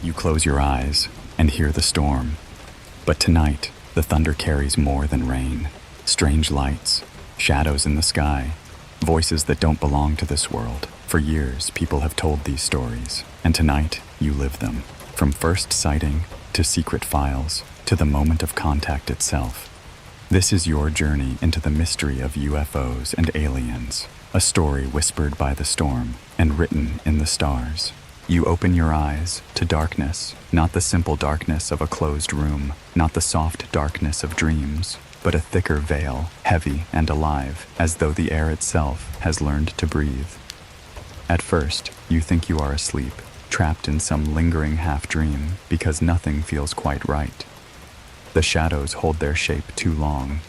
You close your eyes and hear the storm. But tonight, the thunder carries more than rain. Strange lights, shadows in the sky, voices that don't belong to this world. For years, people have told these stories, and tonight, you live them. From first sighting, to secret files, to the moment of contact itself. This is your journey into the mystery of UFOs and aliens, a story whispered by the storm and written in the stars. You open your eyes to darkness, not the simple darkness of a closed room, not the soft darkness of dreams, but a thicker veil, heavy and alive, as though the air itself has learned to breathe. At first, you think you are asleep, trapped in some lingering half-dream, because nothing feels quite right. The shadows hold their shape too long.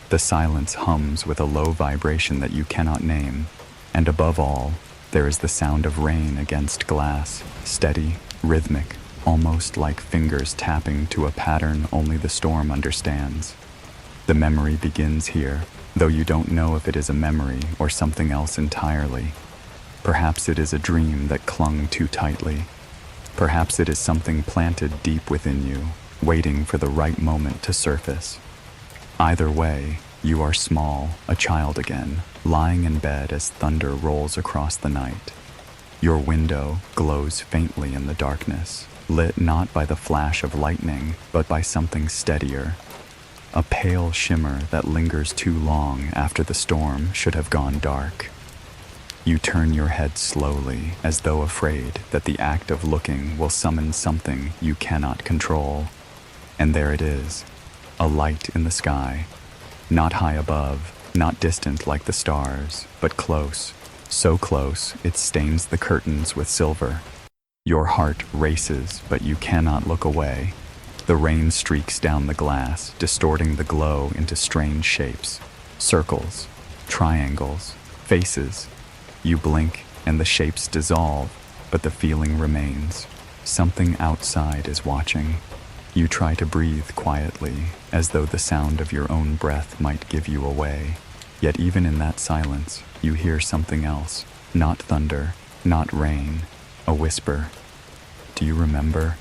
The silence hums with a low vibration that you cannot name, and above all, there is the sound of rain against glass, steady, rhythmic, almost like fingers tapping to a pattern only the storm understands. The memory begins here, though you don't know if it is a memory or something else entirely. Perhaps it is a dream that clung too tightly. Perhaps it is something planted deep within you, waiting for the right moment to surface. Either way, you are small, a child again, lying in bed as thunder rolls across the night. Your window glows faintly in the darkness, lit not by the flash of lightning, but by something steadier. A pale shimmer that lingers too long after the storm should have gone dark. You turn your head slowly, as though afraid that the act of looking will summon something you cannot control. And there it is, a light in the sky. Not high above, not distant like the stars, but close, so close it stains the curtains with silver. Your heart races, but you cannot look away. The rain streaks down the glass, distorting the glow into strange shapes. Circles, triangles, faces. You blink, and the shapes dissolve, but the feeling remains. Something outside is watching. You try to breathe quietly, as though the sound of your own breath might give you away. Yet even in that silence, you hear something else. Not thunder, not rain, a whisper. Do you remember?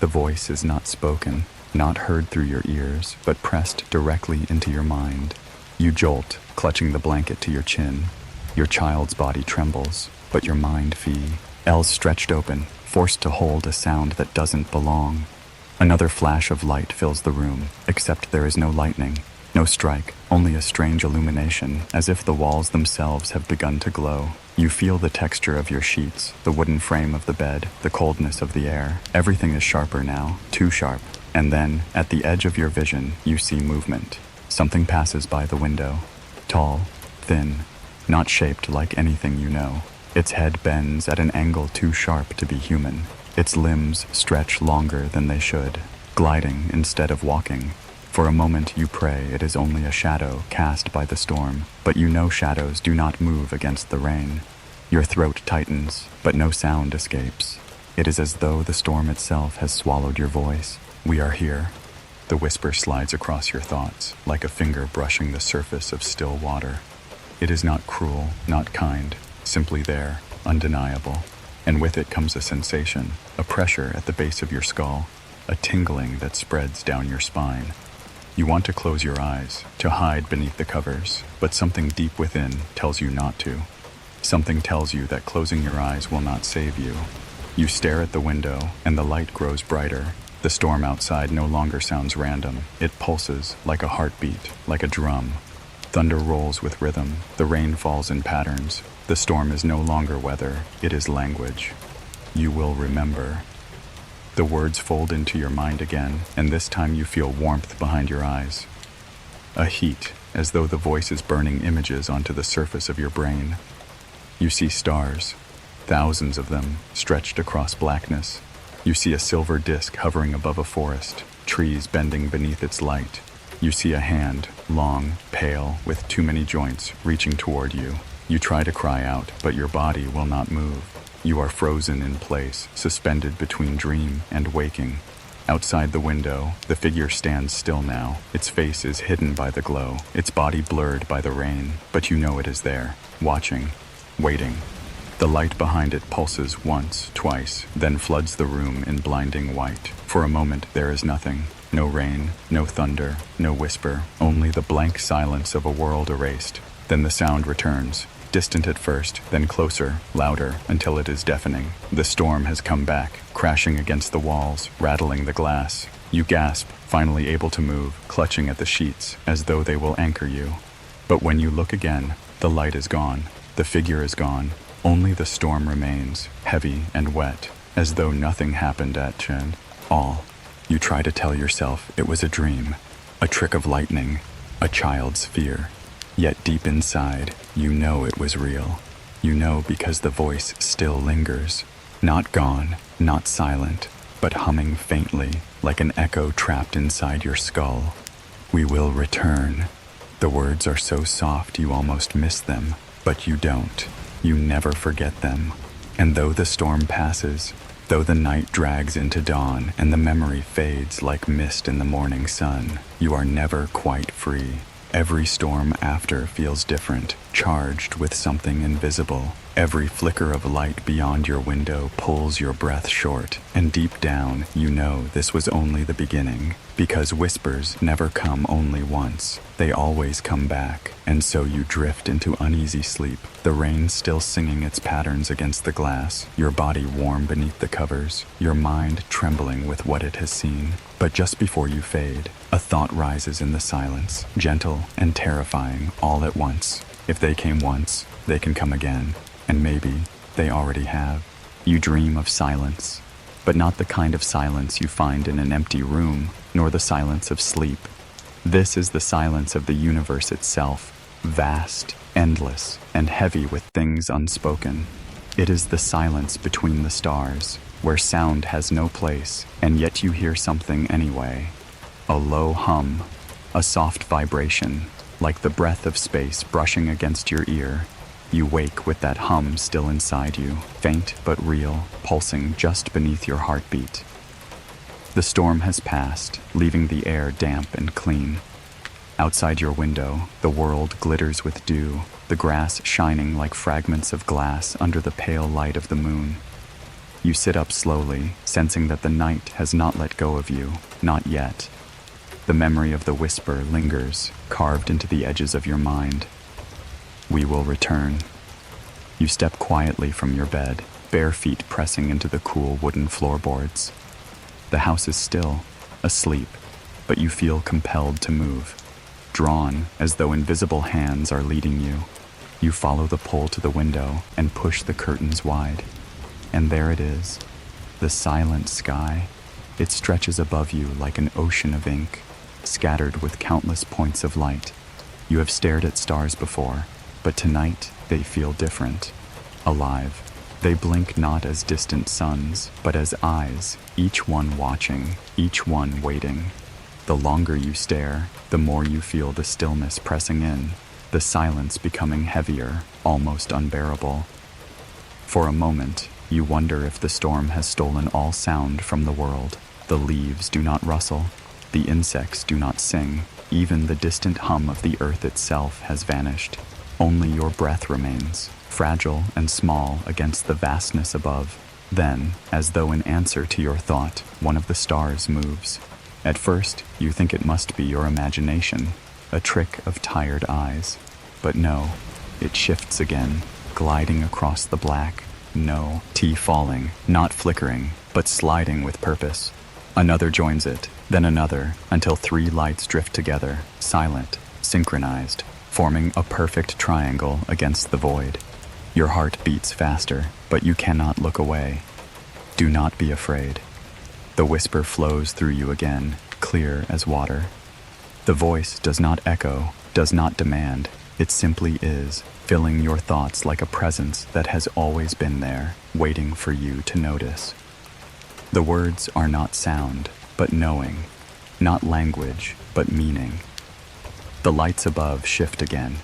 The voice is not spoken, not heard through your ears, but pressed directly into your mind. You jolt, clutching the blanket to your chin. Your child's body trembles, but your mind feels stretched open, forced to hold a sound that doesn't belong. Another flash of light fills the room, except there is no lightning, no strike, only a strange illumination, as if the walls themselves have begun to glow. You feel the texture of your sheets, the wooden frame of the bed, the coldness of the air. Everything is sharper now, too sharp. And then, at the edge of your vision, you see movement. Something passes by the window. Tall, thin, not shaped like anything you know. Its head bends at an angle too sharp to be human. Its limbs stretch longer than they should, gliding instead of walking. For a moment you pray it is only a shadow cast by the storm, but you know shadows do not move against the rain. Your throat tightens, but no sound escapes. It is as though the storm itself has swallowed your voice. We are here. The whisper slides across your thoughts, like a finger brushing the surface of still water. It is not cruel, not kind, simply there, undeniable. And with it comes a sensation, a pressure at the base of your skull, a tingling that spreads down your spine. You want to close your eyes, to hide beneath the covers, but something deep within tells you not to. Something tells you that closing your eyes will not save you. You stare at the window, and the light grows brighter. The storm outside no longer sounds random. It pulses like a heartbeat, like a drum. Thunder rolls with rhythm. The rain falls in patterns. The storm is no longer weather, it is language. You will remember. The words fold into your mind again, and this time you feel warmth behind your eyes. A heat, as though the voice is burning images onto the surface of your brain. You see stars, thousands of them, stretched across blackness. You see a silver disk hovering above a forest, trees bending beneath its light. You see a hand, long, pale, with too many joints, reaching toward you. You try to cry out, but your body will not move. You are frozen in place, suspended between dream and waking. Outside the window, the figure stands still now. Its face is hidden by the glow, its body blurred by the rain, but you know it is there, watching, waiting. The light behind it pulses once, twice, then floods the room in blinding white. For a moment there is nothing. No rain, no thunder, no whisper, only the blank silence of a world erased. Then the sound returns, distant at first, then closer, louder, until it is deafening. The storm has come back, crashing against the walls, rattling the glass. You gasp, finally able to move, clutching at the sheets, as though they will anchor you. But when you look again, the light is gone, the figure is gone. Only the storm remains, heavy and wet, as though nothing happened at all. You try to tell yourself it was a dream, a trick of lightning, a child's fear. Yet deep inside, you know it was real. You know because the voice still lingers. Not gone, not silent, but humming faintly, like an echo trapped inside your skull. We will return. The words are so soft you almost miss them, but you don't. You never forget them. And though the storm passes, though the night drags into dawn and the memory fades like mist in the morning sun, you are never quite free. Every storm after feels different, charged with something invisible. Every flicker of light beyond your window pulls your breath short, and deep down, you know this was only the beginning. Because whispers never come only once, they always come back, and so you drift into uneasy sleep, the rain still singing its patterns against the glass, your body warm beneath the covers, your mind trembling with what it has seen. But just before you fade, a thought rises in the silence, gentle and terrifying all at once. If they came once, they can come again, and maybe they already have. You dream of silence, but not the kind of silence you find in an empty room, nor the silence of sleep. This is the silence of the universe itself, vast, endless, and heavy with things unspoken. It is the silence between the stars, where sound has no place, and yet you hear something anyway. A low hum, a soft vibration, like the breath of space brushing against your ear. You wake with that hum still inside you, faint but real, pulsing just beneath your heartbeat. The storm has passed, leaving the air damp and clean. Outside your window, the world glitters with dew, the grass shining like fragments of glass under the pale light of the moon. You sit up slowly, sensing that the night has not let go of you, not yet. The memory of the whisper lingers, carved into the edges of your mind. We will return. You step quietly from your bed, bare feet pressing into the cool wooden floorboards. The house is still, asleep, but you feel compelled to move. Drawn, as though invisible hands are leading you. You follow the pull to the window and push the curtains wide. And there it is, the silent sky. It stretches above you like an ocean of ink, scattered with countless points of light. You have stared at stars before, but tonight they feel different, alive. They blink not as distant suns, but as eyes, each one watching, each one waiting. The longer you stare, the more you feel the stillness pressing in, the silence becoming heavier, almost unbearable. For a moment, you wonder if the storm has stolen all sound from the world. The leaves do not rustle, the insects do not sing, even the distant hum of the earth itself has vanished. Only your breath remains, fragile and small against the vastness above. Then, as though in answer to your thought, one of the stars moves. At first, you think it must be your imagination, a trick of tired eyes. But no, it shifts again, gliding across the black. No, tea falling, not flickering, but sliding with purpose. Another joins it, then another, until 3 lights drift together, silent, synchronized, forming a perfect triangle against the void. Your heart beats faster, but you cannot look away. Do not be afraid. The whisper flows through you again, clear as water. The voice does not echo, does not demand. It simply is, filling your thoughts like a presence that has always been there, waiting for you to notice. The words are not sound, but knowing. Not language, but meaning. The lights above shift again.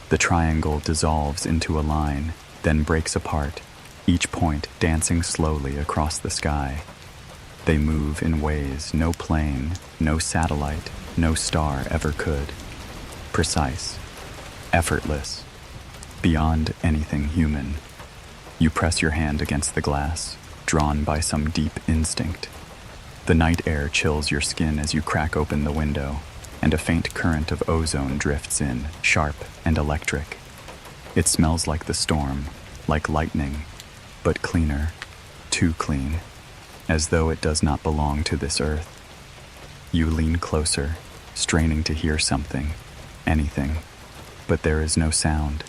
The triangle dissolves into a line, then breaks apart, each point dancing slowly across the sky. They move in ways no plane, no satellite, no star ever could. Precise, effortless, beyond anything human. You press your hand against the glass, drawn by some deep instinct. The night air chills your skin as you crack open the window, and a faint current of ozone drifts in, sharp and electric. It smells like the storm, like lightning, but cleaner, too clean, as though it does not belong to this earth. You lean closer, straining to hear something, anything, but there is no sound.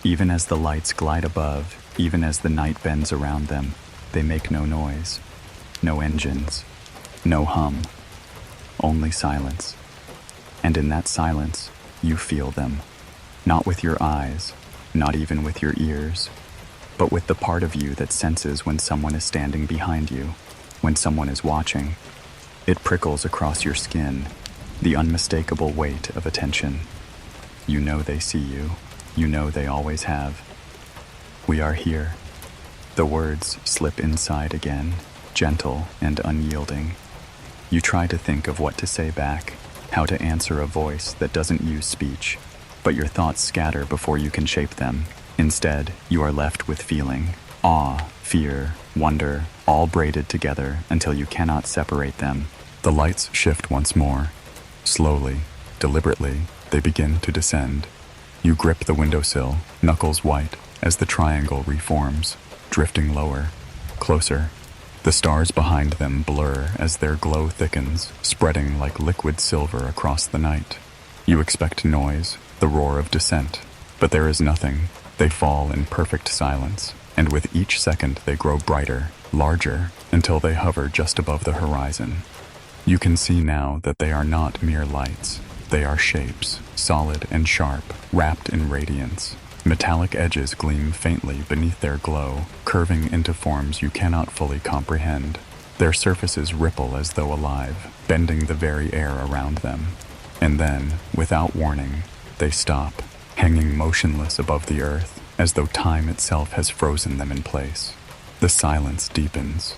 Even as the lights glide above, even as the night bends around them, they make no noise, no engines, no hum, only silence. And in that silence, you feel them, not with your eyes, not even with your ears, but with the part of you that senses when someone is standing behind you, when someone is watching. It prickles across your skin, the unmistakable weight of attention. You know they see you. You know they always have. We are here. The words slip inside again, gentle and unyielding. You try to think of what to say back, how to answer a voice that doesn't use speech, but your thoughts scatter before you can shape them. Instead, you are left with feeling, awe, fear, wonder, all braided together until you cannot separate them. The lights shift once more. Slowly, deliberately, they begin to descend. You grip the windowsill, knuckles white, as the triangle reforms, drifting lower, closer. The stars behind them blur as their glow thickens, spreading like liquid silver across the night. You expect noise, the roar of descent, but there is nothing. They fall in perfect silence, and with each second they grow brighter, larger, until they hover just above the horizon. You can see now that they are not mere lights. They are shapes, solid and sharp, wrapped in radiance. Metallic edges gleam faintly beneath their glow, curving into forms you cannot fully comprehend. Their surfaces ripple as though alive, bending the very air around them. And then, without warning, they stop, hanging motionless above the earth, as though time itself has frozen them in place. The silence deepens.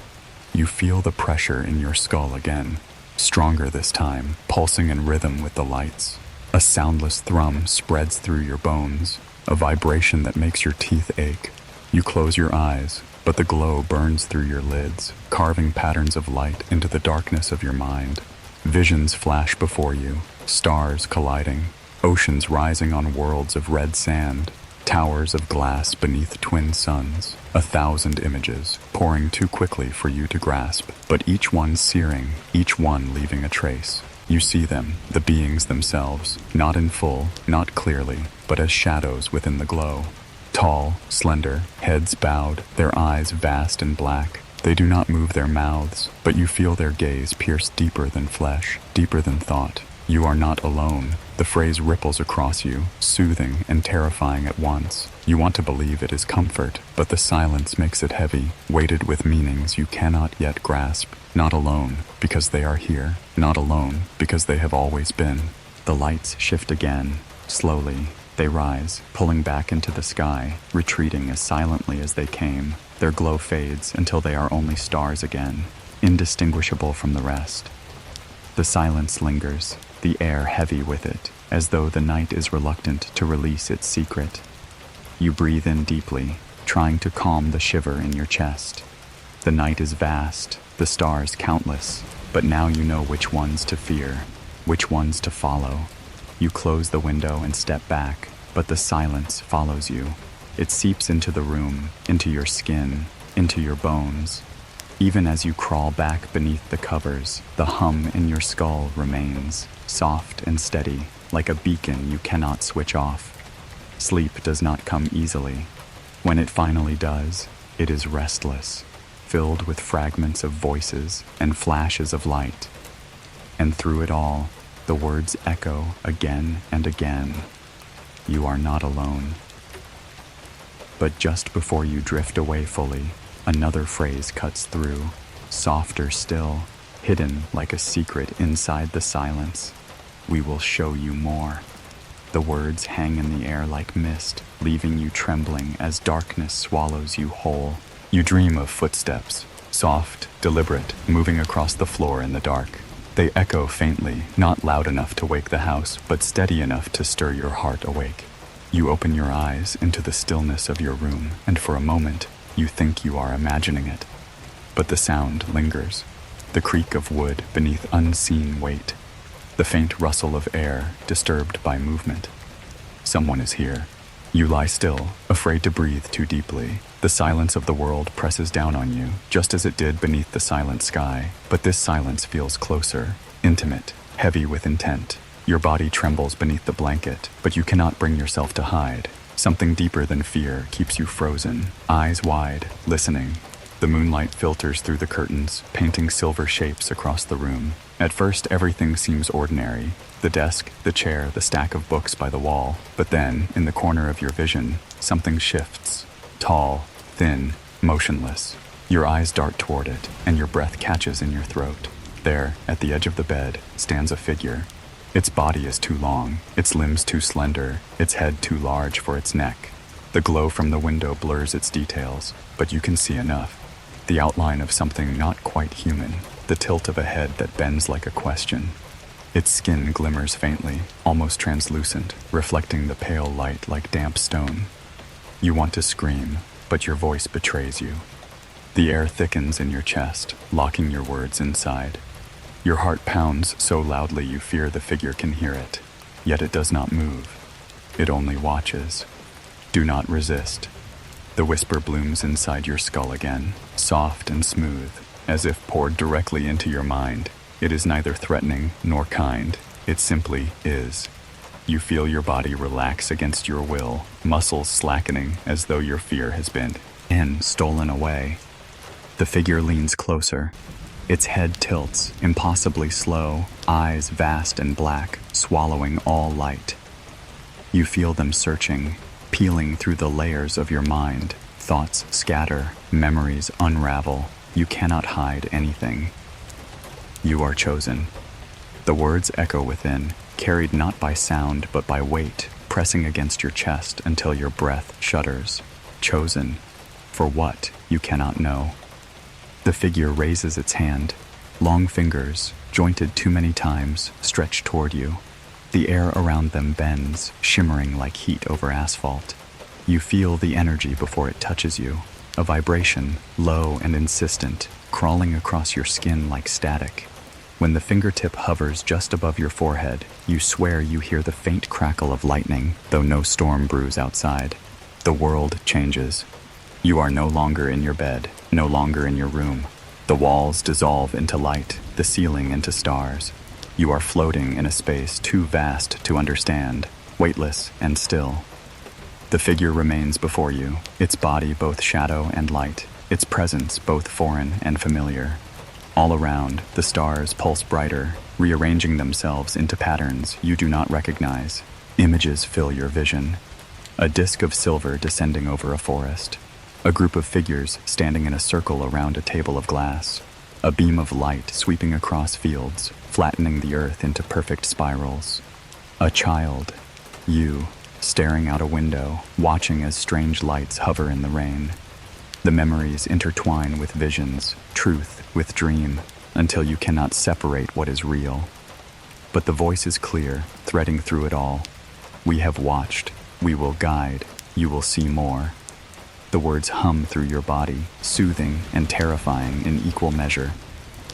You feel the pressure in your skull again, stronger this time, pulsing in rhythm with the lights. A soundless thrum spreads through your bones, a vibration that makes your teeth ache. You close your eyes, but the glow burns through your lids, carving patterns of light into the darkness of your mind. Visions flash before you, stars colliding, oceans rising on worlds of red sand, towers of glass beneath twin suns, 1,000 images, pouring too quickly for you to grasp, but each one searing, each one leaving a trace. You see them, the beings themselves, not in full, not clearly, but as shadows within the glow. Tall, slender, heads bowed, their eyes vast and black. They do not move their mouths, but you feel their gaze pierce deeper than flesh, deeper than thought. You are not alone. The phrase ripples across you, soothing and terrifying at once. You want to believe it is comfort, but the silence makes it heavy, weighted with meanings you cannot yet grasp. Not alone, because they are here. Not alone, because they have always been. The lights shift again, slowly. They rise, pulling back into the sky, retreating as silently as they came. Their glow fades until they are only stars again, indistinguishable from the rest. The silence lingers, the air heavy with it, as though the night is reluctant to release its secret. You breathe in deeply, trying to calm the shiver in your chest. The night is vast, the stars countless, but now you know which ones to fear, which ones to follow. You close the window and step back, but the silence follows you. It seeps into the room, into your skin, into your bones. Even as you crawl back beneath the covers, the hum in your skull remains, soft and steady, like a beacon you cannot switch off. Sleep does not come easily. When it finally does, it is restless, filled with fragments of voices and flashes of light. And through it all, the words echo again and again. You are not alone. But just before you drift away fully, another phrase cuts through, softer still, hidden like a secret inside the silence. We will show you more. The words hang in the air like mist, leaving you trembling as darkness swallows you whole. You dream of footsteps, soft, deliberate, moving across the floor in the dark. They echo faintly, not loud enough to wake the house, but steady enough to stir your heart awake. You open your eyes into the stillness of your room, and for a moment, you think you are imagining it. But the sound lingers. The creak of wood beneath unseen weight. The faint rustle of air disturbed by movement. Someone is here. You lie still, afraid to breathe too deeply. The silence of the world presses down on you, just as it did beneath the silent sky. But this silence feels closer, intimate, heavy with intent. Your body trembles beneath the blanket, but you cannot bring yourself to hide. Something deeper than fear keeps you frozen, eyes wide, listening. The moonlight filters through the curtains, painting silver shapes across the room. At first, everything seems ordinary. The desk, the chair, the stack of books by the wall. But then, in the corner of your vision, something shifts. Tall, thin, motionless. Your eyes dart toward it, and your breath catches in your throat. There, at the edge of the bed, stands a figure. Its body is too long, its limbs too slender, its head too large for its neck. The glow from the window blurs its details, but you can see enough. The outline of something not quite human, the tilt of a head that bends like a question. Its skin glimmers faintly, almost translucent, reflecting the pale light like damp stone. You want to scream, but your voice betrays you. The air thickens in your chest, locking your words inside. Your heart pounds so loudly you fear the figure can hear it, yet it does not move. It only watches. Do not resist. The whisper blooms inside your skull again, soft and smooth, as if poured directly into your mind. It is neither threatening nor kind. It simply is. You feel your body relax against your will, muscles slackening as though your fear has been stolen away. The figure leans closer. Its head tilts, impossibly slow, eyes vast and black, swallowing all light. You feel them searching, peeling through the layers of your mind. Thoughts scatter, memories unravel. You cannot hide anything. You are chosen. The words echo within, carried not by sound but by weight, pressing against your chest until your breath shudders. Chosen. For what, you cannot know. The figure raises its hand. Long fingers, jointed too many times, stretch toward you. The air around them bends, shimmering like heat over asphalt. You feel the energy before it touches you, a vibration, low and insistent, crawling across your skin like static. When the fingertip hovers just above your forehead, you swear you hear the faint crackle of lightning, though no storm brews outside. The world changes. You are no longer in your bed, no longer in your room. The walls dissolve into light, the ceiling into stars. You are floating in a space too vast to understand, weightless and still. The figure remains before you, its body both shadow and light, its presence both foreign and familiar. All around, the stars pulse brighter, rearranging themselves into patterns you do not recognize. Images fill your vision. A disk of silver descending over a forest. A group of figures standing in a circle around a table of glass. A beam of light sweeping across fields, flattening the earth into perfect spirals. A child, you, staring out a window, watching as strange lights hover in the rain. The memories intertwine with visions, truth with dream, until you cannot separate what is real. But the voice is clear, threading through it all. We have watched, we will guide, you will see more. The words hum through your body, soothing and terrifying in equal measure.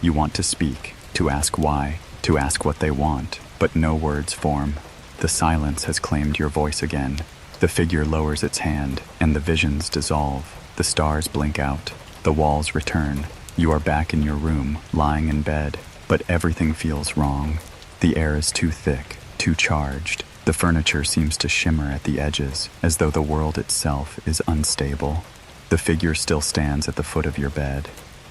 You want to speak, to ask why, to ask what they want, but no words form. The silence has claimed your voice again. The figure lowers its hand, and the visions dissolve. The stars blink out. The walls return. You are back in your room, lying in bed, but everything feels wrong. The air is too thick, too charged. The furniture seems to shimmer at the edges, as though the world itself is unstable. The figure still stands at the foot of your bed,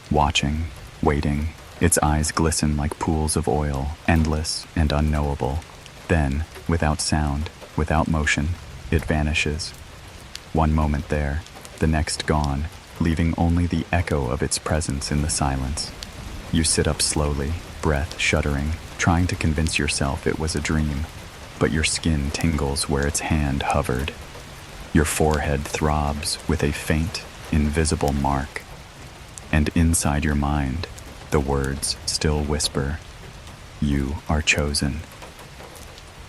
watching, waiting. Its eyes glisten like pools of oil, endless and unknowable. Then, without sound, without motion, it vanishes. One moment there, the next gone, leaving only the echo of its presence in the silence. You sit up slowly, breath shuddering, trying to convince yourself it was a dream. But your skin tingles where its hand hovered. Your forehead throbs with a faint, invisible mark. And inside your mind, the words still whisper, "You are chosen."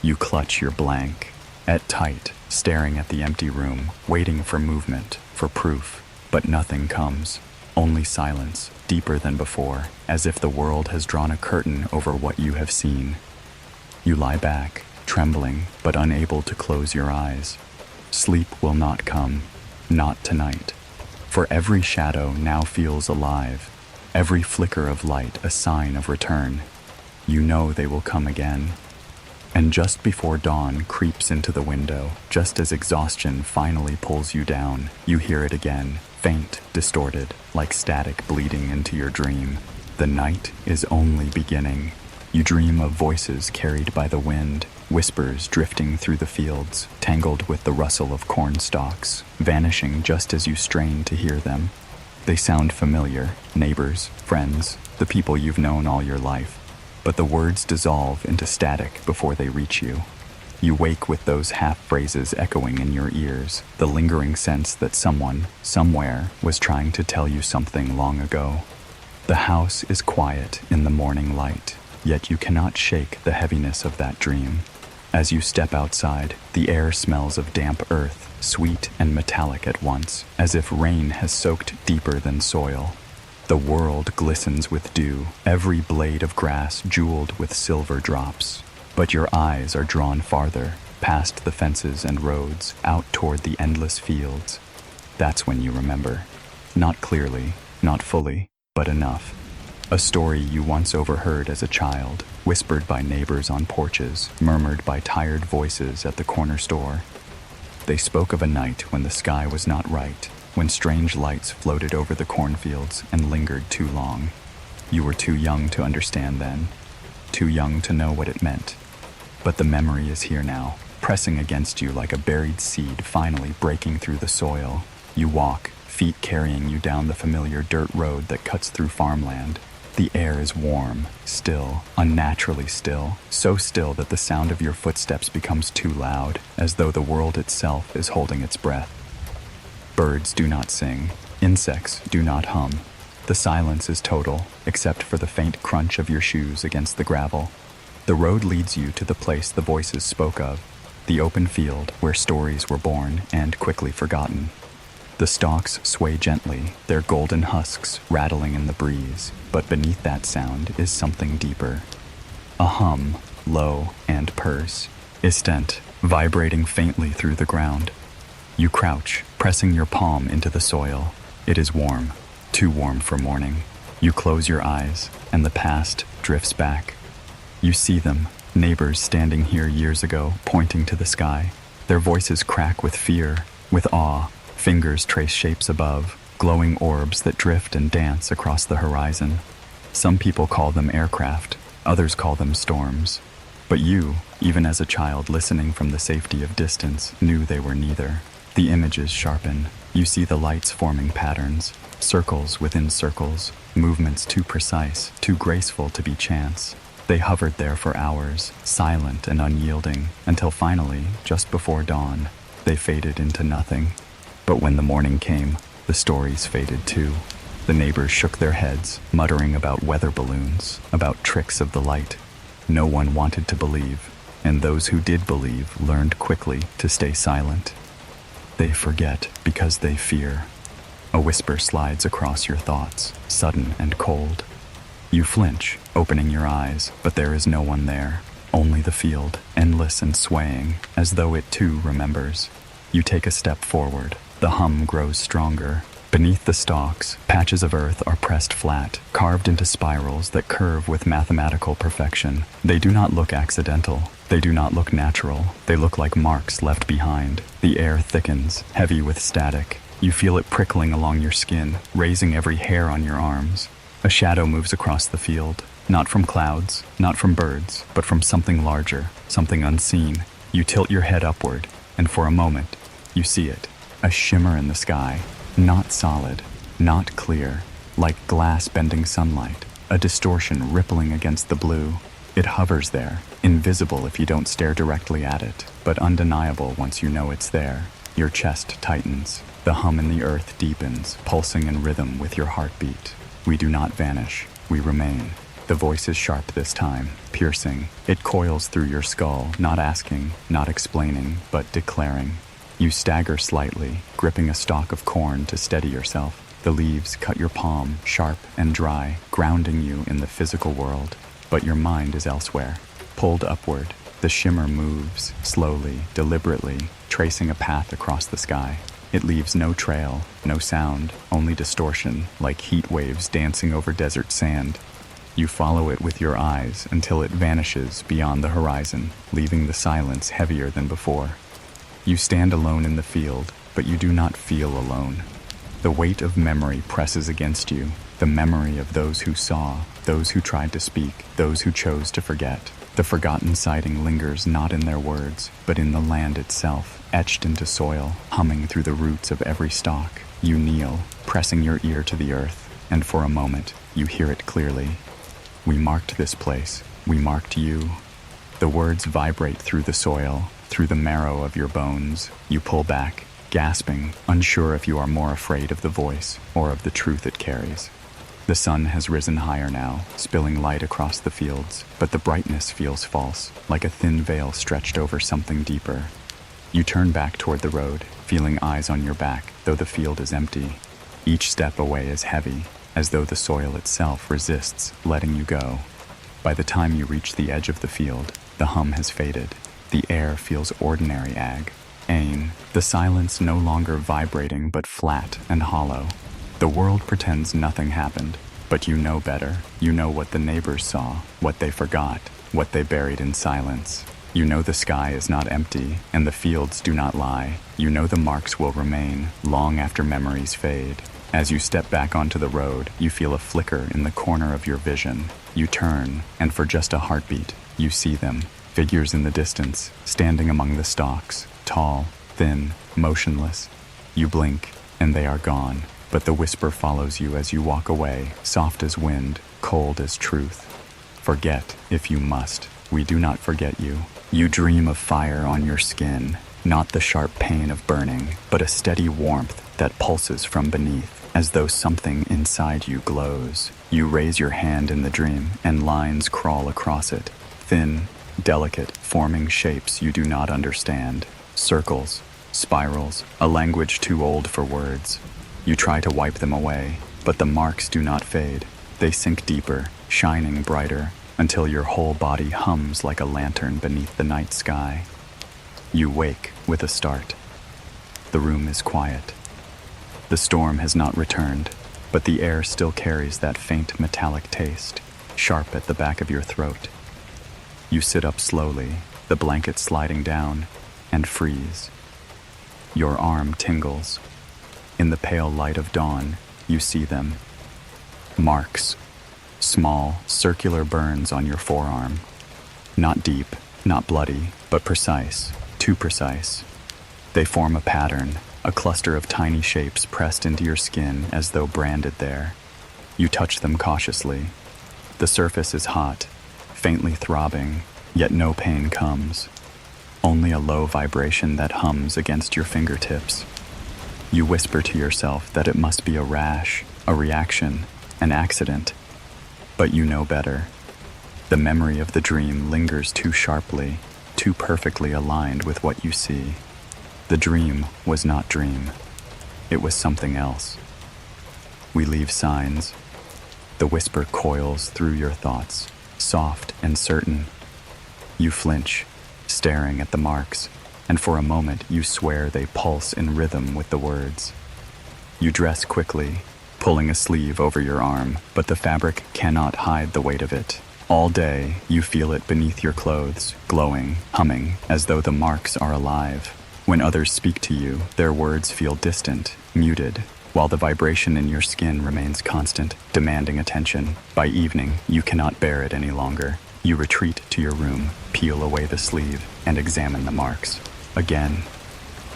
You clutch your blank, at tight, staring at the empty room, waiting for movement, for proof. But nothing comes. Only silence, deeper than before, as if the world has drawn a curtain over what you have seen. You lie back, trembling, but unable to close your eyes. Sleep will not come. Not tonight. For every shadow now feels alive. Every flicker of light a sign of return. You know they will come again. And just before dawn creeps into the window, just as exhaustion finally pulls you down, you hear it again, faint, distorted, like static bleeding into your dream. The night is only beginning. You dream of voices carried by the wind, whispers drifting through the fields, tangled with the rustle of corn stalks, vanishing just as you strain to hear them. They sound familiar, neighbors, friends, the people you've known all your life. But the words dissolve into static before they reach you. You wake with those half-phrases echoing in your ears, the lingering sense that someone, somewhere, was trying to tell you something long ago. The house is quiet in the morning light, yet you cannot shake the heaviness of that dream. As you step outside, the air smells of damp earth, sweet and metallic at once, as if rain has soaked deeper than soil. The world glistens with dew, every blade of grass jeweled with silver drops. But your eyes are drawn farther, past the fences and roads, out toward the endless fields. That's when you remember. Not clearly, not fully, but enough. A story you once overheard as a child, whispered by neighbors on porches, murmured by tired voices at the corner store. They spoke of a night when the sky was not right, when strange lights floated over the cornfields and lingered too long. You were too young to understand then, too young to know what it meant. But the memory is here now, pressing against you like a buried seed finally breaking through the soil. You walk, feet carrying you down the familiar dirt road that cuts through farmland. The air is warm, still, unnaturally still, so still that the sound of your footsteps becomes too loud, as though the world itself is holding its breath. Birds do not sing. Insects do not hum. The silence is total, except for the faint crunch of your shoes against the gravel. The road leads you to the place the voices spoke of, the open field where stories were born and quickly forgotten. The stalks sway gently, their golden husks rattling in the breeze, but beneath that sound is something deeper. A hum, low and persistent, vibrating faintly through the ground. You crouch, pressing your palm into the soil. It is warm, too warm for morning. You close your eyes, and the past drifts back. You see them, neighbors standing here years ago, pointing to the sky. Their voices crack with fear, with awe. Fingers trace shapes above, glowing orbs that drift and dance across the horizon. Some people call them aircraft, others call them storms. But you, even as a child listening from the safety of distance, knew they were neither. The images sharpen. You see the lights forming patterns, circles within circles, movements too precise, too graceful to be chance. They hovered there for hours, silent and unyielding, until finally, just before dawn, they faded into nothing. But when the morning came, the stories faded too. The neighbors shook their heads, muttering about weather balloons, about tricks of the light. No one wanted to believe, and those who did believe learned quickly to stay silent. They forget because they fear. A whisper slides across your thoughts, sudden and cold. You flinch, opening your eyes, but there is no one there. Only the field, endless and swaying, as though it too remembers. You take a step forward. The hum grows stronger. Beneath the stalks, patches of earth are pressed flat, carved into spirals that curve with mathematical perfection. They do not look accidental. They do not look natural. They look like marks left behind. The air thickens, heavy with static. You feel it prickling along your skin, raising every hair on your arms. A shadow moves across the field, not from clouds, not from birds, but from something larger, something unseen. You tilt your head upward, and for a moment, you see it. A shimmer in the sky, not solid, not clear, like glass bending sunlight, a distortion rippling against the blue. It hovers there, invisible if you don't stare directly at it, but undeniable once you know it's there. Your chest tightens, the hum in the earth deepens, pulsing in rhythm with your heartbeat. We do not vanish, we remain. The voice is sharp this time, piercing. It coils through your skull, not asking, not explaining, but declaring. You stagger slightly, gripping a stalk of corn to steady yourself. The leaves cut your palm, sharp and dry, grounding you in the physical world. But your mind is elsewhere. Pulled upward, the shimmer moves, slowly, deliberately, tracing a path across the sky. It leaves no trail, no sound, only distortion, like heat waves dancing over desert sand. You follow it with your eyes until it vanishes beyond the horizon, leaving the silence heavier than before. You stand alone in the field, but you do not feel alone. The weight of memory presses against you, the memory of those who saw, those who tried to speak, those who chose to forget. The forgotten sighting lingers not in their words, but in the land itself, etched into soil, humming through the roots of every stalk. You kneel, pressing your ear to the earth, and for a moment, you hear it clearly. We marked this place. We marked you. The words vibrate through the soil, through the marrow of your bones. You pull back, gasping, unsure if you are more afraid of the voice or of the truth it carries. The sun has risen higher now, spilling light across the fields, but the brightness feels false, like a thin veil stretched over something deeper. You turn back toward the road, feeling eyes on your back, though the field is empty. Each step away is heavy, as though the soil itself resists letting you go. By the time you reach the edge of the field, the hum has faded. The air feels ordinary Ain, the silence no longer vibrating but flat and hollow. The world pretends nothing happened, but you know better. You know what the neighbors saw, what they forgot, what they buried in silence. You know the sky is not empty, and the fields do not lie. You know the marks will remain, long after memories fade. As you step back onto the road, you feel a flicker in the corner of your vision. You turn, and for just a heartbeat, you see them. Figures in the distance, standing among the stalks, tall, thin, motionless. You blink, and they are gone. But the whisper follows you as you walk away, soft as wind, cold as truth. Forget, if you must. We do not forget you. You dream of fire on your skin, not the sharp pain of burning, but a steady warmth that pulses from beneath, as though something inside you glows. You raise your hand in the dream, and lines crawl across it, thin, delicate, forming shapes you do not understand. Circles, spirals, a language too old for words. You try to wipe them away, but the marks do not fade. They sink deeper, shining brighter, until your whole body hums like a lantern beneath the night sky. You wake with a start. The room is quiet. The storm has not returned, but the air still carries that faint metallic taste, sharp at the back of your throat. You sit up slowly, the blanket sliding down, and freeze. Your arm tingles. In the pale light of dawn, you see them. Marks. Small, circular burns on your forearm. Not deep, not bloody, but precise, too precise. They form a pattern, a cluster of tiny shapes pressed into your skin as though branded there. You touch them cautiously. The surface is hot, faintly throbbing, yet no pain comes. Only a low vibration that hums against your fingertips. You whisper to yourself that it must be a rash, a reaction, an accident. But you know better. The memory of the dream lingers too sharply, too perfectly aligned with what you see. The dream was not dream. It was something else. We leave signs. The whisper coils through your thoughts, soft and certain. You flinch, staring at the marks, and for a moment you swear they pulse in rhythm with the words. You dress quickly, pulling a sleeve over your arm, but the fabric cannot hide the weight of it. All day, you feel it beneath your clothes, glowing, humming, as though the marks are alive. When others speak to you, their words feel distant, muted, while the vibration in your skin remains constant, demanding attention. By evening, you cannot bear it any longer. You retreat to your room, peel away the sleeve, and examine the marks. Again.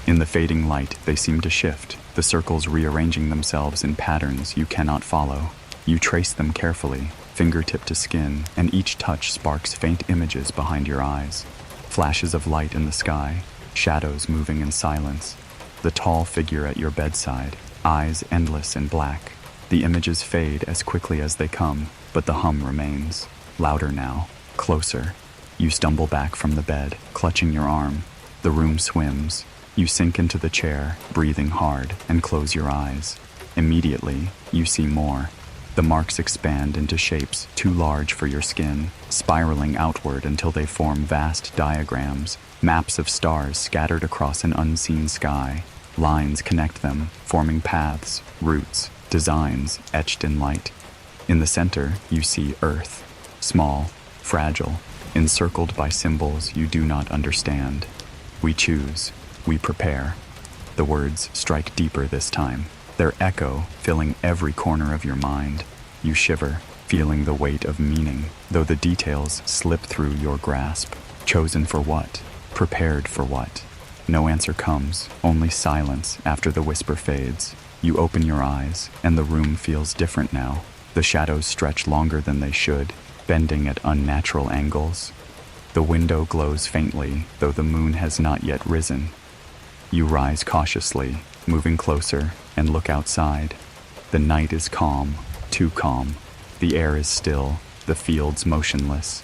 In the fading light, they seem to shift, the circles rearranging themselves in patterns you cannot follow. You trace them carefully, fingertip to skin, and each touch sparks faint images behind your eyes. Flashes of light in the sky, shadows moving in silence, the tall figure at your bedside, eyes endless and black. The images fade as quickly as they come, but the hum remains. Louder now, closer. You stumble back from the bed, clutching your arm. The room swims. You sink into the chair, breathing hard, and close your eyes. Immediately, you see more. The marks expand into shapes too large for your skin, spiraling outward until they form vast diagrams, maps of stars scattered across an unseen sky. Lines connect them, forming paths, routes, designs etched in light. In the center, you see Earth, small, fragile, encircled by symbols you do not understand. We choose, we prepare. The words strike deeper this time, their echo filling every corner of your mind. You shiver, feeling the weight of meaning, though the details slip through your grasp. Chosen for what? Prepared for what? No answer comes, only silence after the whisper fades. You open your eyes, and the room feels different now. The shadows stretch longer than they should, bending at unnatural angles. The window glows faintly, though the moon has not yet risen. You rise cautiously, moving closer, and look outside. The night is calm, too calm. The air is still, the fields motionless.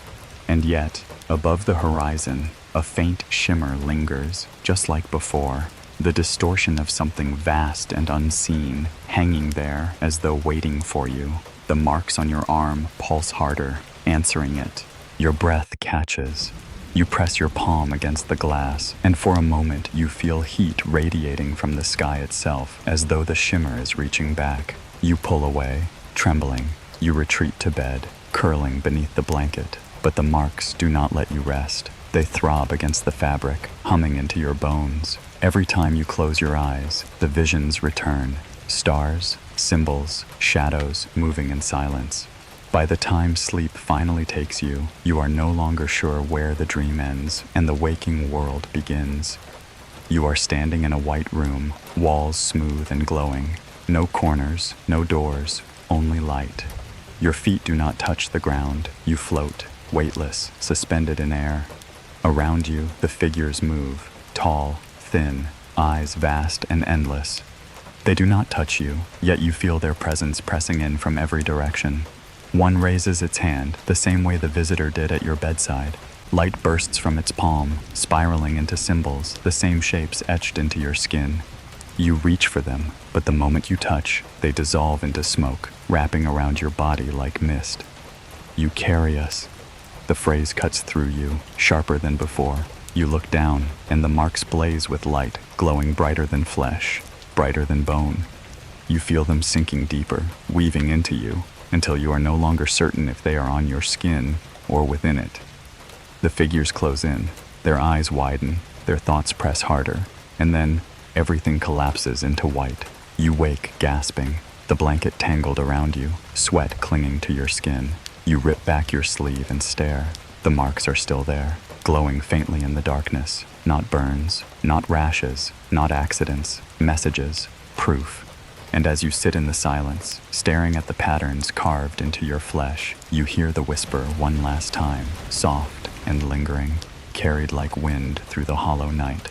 And yet, above the horizon, a faint shimmer lingers, just like before. The distortion of something vast and unseen, hanging there as though waiting for you. The marks on your arm pulse harder, answering it. Your breath catches. You press your palm against the glass, and for a moment you feel heat radiating from the sky itself, as though the shimmer is reaching back. You pull away, trembling. You retreat to bed, curling beneath the blanket. But the marks do not let you rest. They throb against the fabric, humming into your bones. Every time you close your eyes, the visions return. Stars, symbols, shadows moving in silence. By the time sleep finally takes you, you are no longer sure where the dream ends and the waking world begins. You are standing in a white room, walls smooth and glowing. No corners, no doors, only light. Your feet do not touch the ground. You float, weightless, suspended in air. Around you, the figures move, tall, thin, eyes vast and endless. They do not touch you, yet you feel their presence pressing in from every direction. One raises its hand, the same way the visitor did at your bedside. Light bursts from its palm, spiraling into symbols, the same shapes etched into your skin. You reach for them, but the moment you touch, they dissolve into smoke, wrapping around your body like mist. You carry us. The phrase cuts through you, sharper than before. You look down, and the marks blaze with light, glowing brighter than flesh, brighter than bone. You feel them sinking deeper, weaving into you, until you are no longer certain if they are on your skin or within it. The figures close in, their eyes widen, their thoughts press harder, and then everything collapses into white. You wake, gasping, the blanket tangled around you, sweat clinging to your skin. You rip back your sleeve and stare. The marks are still there, glowing faintly in the darkness. Not burns, not rashes, not accidents, messages, proof. And as you sit in the silence, staring at the patterns carved into your flesh, you hear the whisper one last time, soft and lingering, carried like wind through the hollow night.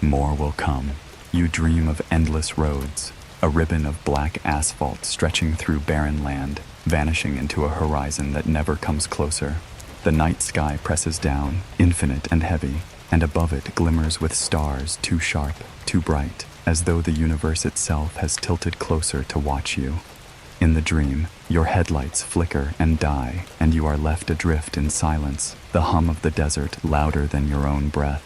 More will come. You dream of endless roads, a ribbon of black asphalt stretching through barren land, vanishing into a horizon that never comes closer. The night sky presses down, infinite and heavy, and above it glimmers with stars too sharp, too bright, as though the universe itself has tilted closer to watch you. In the dream, your headlights flicker and die, and you are left adrift in silence, the hum of the desert louder than your own breath.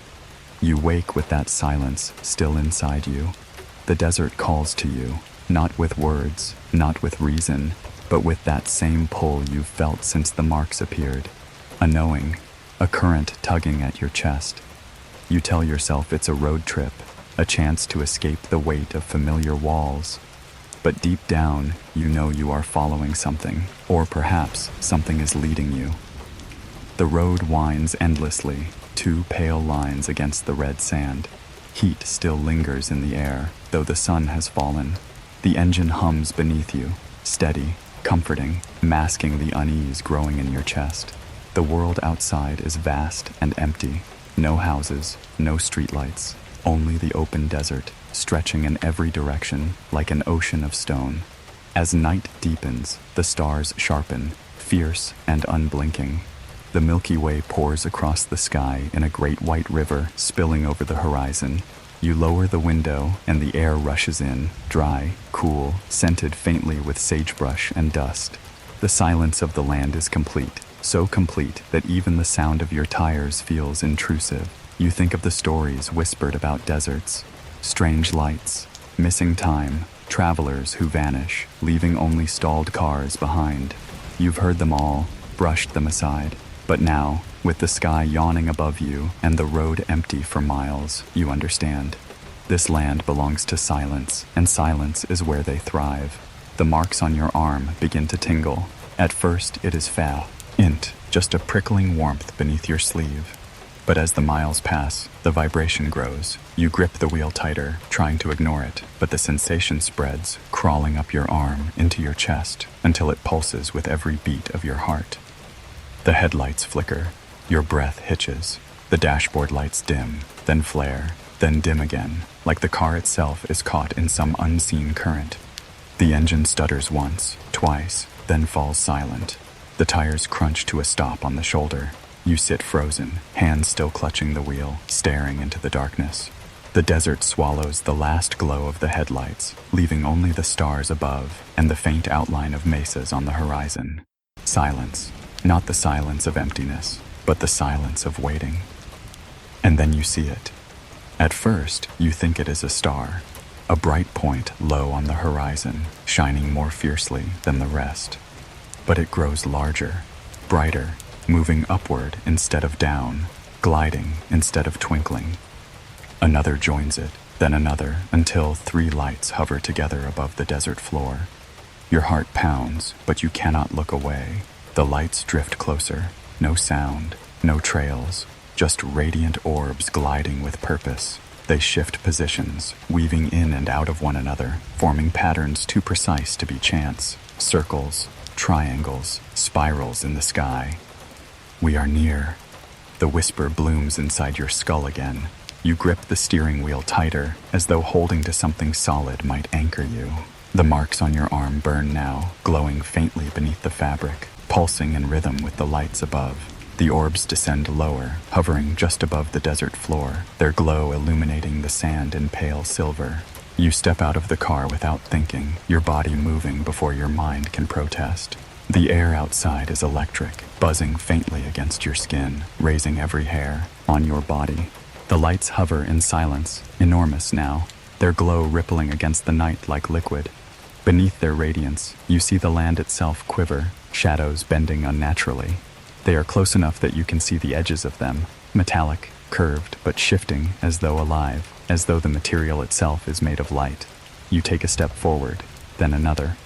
You wake with that silence still inside you. The desert calls to you, not with words, not with reason, but with that same pull you've felt since the marks appeared. A knowing, a current tugging at your chest. You tell yourself it's a road trip, a chance to escape the weight of familiar walls. But deep down, you know you are following something, or perhaps something is leading you. The road winds endlessly, two pale lines against the red sand. Heat still lingers in the air, though the sun has fallen. The engine hums beneath you, steady, comforting, masking the unease growing in your chest. The world outside is vast and empty. No houses, no streetlights, only the open desert, stretching in every direction like an ocean of stone. As night deepens, the stars sharpen, fierce and unblinking. The Milky Way pours across the sky in a great white river spilling over the horizon. You lower the window and the air rushes in, dry, cool, scented faintly with sagebrush and dust. The silence of the land is complete, so complete that even the sound of your tires feels intrusive. You think of the stories whispered about deserts, strange lights, missing time, travelers who vanish, leaving only stalled cars behind. You've heard them all, brushed them aside. But now, with the sky yawning above you and the road empty for miles, you understand. This land belongs to silence, and silence is where they thrive. The marks on your arm begin to tingle. At first, it is faint, just a prickling warmth beneath your sleeve. But as the miles pass, the vibration grows. You grip the wheel tighter, trying to ignore it, but the sensation spreads, crawling up your arm into your chest, until it pulses with every beat of your heart. The headlights flicker, your breath hitches, the dashboard lights dim, then flare, then dim again, like the car itself is caught in some unseen current. The engine stutters once, twice, then falls silent. The tires crunch to a stop on the shoulder. You sit frozen, hands still clutching the wheel, staring into the darkness. The desert swallows the last glow of the headlights, leaving only the stars above and the faint outline of mesas on the horizon. Silence. Not the silence of emptiness, but the silence of waiting. And then you see it. At first, you think it is a star, a bright point low on the horizon, shining more fiercely than the rest. But it grows larger, brighter, moving upward instead of down, gliding instead of twinkling. Another joins it, then another, until 3 lights hover together above the desert floor. Your heart pounds, but you cannot look away. The lights drift closer, no sound, no trails, just radiant orbs gliding with purpose. They shift positions, weaving in and out of one another, forming patterns too precise to be chance. Circles, triangles, spirals in the sky. We are near. The whisper blooms inside your skull again. You grip the steering wheel tighter, as though holding to something solid might anchor you. The marks on your arm burn now, glowing faintly beneath the fabric, pulsing in rhythm with the lights above. The orbs descend lower, hovering just above the desert floor, their glow illuminating the sand in pale silver. You step out of the car without thinking, your body moving before your mind can protest. The air outside is electric, buzzing faintly against your skin, raising every hair on your body. The lights hover in silence, enormous now, their glow rippling against the night like liquid. Beneath their radiance, you see the land itself quiver, shadows bending unnaturally. They are close enough that you can see the edges of them, metallic, curved, but shifting as though alive, as though the material itself is made of light. You take a step forward, then another.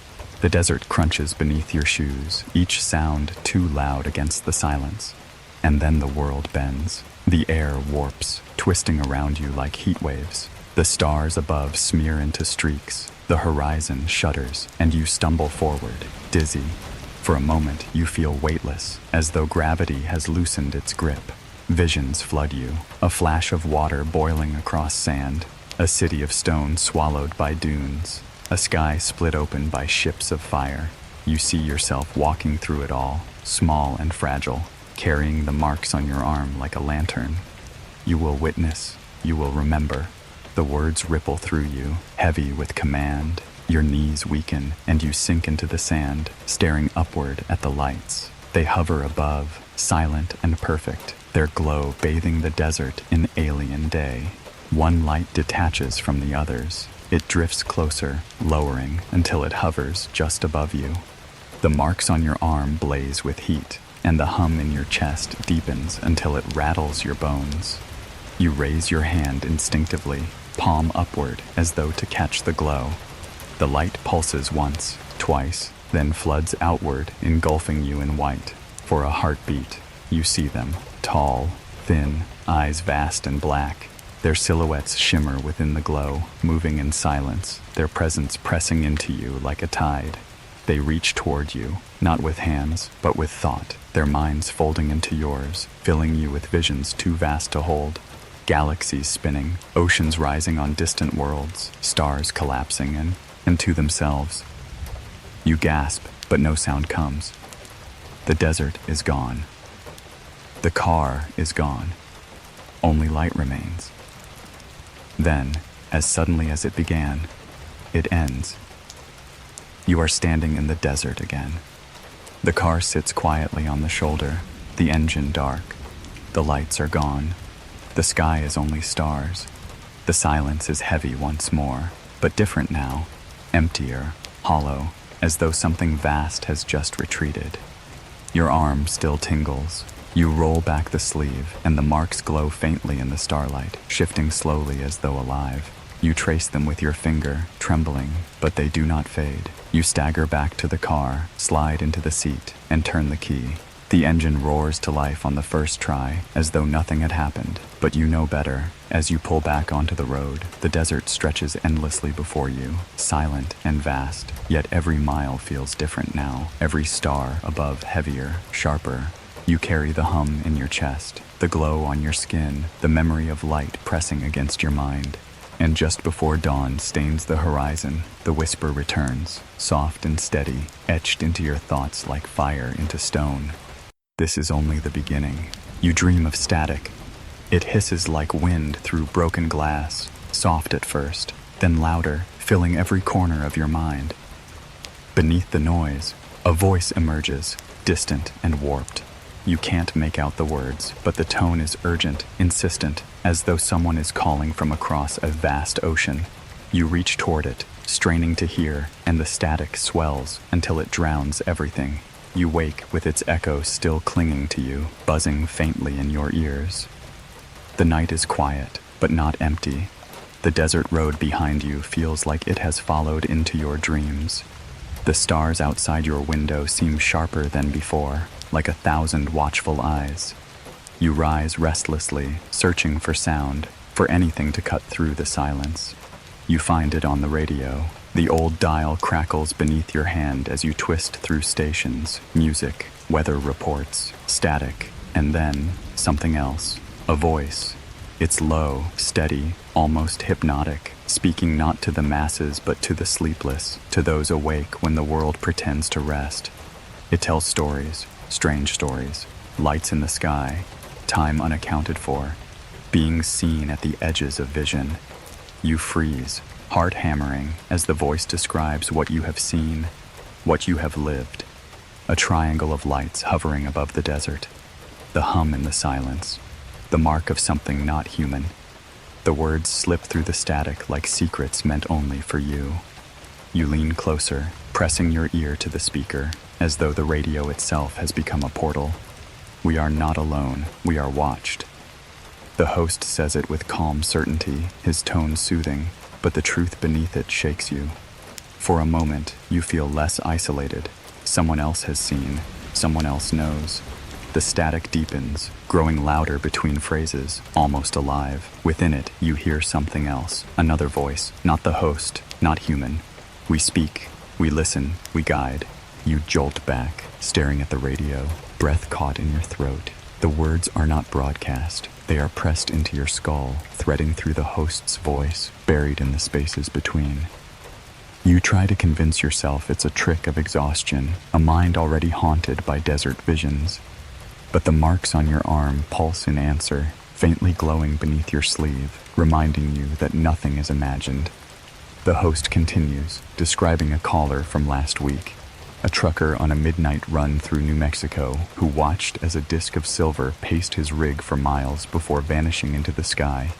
The desert crunches beneath your shoes, each sound too loud against the silence. And then the world bends. The air warps, twisting around you like heat waves. The stars above smear into streaks. The horizon shudders, and you stumble forward, dizzy. For a moment, you feel weightless, as though gravity has loosened its grip. Visions flood you, a flash of water boiling across sand, a city of stone swallowed by dunes, a sky split open by ships of fire. You see yourself walking through it all, small and fragile, carrying the marks on your arm like a lantern. You will witness, you will remember. The words ripple through you, heavy with command. Your knees weaken, and you sink into the sand, staring upward at the lights. They hover above, silent and perfect, their glow bathing the desert in alien day. One light detaches from the others. It drifts closer, lowering until it hovers just above you. The marks on your arm blaze with heat, and the hum in your chest deepens until it rattles your bones. You raise your hand instinctively, palm upward as though to catch the glow. The light pulses once, twice, then floods outward, engulfing you in white. For a heartbeat, you see them, tall, thin, eyes vast and black. Their silhouettes shimmer within the glow, moving in silence, their presence pressing into you like a tide. They reach toward you, not with hands, but with thought, their minds folding into yours, filling you with visions too vast to hold. Galaxies spinning, oceans rising on distant worlds, stars collapsing into themselves. You gasp, but no sound comes. The desert is gone. The car is gone. Only light remains. Then, as suddenly as it began, it ends. You are standing in the desert again. The car sits quietly on the shoulder, the engine dark. The lights are gone. The sky is only stars. The silence is heavy once more, but different now, emptier, hollow, as though something vast has just retreated. Your arm still tingles. You roll back the sleeve, and the marks glow faintly in the starlight, shifting slowly as though alive. You trace them with your finger, trembling, but they do not fade. You stagger back to the car, slide into the seat, and turn the key. The engine roars to life on the first try, as though nothing had happened. But you know better. As you pull back onto the road, the desert stretches endlessly before you, silent and vast. Yet every mile feels different now, every star above heavier, sharper. You carry the hum in your chest, the glow on your skin, the memory of light pressing against your mind. And just before dawn stains the horizon, the whisper returns, soft and steady, etched into your thoughts like fire into stone. This is only the beginning. You dream of static. It hisses like wind through broken glass, soft at first, then louder, filling every corner of your mind. Beneath the noise, a voice emerges, distant and warped. You can't make out the words, but the tone is urgent, insistent, as though someone is calling from across a vast ocean. You reach toward it, straining to hear, and the static swells until it drowns everything. You wake with its echo still clinging to you, buzzing faintly in your ears. The night is quiet, but not empty. The desert road behind you feels like it has followed into your dreams. The stars outside your window seem sharper than before, like 1,000 watchful eyes. You rise restlessly, searching for sound, for anything to cut through the silence. You find it on the radio. The old dial crackles beneath your hand as you twist through stations, music, weather reports, static, and then something else, a voice. It's low, steady, almost hypnotic, speaking not to the masses but to the sleepless, to those awake when the world pretends to rest. It tells stories, strange stories, lights in the sky, time unaccounted for, beings seen at the edges of vision. You freeze, heart hammering, as the voice describes what you have seen, what you have lived. A triangle of lights hovering above the desert. The hum in the silence. The mark of something not human. The words slip through the static like secrets meant only for you. You lean closer, pressing your ear to the speaker, as though the radio itself has become a portal. We are not alone, we are watched. The host says it with calm certainty, his tone soothing, but the truth beneath it shakes you. For a moment, you feel less isolated. Someone else has seen, someone else knows. The static deepens, growing louder between phrases, almost alive. Within it, you hear something else, another voice, not the host, not human. We speak, we listen, we guide. You jolt back, staring at the radio, breath caught in your throat. The words are not broadcast. They are pressed into your skull, threading through the host's voice, buried in the spaces between. You try to convince yourself it's a trick of exhaustion, a mind already haunted by desert visions. But the marks on your arm pulse in answer, faintly glowing beneath your sleeve, reminding you that nothing is imagined. The host continues, describing a caller from last week, a trucker on a midnight run through New Mexico who watched as a disk of silver paced his rig for miles before vanishing into the sky.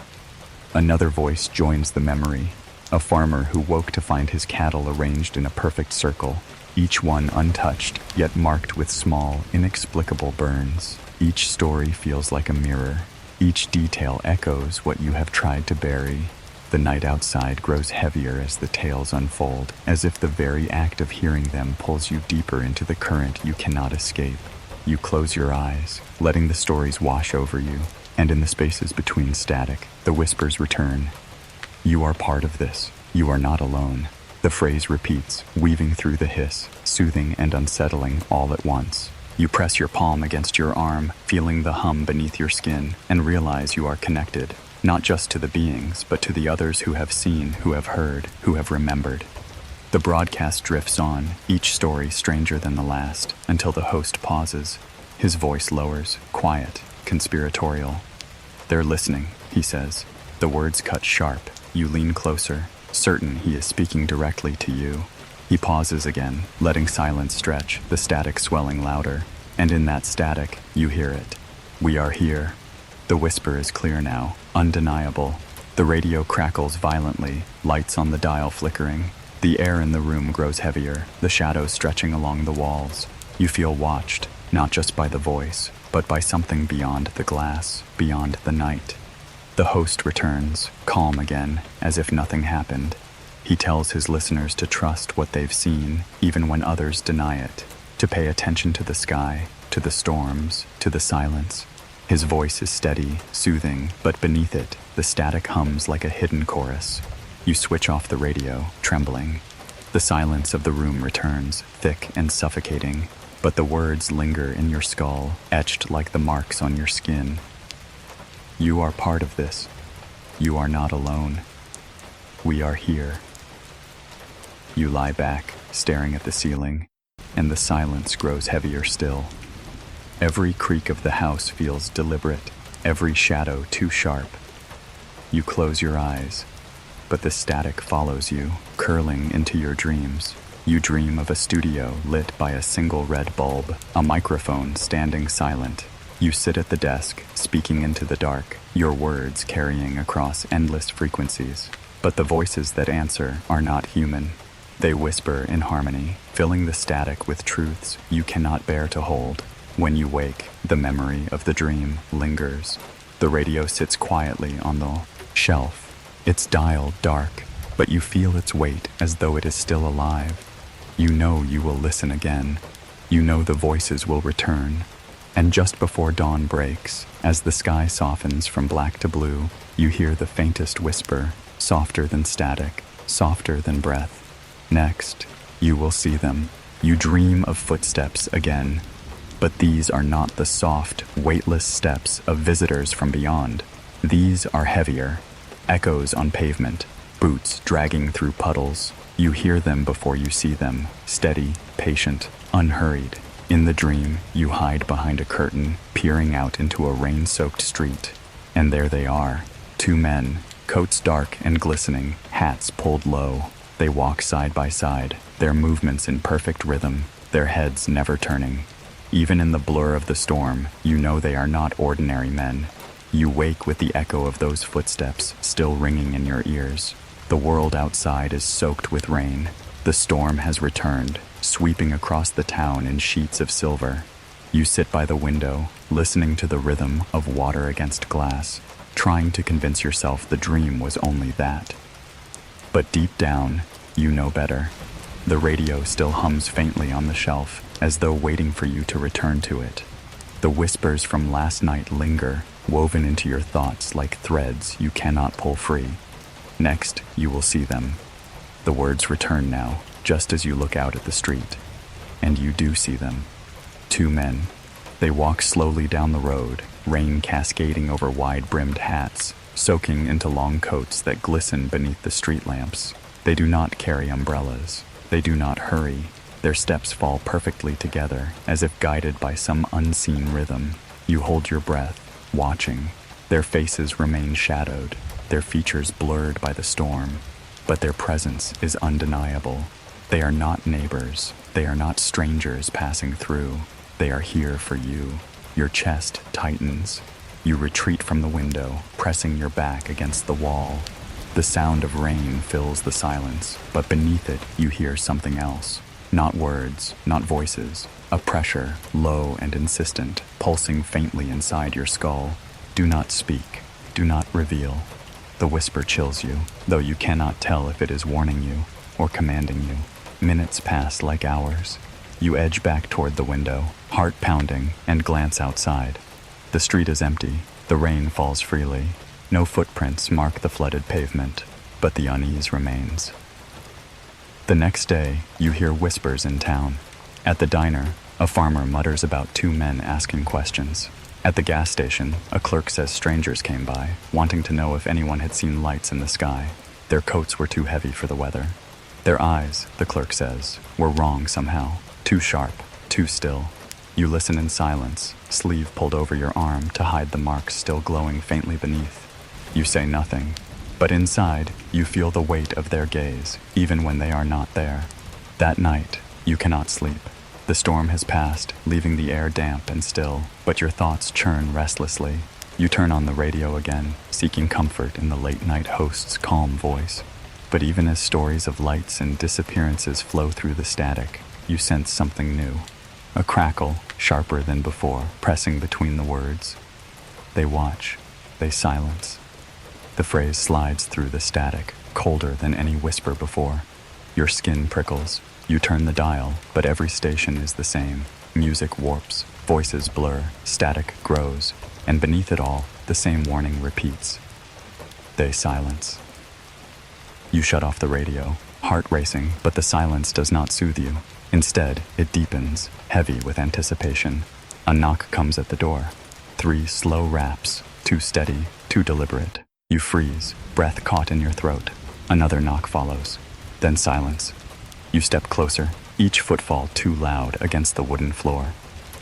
Another voice joins the memory, a farmer who woke to find his cattle arranged in a perfect circle, each one untouched, yet marked with small, inexplicable burns. Each story feels like a mirror. Each detail echoes what you have tried to bury. The night outside grows heavier as the tales unfold, as if the very act of hearing them pulls you deeper into the current you cannot escape. You close your eyes, letting the stories wash over you, and in the spaces between static, the whispers return. You are part of this. You are not alone. The phrase repeats, weaving through the hiss, soothing and unsettling all at once. You press your palm against your arm, feeling the hum beneath your skin, and realize you are connected, not just to the beings, but to the others who have seen, who have heard, who have remembered. The The broadcast drifts on, each story stranger than the last, until the host pauses. His voice lowers, quiet, conspiratorial. "They're listening," he says. The words cut sharp. You lean closer, certain he is speaking directly to you. He pauses again, letting silence stretch, the static swelling louder. And in that static, you hear it. "We are here." The whisper is clear now, undeniable. The radio crackles violently, lights on the dial flickering. The air in the room grows heavier, the shadows stretching along the walls. You feel watched, not just by the voice, but by something beyond the glass, beyond the night. The host returns, calm again, as if nothing happened. He tells his listeners to trust what they've seen, even when others deny it, to pay attention to the sky, to the storms, to the silence. His voice is steady, soothing, but beneath it, the static hums like a hidden chorus. You switch off the radio, trembling. The silence of the room returns, thick and suffocating, but the words linger in your skull, etched like the marks on your skin. "You are part of this. You are not alone. We are here." You lie back, staring at the ceiling, and the silence grows heavier still. Every creak of the house feels deliberate, every shadow too sharp. You close your eyes, but the static follows you, curling into your dreams. You dream of a studio lit by a single red bulb, a microphone standing silent. You sit at the desk, speaking into the dark, your words carrying across endless frequencies. But the voices that answer are not human. They whisper in harmony, filling the static with truths you cannot bear to hold. When you wake, the memory of the dream lingers. The radio sits quietly on the shelf, its dial dark, but you feel its weight as though it is still alive. You know you will listen again. You know the voices will return. And just before dawn breaks, as the sky softens from black to blue, you hear the faintest whisper, softer than static, softer than breath. Next, you will see them. You dream of footsteps again. But these are not the soft, weightless steps of visitors from beyond. These are heavier. Echoes on pavement, boots dragging through puddles. You hear them before you see them, steady, patient, unhurried. In the dream, you hide behind a curtain, peering out into a rain-soaked street. And there they are, two men, coats dark and glistening, hats pulled low. They walk side by side, their movements in perfect rhythm, their heads never turning. Even in the blur of the storm, you know they are not ordinary men. You wake with the echo of those footsteps still ringing in your ears. The world outside is soaked with rain. The storm has returned, sweeping across the town in sheets of silver. You sit by the window, listening to the rhythm of water against glass, trying to convince yourself the dream was only that. But deep down, you know better. The radio still hums faintly on the shelf, as though waiting for you to return to it. The whispers from last night linger, woven into your thoughts like threads you cannot pull free. Next, you will see them. The words return now, just as you look out at the street. And you do see them. Two men. They walk slowly down the road, rain cascading over wide-brimmed hats, soaking into long coats that glisten beneath the street lamps. They do not carry umbrellas. They do not hurry. Their steps fall perfectly together, as if guided by some unseen rhythm. You hold your breath, watching. Their faces remain shadowed, their features blurred by the storm, but their presence is undeniable. They are not neighbors. They are not strangers passing through. They are here for you. Your chest tightens. You retreat from the window, pressing your back against the wall. The sound of rain fills the silence, but beneath it you hear something else. Not words, not voices. A pressure, low and insistent, pulsing faintly inside your skull. Do not speak. Do not reveal. The whisper chills you, though you cannot tell if it is warning you or commanding you. Minutes pass like hours. You edge back toward the window, heart pounding, and glance outside. The street is empty. The rain falls freely. No footprints mark the flooded pavement, but the unease remains. The next day, you hear whispers in town. At the diner, a farmer mutters about two men asking questions. At the gas station, a clerk says strangers came by, wanting to know if anyone had seen lights in the sky. Their coats were too heavy for the weather. Their eyes, the clerk says, were wrong somehow. Too sharp, too still. You listen in silence, sleeve pulled over your arm to hide the marks still glowing faintly beneath. You say nothing, but inside, you feel the weight of their gaze, even when they are not there. That night, you cannot sleep. The storm has passed, leaving the air damp and still, but your thoughts churn restlessly. You turn on the radio again, seeking comfort in the late-night host's calm voice. But even as stories of lights and disappearances flow through the static, you sense something new. A crackle, sharper than before, pressing between the words. They watch. They silence. The phrase slides through the static, colder than any whisper before. Your skin prickles. You turn the dial, but every station is the same. Music warps, voices blur, static grows, and beneath it all, the same warning repeats. They silence. You shut off the radio, heart racing, but the silence does not soothe you. Instead, it deepens, heavy with anticipation. A knock comes at the door. 3 slow raps, too steady, too deliberate. You freeze, breath caught in your throat. Another knock follows. Then silence. You step closer, each footfall too loud against the wooden floor.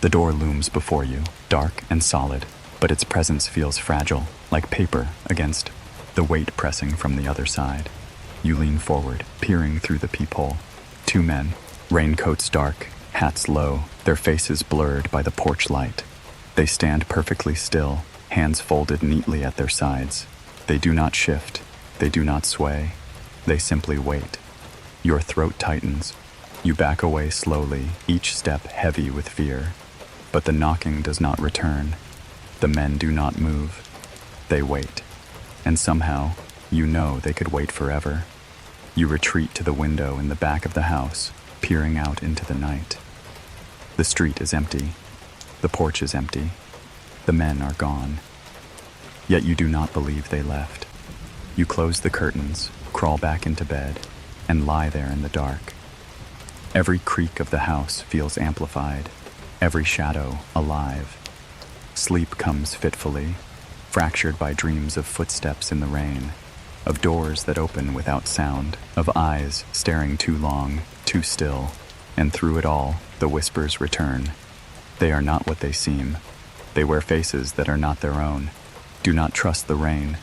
The door looms before you, dark and solid, but its presence feels fragile, like paper against the weight pressing from the other side. You lean forward, peering through the peephole. 2 men, raincoats dark, hats low, their faces blurred by the porch light. They stand perfectly still, hands folded neatly at their sides. They do not shift, they do not sway, they simply wait. Your throat tightens. You back away slowly, each step heavy with fear. But the knocking does not return. The men do not move. They wait. And somehow, you know they could wait forever. You retreat to the window in the back of the house, peering out into the night. The street is empty. The porch is empty. The men are gone. Yet you do not believe they left. You close the curtains, crawl back into bed, and lie there in the dark. Every creak of the house feels amplified, every shadow alive. Sleep comes fitfully, fractured by dreams of footsteps in the rain, of doors that open without sound, of eyes staring too long, too still, and through it all, the whispers return. They are not what they seem. They wear faces that are not their own. Do not trust the rain.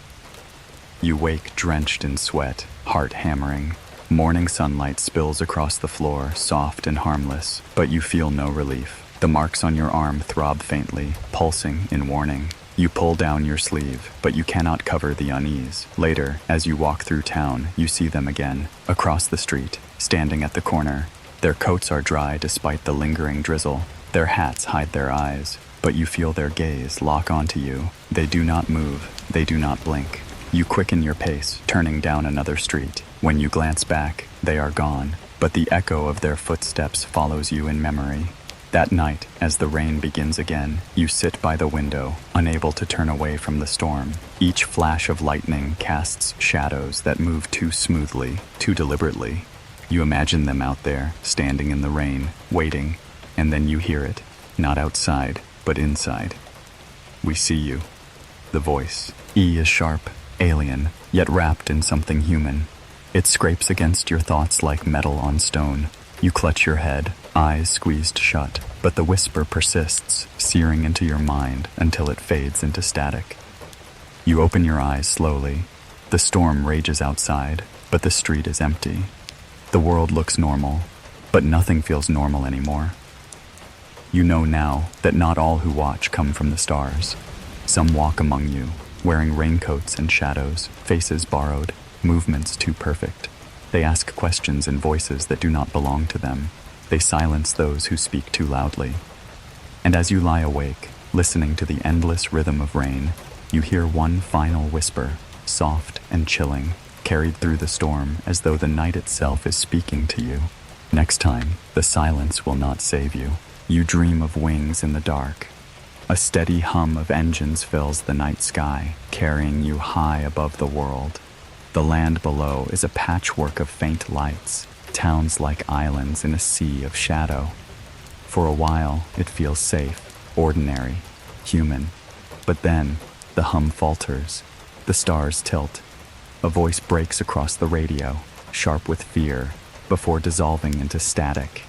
You wake drenched in sweat, heart hammering. Morning sunlight spills across the floor, soft and harmless, but you feel no relief. The marks on your arm throb faintly, pulsing in warning. You pull down your sleeve, but you cannot cover the unease. Later, as you walk through town, you see them again, across the street, standing at the corner. Their coats are dry despite the lingering drizzle. Their hats hide their eyes, but you feel their gaze lock onto you. They do not move, they do not blink. You quicken your pace, turning down another street. When you glance back, they are gone, but the echo of their footsteps follows you in memory. That night, as the rain begins again, you sit by the window, unable to turn away from the storm. Each flash of lightning casts shadows that move too smoothly, too deliberately. You imagine them out there, standing in the rain, waiting, and then you hear it, not outside, but inside. We see you. The voice. E is sharp, alien, yet wrapped in something human. It scrapes against your thoughts like metal on stone. You clutch your head, eyes squeezed shut, but the whisper persists, searing into your mind until it fades into static. You open your eyes slowly. The storm rages outside, but the street is empty. The world looks normal, but nothing feels normal anymore. You know now that not all who watch come from the stars. Some walk among you, wearing raincoats and shadows, faces borrowed, movements too perfect. They ask questions in voices that do not belong to them. They silence those who speak too loudly. And as you lie awake, listening to the endless rhythm of rain, you hear one final whisper, soft and chilling, carried through the storm as though the night itself is speaking to you. Next time, the silence will not save you. You dream of wings in the dark. A steady hum of engines fills the night sky, carrying you high above the world. The land below is a patchwork of faint lights, towns like islands in a sea of shadow. For a while, it feels safe, ordinary, human. But then, the hum falters. The stars tilt. A voice breaks across the radio, sharp with fear. before dissolving into static,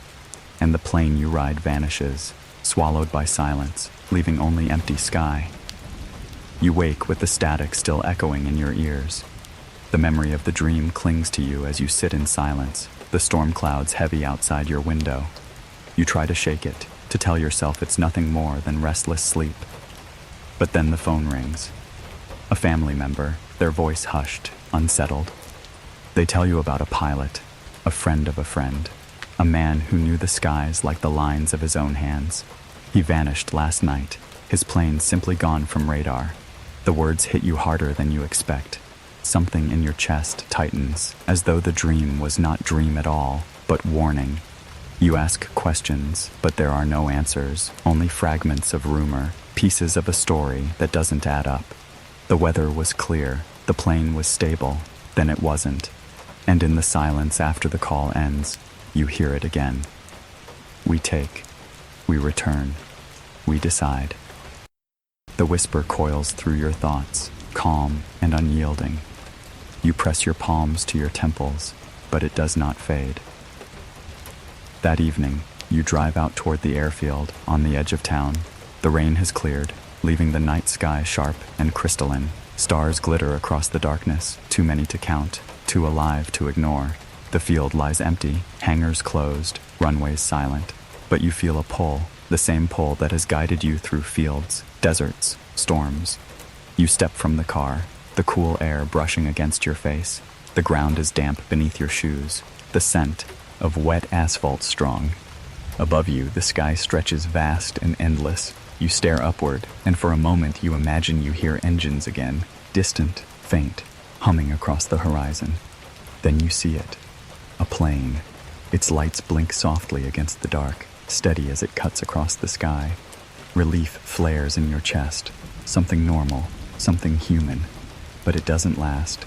and the plane you ride vanishes, swallowed by silence, leaving only empty sky. You wake with the static still echoing in your ears. The memory of the dream clings to you as you sit in silence, the storm clouds heavy outside your window. You try to shake it, to tell yourself it's nothing more than restless sleep. But then the phone rings. A family member, their voice hushed, unsettled. They tell you about a pilot, a friend of a friend, a man who knew the skies like the lines of his own hands. He vanished last night, his plane simply gone from radar. The words hit you harder than you expect. Something in your chest tightens, as though the dream was not dream at all, but warning. You ask questions, but there are no answers, only fragments of rumor, pieces of a story that doesn't add up. The weather was clear, the plane was stable, then it wasn't. And in the silence after the call ends, you hear it again. We take, we return, we decide. The whisper coils through your thoughts, calm and unyielding. You press your palms to your temples, but it does not fade. That evening, you drive out toward the airfield on the edge of town. The rain has cleared, leaving the night sky sharp and crystalline. Stars glitter across the darkness, too many to count, too alive to ignore. The field lies empty, hangars closed, runways silent. But you feel a pull, the same pull that has guided you through fields, deserts, storms. You step from the car, the cool air brushing against your face. The ground is damp beneath your shoes, the scent of wet asphalt strong. Above you, the sky stretches vast and endless. You stare upward, and for a moment you imagine you hear engines again, distant, faint, humming across the horizon. Then you see it, a plane. Its lights blink softly against the dark, steady as it cuts across the sky. Relief flares in your chest, something normal, something human. But it doesn't last,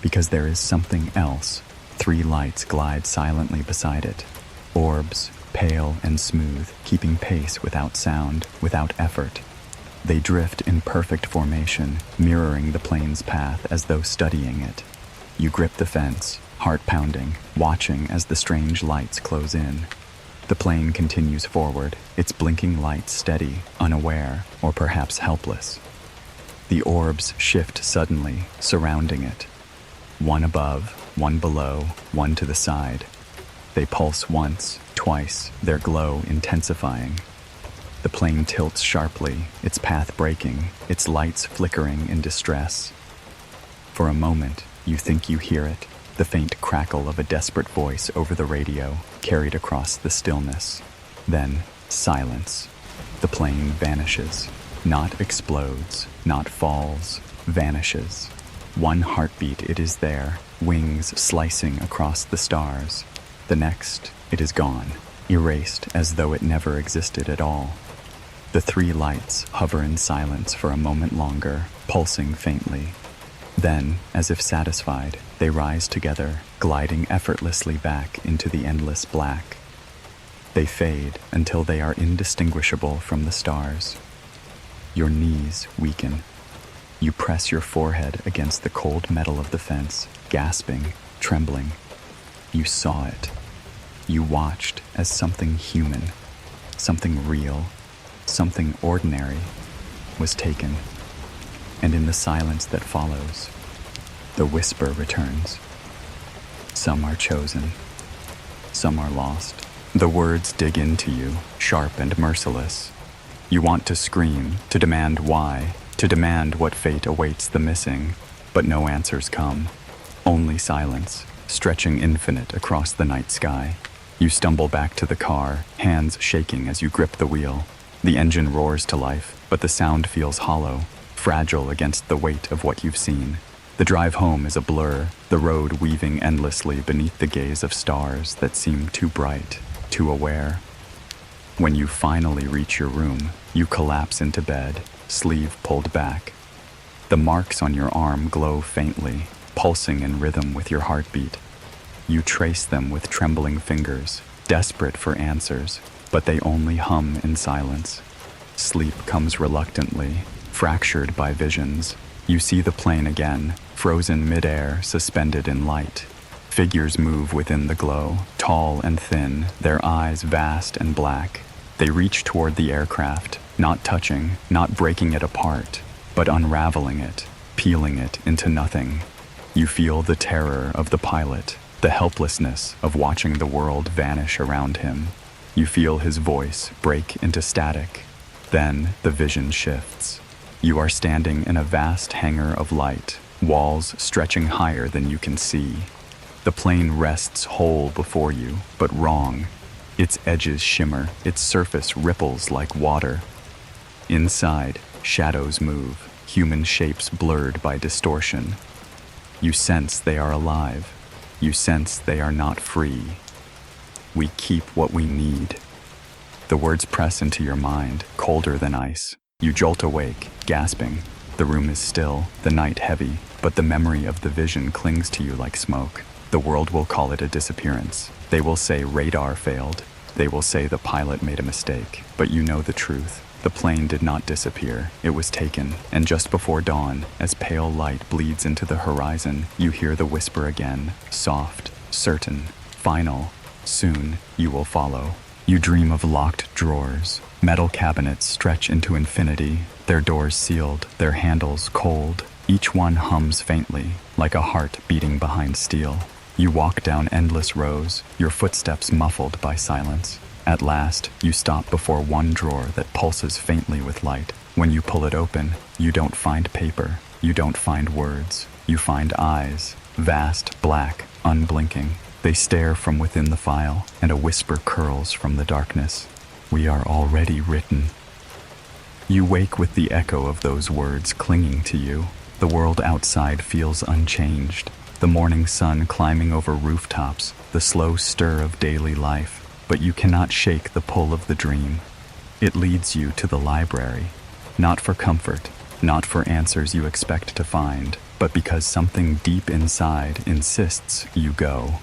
because there is something else. 3 lights glide silently beside it, orbs, pale and smooth, keeping pace without sound, without effort. They drift in perfect formation, mirroring the plane's path as though studying it. You grip the fence, heart pounding, watching as the strange lights close in. The plane continues forward, its blinking lights steady, unaware, or perhaps helpless. The orbs shift suddenly, surrounding it. One above, one below, one to the side. They pulse once, twice, their glow intensifying. The plane tilts sharply, its path breaking, its lights flickering in distress. For a moment, you think you hear it, the faint crackle of a desperate voice over the radio, carried across the stillness. Then, silence. The plane vanishes. Not explodes, not falls, vanishes. One heartbeat it is there, wings slicing across the stars. The next, it is gone, erased as though it never existed at all. The 3 lights hover in silence for a moment longer, pulsing faintly. Then, as if satisfied, they rise together, gliding effortlessly back into the endless black. They fade until they are indistinguishable from the stars. Your knees weaken. You press your forehead against the cold metal of the fence, gasping, trembling. You saw it. You watched as something human, something real, something ordinary was taken. And in the silence that follows, the whisper returns. Some are chosen. Some are lost. The words dig into you, sharp and merciless. You want to scream, to demand why, to demand what fate awaits the missing, but no answers come. Only silence, stretching infinite across the night sky. You stumble back to the car, hands shaking as you grip the wheel. The engine roars to life, but the sound feels hollow, fragile against the weight of what you've seen. The drive home is a blur, the road weaving endlessly beneath the gaze of stars that seem too bright, too aware. When you finally reach your room, you collapse into bed, sleeve pulled back. The marks on your arm glow faintly, pulsing in rhythm with your heartbeat. You trace them with trembling fingers, desperate for answers, but they only hum in silence. Sleep comes reluctantly, fractured by visions. You see the plane again, frozen midair, suspended in light. Figures move within the glow, tall and thin, their eyes vast and black. They reach toward the aircraft, not touching, not breaking it apart, but unraveling it, peeling it into nothing. You feel the terror of the pilot, the helplessness of watching the world vanish around him. You feel his voice break into static. Then the vision shifts. You are standing in a vast hangar of light, walls stretching higher than you can see. The plane rests whole before you, but wrong. Its edges shimmer, its surface ripples like water. Inside, shadows move, human shapes blurred by distortion. You sense they are alive. You sense they are not free. We keep what we need. The words press into your mind, colder than ice. You jolt awake, gasping. The room is still, the night heavy, but the memory of the vision clings to you like smoke. The world will call it a disappearance. They will say radar failed. They will say the pilot made a mistake. But you know the truth. The plane did not disappear. It was taken. And just before dawn, as pale light bleeds into the horizon, you hear the whisper again, soft, certain, final. Soon, you will follow. You dream of locked drawers. Metal cabinets stretch into infinity, their doors sealed, their handles cold. Each one hums faintly, like a heart beating behind steel. You walk down endless rows, your footsteps muffled by silence. At last, you stop before one drawer that pulses faintly with light. When you pull it open, you don't find paper, you don't find words, you find eyes, vast, black, unblinking. They stare from within the file, and a whisper curls from the darkness. We are already written. You wake with the echo of those words clinging to you. The world outside feels unchanged. The morning sun climbing over rooftops, the slow stir of daily life. But you cannot shake the pull of the dream. It leads you to the library, not for comfort, not for answers you expect to find, but because something deep inside insists you go.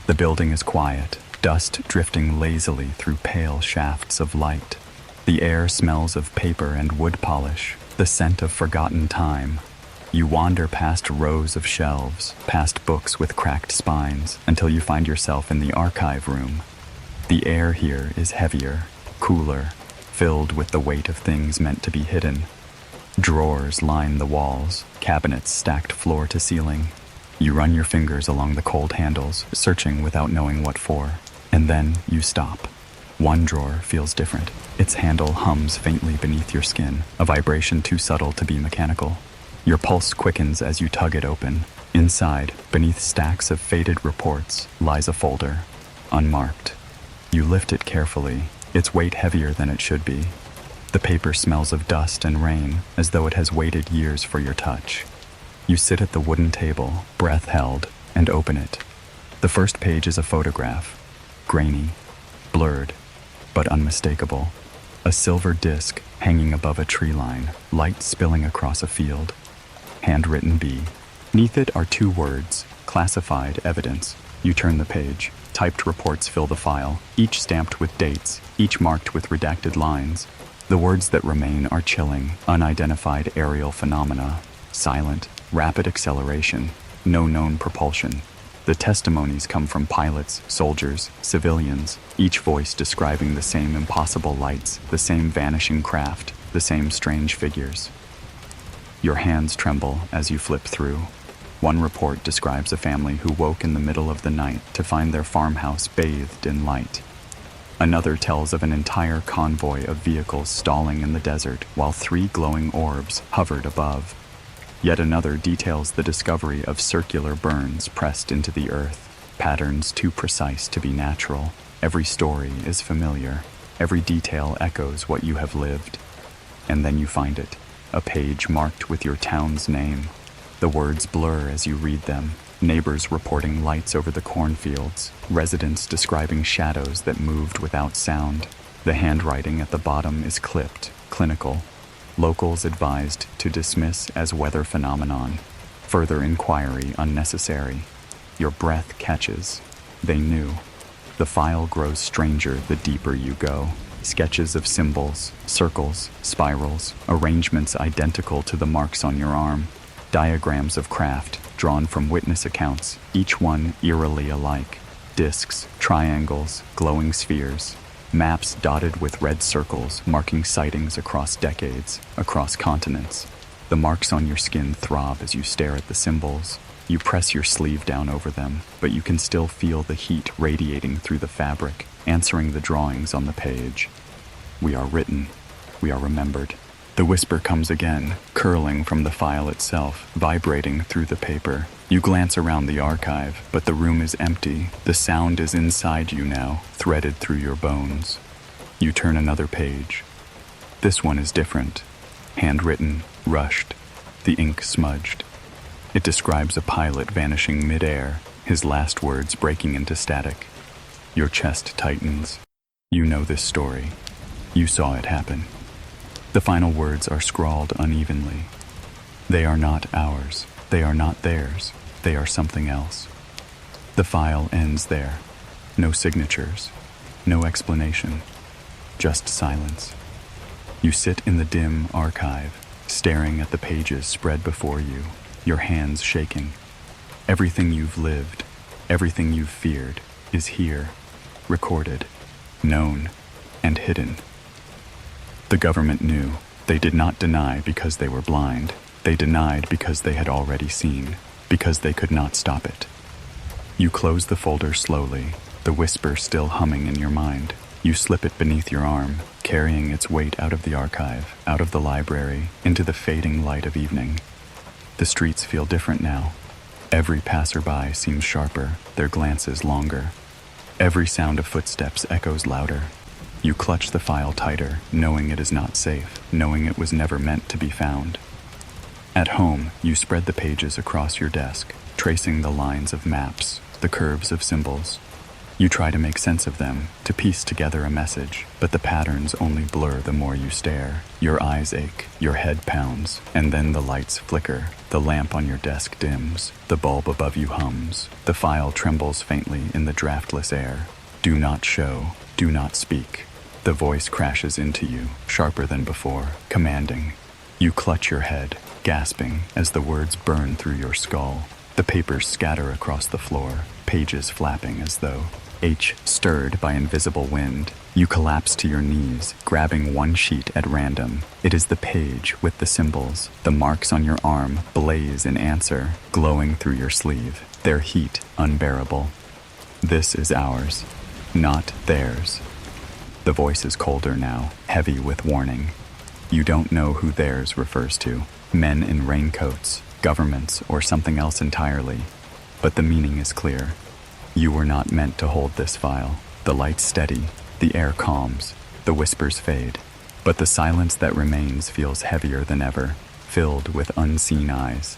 The building is quiet, dust drifting lazily through pale shafts of light. The air smells of paper and wood polish, the scent of forgotten time. You wander past rows of shelves, past books with cracked spines, until you find yourself in the archive room. The air here is heavier, cooler, filled with the weight of things meant to be hidden. Drawers line the walls, cabinets stacked floor to ceiling. You run your fingers along the cold handles, searching without knowing what for. And then you stop. One drawer feels different. Its handle hums faintly beneath your skin, a vibration too subtle to be mechanical. Your pulse quickens as you tug it open. Inside, beneath stacks of faded reports, lies a folder, unmarked. You lift it carefully, its weight heavier than it should be. The paper smells of dust and rain, as though it has waited years for your touch. You sit at the wooden table, breath held, and open it. The first page is a photograph, grainy, blurred, but unmistakable. A silver disc hanging above a tree line, light spilling across a field. Handwritten B. Neath it are two words, classified evidence. You turn the page. Typed reports fill the file, each stamped with dates, each marked with redacted lines. The words that remain are chilling, unidentified aerial phenomena, silent, rapid acceleration, no known propulsion. The testimonies come from pilots, soldiers, civilians, each voice describing the same impossible lights, the same vanishing craft, the same strange figures. Your hands tremble as you flip through. One report describes a family who woke in the middle of the night to find their farmhouse bathed in light. Another tells of an entire convoy of vehicles stalling in the desert while 3 glowing orbs hovered above. Yet another details the discovery of circular burns pressed into the earth, patterns too precise to be natural. Every story is familiar. Every detail echoes what you have lived. And then you find it, a page marked with your town's name. The words blur as you read them. Neighbors reporting lights over the cornfields, residents describing shadows that moved without sound. The handwriting at the bottom is clipped, clinical. Locals advised to dismiss as weather phenomenon. Further inquiry unnecessary. Your breath catches. They knew. The file grows stranger the deeper you go. Sketches of symbols, circles, spirals, arrangements identical to the marks on your arm. Diagrams of craft, drawn from witness accounts, each one eerily alike. Discs, triangles, glowing spheres, maps dotted with red circles marking sightings across decades, across continents. The marks on your skin throb as you stare at the symbols. You press your sleeve down over them, but you can still feel the heat radiating through the fabric, answering the drawings on the page. We are written. We are remembered. The whisper comes again, curling from the file itself, vibrating through the paper. You glance around the archive, but the room is empty. The sound is inside you now, threaded through your bones. You turn another page. This one is different. Handwritten, rushed, the ink smudged. It describes a pilot vanishing mid-air, his last words breaking into static. Your chest tightens. You know this story. You saw it happen. The final words are scrawled unevenly. They are not ours. They are not theirs. They are something else. The file ends there. No signatures. No explanation. Just silence. You sit in the dim archive, staring at the pages spread before you, your hands shaking. Everything you've lived, everything you've feared, is here, recorded, known, and hidden. The government knew. They did not deny because they were blind. They denied because they had already seen, because they could not stop it. You close the folder slowly, the whisper still humming in your mind. You slip it beneath your arm, carrying its weight out of the archive, out of the library, into the fading light of evening. The streets feel different now. Every passerby seems sharper, their glances longer. Every sound of footsteps echoes louder. You clutch the file tighter, knowing it is not safe, knowing it was never meant to be found. At home, you spread the pages across your desk, tracing the lines of maps, the curves of symbols. You try to make sense of them, to piece together a message, but the patterns only blur the more you stare. Your eyes ache, your head pounds, and then the lights flicker. The lamp on your desk dims, the bulb above you hums. The file trembles faintly in the draftless air. Do not show, do not speak. The voice crashes into you, sharper than before, commanding. You clutch your head, gasping as the words burn through your skull. The papers scatter across the floor, pages flapping as though stirred by invisible wind. You collapse to your knees, grabbing one sheet at random. It is the page with the symbols. The marks on your arm blaze in answer, glowing through your sleeve, their heat unbearable. This is ours, not theirs. The voice is colder now, heavy with warning. You don't know who theirs refers to. Men in raincoats, governments, or something else entirely. But the meaning is clear. You were not meant to hold this file. The lights steady, the air calms, the whispers fade. But the silence that remains feels heavier than ever, filled with unseen eyes.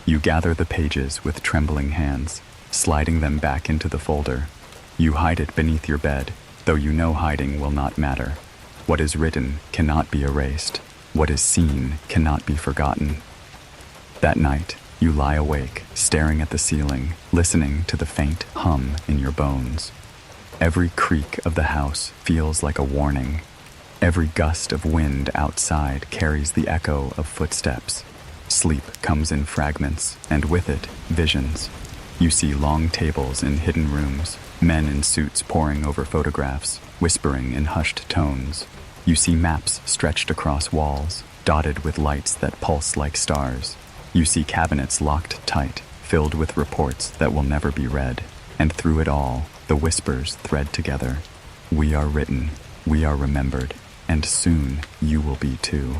You gather the pages with trembling hands, sliding them back into the folder. You hide it beneath your bed, though you know hiding will not matter. What is written cannot be erased. What is seen cannot be forgotten. That night, you lie awake, staring at the ceiling, listening to the faint hum in your bones. Every creak of the house feels like a warning. Every gust of wind outside carries the echo of footsteps. Sleep comes in fragments, and with it, visions. You see long tables in hidden rooms, men in suits poring over photographs, whispering in hushed tones. You see maps stretched across walls, dotted with lights that pulse like stars. You see cabinets locked tight, filled with reports that will never be read. And through it all, the whispers thread together. We are written, we are remembered, and soon you will be too.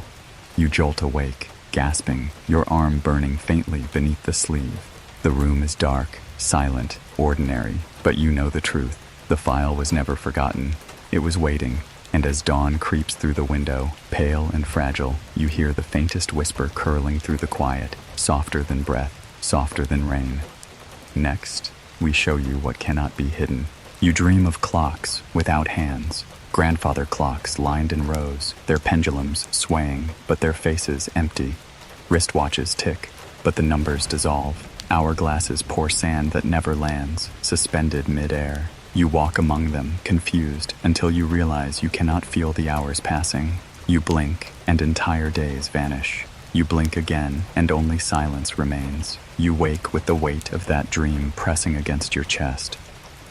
You jolt awake, gasping, your arm burning faintly beneath the sleeve. The room is dark, silent, ordinary, but you know the truth. The file was never forgotten. It was waiting, and as dawn creeps through the window, pale and fragile, you hear the faintest whisper curling through the quiet, softer than breath, softer than rain. Next, we show you what cannot be hidden. You dream of clocks without hands, grandfather clocks lined in rows, their pendulums swaying, but their faces empty. Wristwatches tick, but the numbers dissolve. Hourglasses pour sand that never lands, suspended mid-air. You walk among them, confused, until you realize you cannot feel the hours passing. You blink, and entire days vanish. You blink again, and only silence remains. You wake with the weight of that dream pressing against your chest.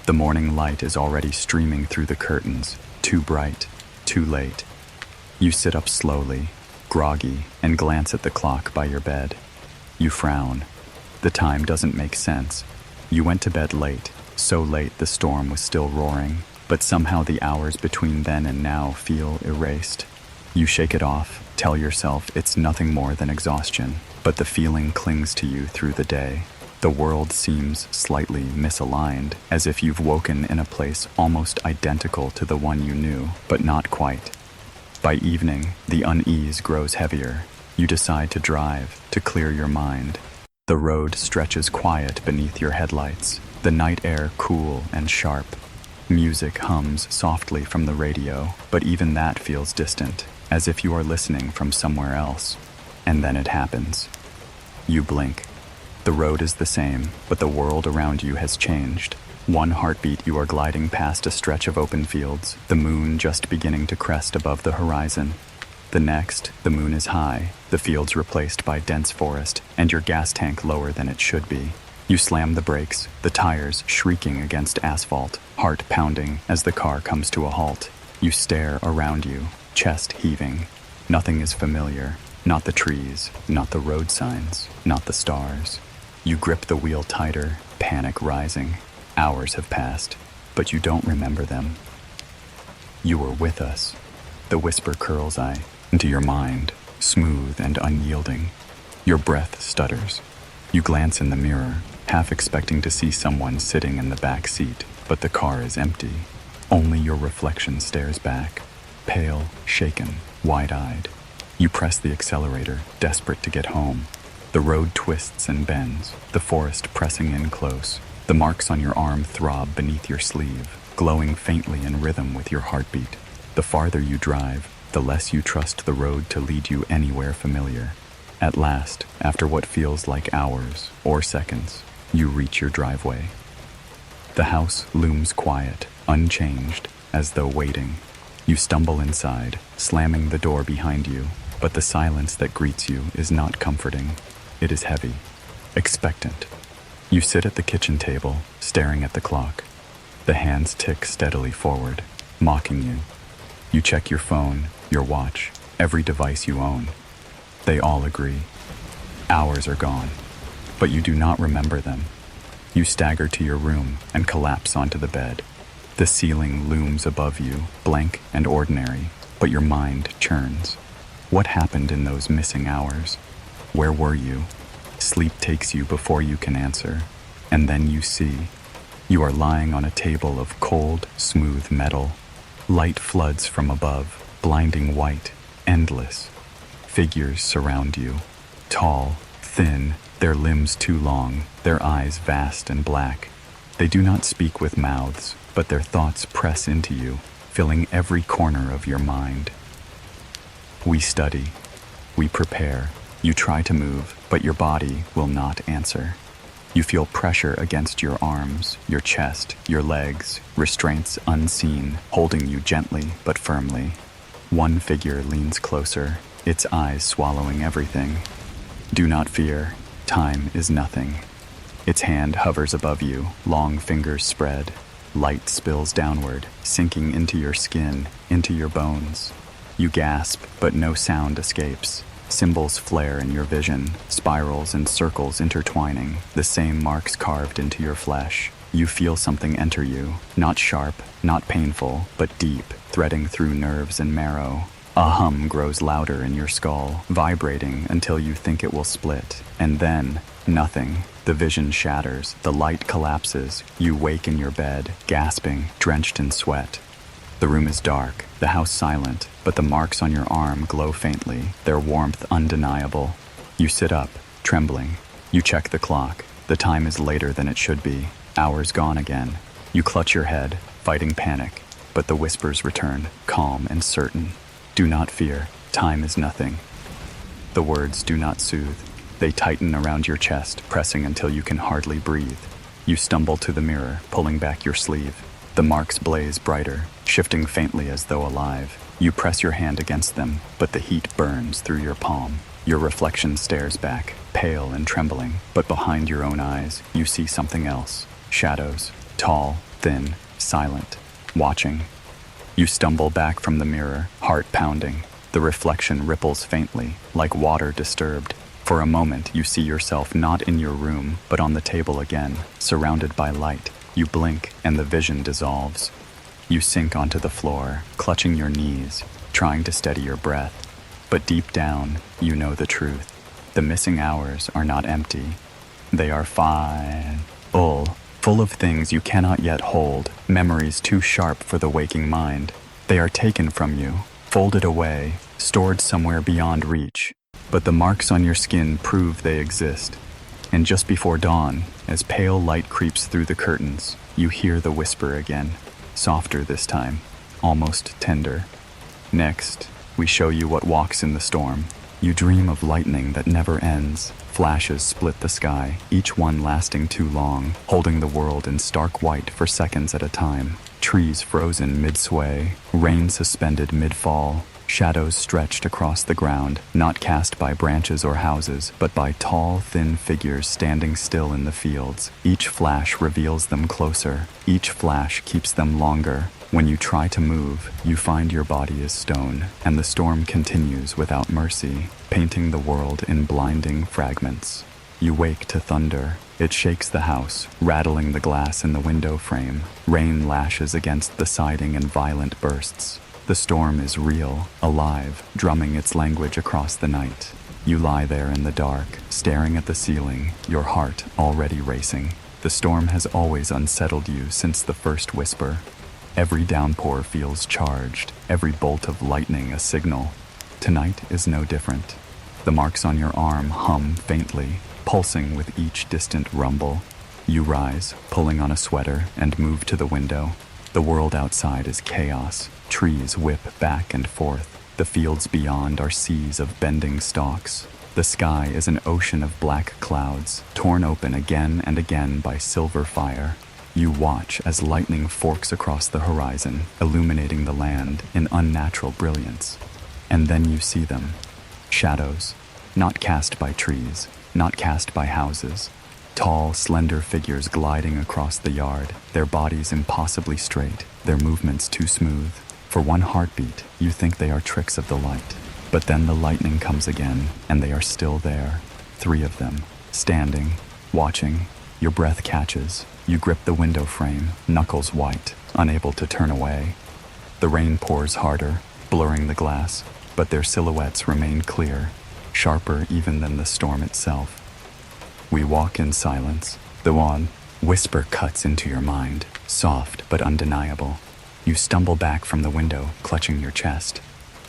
The morning light is already streaming through the curtains, too bright, too late. You sit up slowly, groggy, and glance at the clock by your bed. You frown. The time doesn't make sense. You went to bed late, so late the storm was still roaring, but somehow the hours between then and now feel erased. You shake it off, tell yourself it's nothing more than exhaustion, but the feeling clings to you through the day. The world seems slightly misaligned, as if you've woken in a place almost identical to the one you knew, but not quite. By evening, the unease grows heavier. You decide to drive, to clear your mind. The road stretches quiet beneath your headlights, the night air cool and sharp. Music hums softly from the radio, but even that feels distant, as if you are listening from somewhere else. And then it happens. You blink. The road is the same, but the world around you has changed. One heartbeat, you are gliding past a stretch of open fields, the moon just beginning to crest above the horizon. The next, the moon is high, the fields replaced by dense forest, and your gas tank lower than it should be. You slam the brakes, the tires shrieking against asphalt, heart pounding as the car comes to a halt. You stare around you, chest heaving. Nothing is familiar. Not the trees, not the road signs, not the stars. You grip the wheel tighter, panic rising. Hours have passed, but you don't remember them. You were with us. The whisper curls into your mind, smooth and unyielding. Your breath stutters. You glance in the mirror, half expecting to see someone sitting in the back seat, but the car is empty. Only your reflection stares back, pale, shaken, wide-eyed. You press the accelerator, desperate to get home. The road twists and bends, the forest pressing in close. The marks on your arm throb beneath your sleeve, glowing faintly in rhythm with your heartbeat. The farther you drive, the less you trust the road to lead you anywhere familiar. At last, after what feels like hours or seconds, you reach your driveway. The house looms quiet, unchanged, as though waiting. You stumble inside, slamming the door behind you, but the silence that greets you is not comforting. It is heavy, expectant. You sit at the kitchen table, staring at the clock. The hands tick steadily forward, mocking you. You check your phone, your watch, every device you own. They all agree. Hours are gone, but you do not remember them. You stagger to your room and collapse onto the bed. The ceiling looms above you, blank and ordinary, but your mind churns. What happened in those missing hours? Where were you? Sleep takes you before you can answer, and then you see. You are lying on a table of cold, smooth metal. Light floods from above, blinding white, endless. Figures surround you, tall, thin, their limbs too long, their eyes vast and black. They do not speak with mouths, but their thoughts press into you, filling every corner of your mind. We study. We prepare. You try to move, but your body will not answer. You feel pressure against your arms, your chest, your legs, restraints unseen, holding you gently but firmly. One figure leans closer, its eyes swallowing everything. Do not fear. Time is nothing. Its hand hovers above you, long fingers spread. Light spills downward, sinking into your skin, into your bones. You gasp, but no sound escapes. Symbols flare in your vision, spirals and circles intertwining, the same marks carved into your flesh. You feel something enter you, not sharp, not painful, but deep, threading through nerves and marrow. A hum grows louder in your skull, vibrating until you think it will split. And then, nothing. The vision shatters, the light collapses. You wake in your bed, gasping, drenched in sweat. The room is dark, the house silent, but the marks on your arm glow faintly, their warmth undeniable. You sit up, trembling. You check the clock. The time is later than it should be. Hours gone again. You clutch your head, fighting panic, but the whispers return, calm and certain. Do not fear. Time is nothing. The words do not soothe. They tighten around your chest, pressing until you can hardly breathe. You stumble to the mirror, pulling back your sleeve. The marks blaze brighter, shifting faintly as though alive. You press your hand against them, but the heat burns through your palm. Your reflection stares back, pale and trembling, but behind your own eyes, you see something else. Shadows, tall, thin, silent, watching. You stumble back from the mirror, heart pounding. The reflection ripples faintly, like water disturbed. For a moment, you see yourself not in your room, but on the table again, surrounded by light. You blink, and the vision dissolves. You sink onto the floor, clutching your knees, trying to steady your breath. But deep down, you know the truth. The missing hours are not empty. They are full of things you cannot yet hold, memories too sharp for the waking mind. They are taken from you, folded away, stored somewhere beyond reach. But the marks on your skin prove they exist. And just before dawn, as pale light creeps through the curtains, you hear the whisper again, softer this time, almost tender. Next, we show you what walks in the storm. You dream of lightning that never ends. Flashes split the sky, each one lasting too long, holding the world in stark white for seconds at a time. Trees frozen mid-sway, rain suspended mid-fall, shadows stretched across the ground, not cast by branches or houses, but by tall, thin figures standing still in the fields. Each flash reveals them closer. Each flash keeps them longer. When you try to move, you find your body is stone, and the storm continues without mercy, painting the world in blinding fragments. You wake to thunder. It shakes the house, rattling the glass in the window frame. Rain lashes against the siding in violent bursts. The storm is real, alive, drumming its language across the night. You lie there in the dark, staring at the ceiling, your heart already racing. The storm has always unsettled you since the first whisper. Every downpour feels charged, every bolt of lightning a signal. Tonight is no different. The marks on your arm hum faintly, pulsing with each distant rumble. You rise, pulling on a sweater, and move to the window. The world outside is chaos. Trees whip back and forth. The fields beyond are seas of bending stalks. The sky is an ocean of black clouds, torn open again and again by silver fire. You watch as lightning forks across the horizon, illuminating the land in unnatural brilliance. And then you see them. Shadows, not cast by trees, not cast by houses. Tall, slender figures gliding across the yard, their bodies impossibly straight, their movements too smooth. For one heartbeat, you think they are tricks of the light. But then the lightning comes again, and they are still there. 3 of them, standing, watching. Your breath catches. You grip the window frame, knuckles white, unable to turn away. The rain pours harder, blurring the glass, but their silhouettes remain clear, sharper even than the storm itself. We walk in silence. The one whisper cuts into your mind, soft but undeniable. You stumble back from the window, clutching your chest.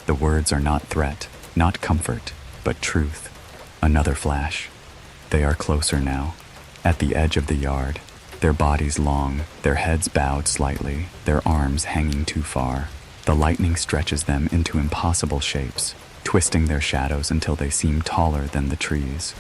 The words are not threat, not comfort, but truth. Another flash. They are closer now, at the edge of the yard. Their bodies long, their heads bowed slightly, their arms hanging too far. The lightning stretches them into impossible shapes, twisting their shadows until they seem taller than the trees.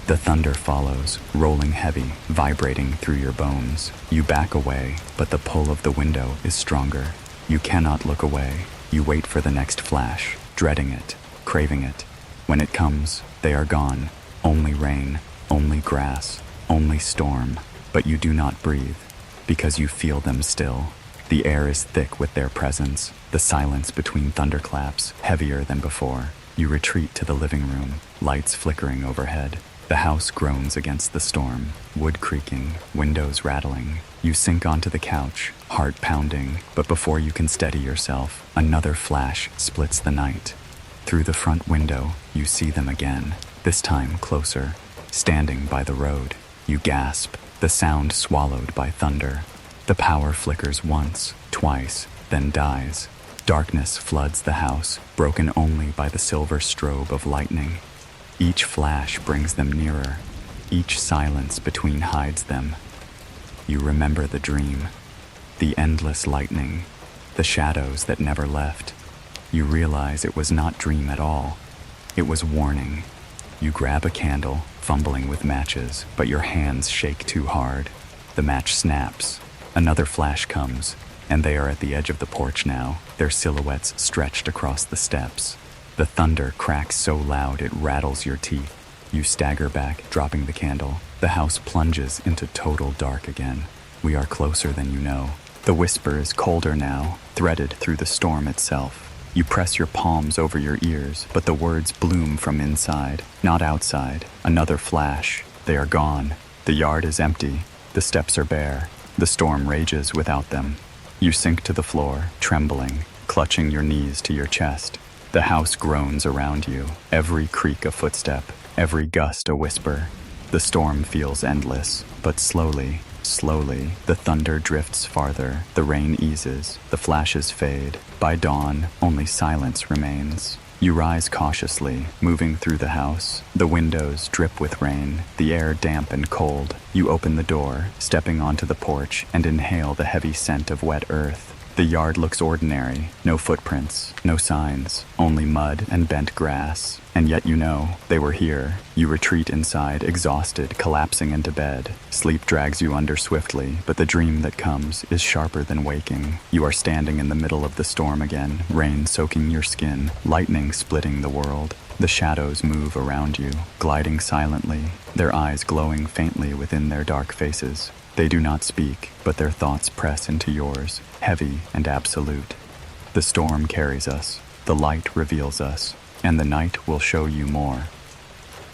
The thunder follows, rolling heavy, vibrating through your bones. You back away, but the pull of the window is stronger. You cannot look away. You wait for the next flash, dreading it, craving it. When it comes, they are gone. Only rain, only grass, only storm. But you do not breathe, because you feel them still. The air is thick with their presence, the silence between thunderclaps heavier than before. You retreat to the living room, lights flickering overhead. The house groans against the storm, wood creaking, windows rattling. You sink onto the couch, heart pounding, but before you can steady yourself, another flash splits the night. Through the front window, you see them again, this time closer, standing by the road. You gasp, the sound swallowed by thunder. The power flickers once, twice, then dies. Darkness floods the house, broken only by the silver strobe of lightning. Each flash brings them nearer. Each silence between hides them. You remember the dream, the endless lightning, the shadows that never left. You realize it was not dream at all. It was warning. You grab a candle, fumbling with matches, but your hands shake too hard. The match snaps. Another flash comes, and they are at the edge of the porch now, their silhouettes stretched across the steps. The thunder cracks so loud it rattles your teeth. You stagger back, dropping the candle. The house plunges into total dark again. We are closer than you know. The whisper is colder now, threaded through the storm itself. You press your palms over your ears, but the words bloom from inside, not outside. Another flash. They are gone. The yard is empty. The steps are bare. The storm rages without them. You sink to the floor, trembling, clutching your knees to your chest. The house groans around you, every creak a footstep, every gust a whisper. The storm feels endless, but slowly, the thunder drifts farther, the rain eases, the flashes fade. By dawn, only silence remains. You rise cautiously, moving through the house. The windows drip with rain, the air damp and cold. You open the door, stepping onto the porch, and inhale the heavy scent of wet earth. The yard looks ordinary, no footprints, no signs, only mud and bent grass. And yet you know, they were here. You retreat inside, exhausted, collapsing into bed. Sleep drags you under swiftly, but the dream that comes is sharper than waking. You are standing in the middle of the storm again, rain soaking your skin, lightning splitting the world. The shadows move around you, gliding silently, their eyes glowing faintly within their dark faces. They do not speak, but their thoughts press into yours, heavy and absolute. The storm carries us, the light reveals us, and the night will show you more.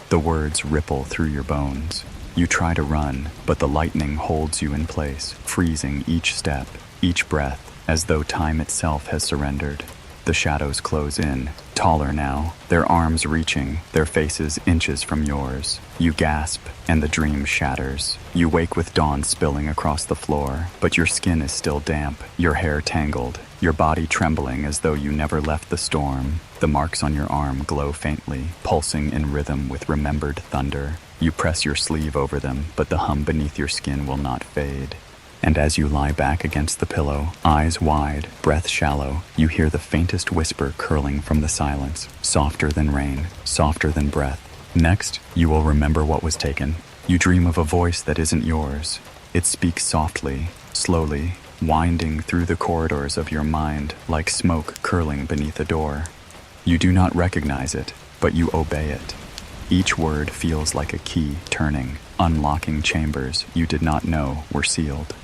The words ripple through your bones. You try to run, but the lightning holds you in place, freezing each step, each breath, as though time itself has surrendered. The shadows close in, taller now, their arms reaching, their faces inches from yours. You gasp, and the dream shatters. You wake with dawn spilling across the floor, but your skin is still damp, your hair tangled, your body trembling as though you never left the storm. The marks on your arm glow faintly, pulsing in rhythm with remembered thunder. You press your sleeve over them, but the hum beneath your skin will not fade. And as you lie back against the pillow, eyes wide, breath shallow, you hear the faintest whisper curling from the silence, softer than rain, softer than breath. Next, you will remember what was taken. You dream of a voice that isn't yours. It speaks softly, slowly, winding through the corridors of your mind like smoke curling beneath a door. You do not recognize it, but you obey it. Each word feels like a key turning, unlocking chambers you did not know were sealed.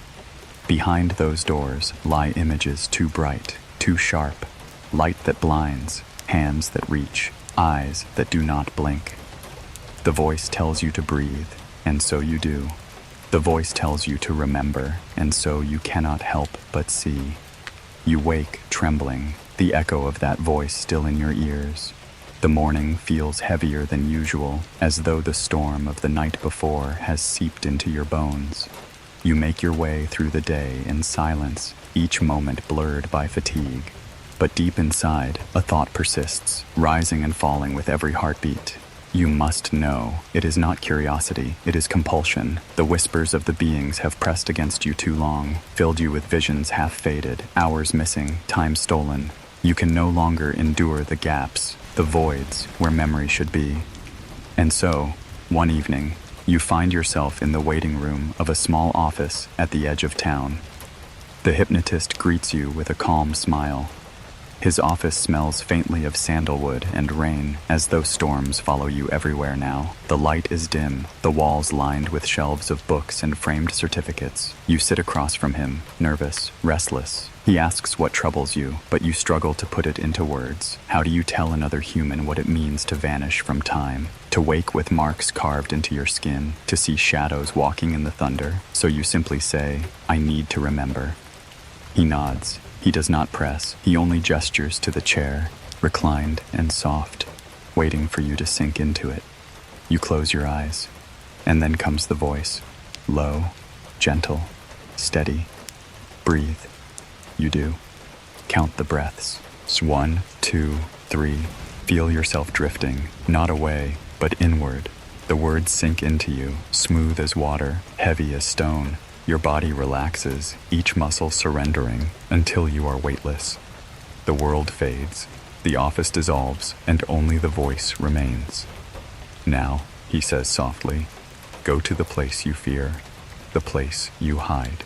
Behind those doors lie images too bright, too sharp, light that blinds, hands that reach, eyes that do not blink. The voice tells you to breathe, and so you do. The voice tells you to remember, and so you cannot help but see. You wake, trembling, the echo of that voice still in your ears. The morning feels heavier than usual, as though the storm of the night before has seeped into your bones. You make your way through the day in silence, each moment blurred by fatigue. But deep inside, a thought persists, rising and falling with every heartbeat. You must know. It is not curiosity, it is compulsion. The whispers of the beings have pressed against you too long, filled you with visions half faded, hours missing, time stolen. You can no longer endure the gaps, the voids where memory should be. And so, one evening, you find yourself in the waiting room of a small office at the edge of town. The hypnotist greets you with a calm smile. His office smells faintly of sandalwood and rain, as though storms follow you everywhere now. The light is dim, the walls lined with shelves of books and framed certificates. You sit across from him, nervous, restless. He asks what troubles you, but you struggle to put it into words. How do you tell another human what it means to vanish from time? To wake with marks carved into your skin? To see shadows walking in the thunder? So you simply say, "I need to remember." He nods. He does not press. He only gestures to the chair, reclined and soft, waiting for you to sink into it. You close your eyes, and then comes the voice, low, gentle, steady. Breathe. You do. Count the breaths. 1, 2, 3. Feel yourself drifting, not away, but inward. The words sink into you, smooth as water, heavy as stone. Your body relaxes, each muscle surrendering, until you are weightless. The world fades, the office dissolves, and only the voice remains. Now, he says softly, go to the place you fear, the place you hide.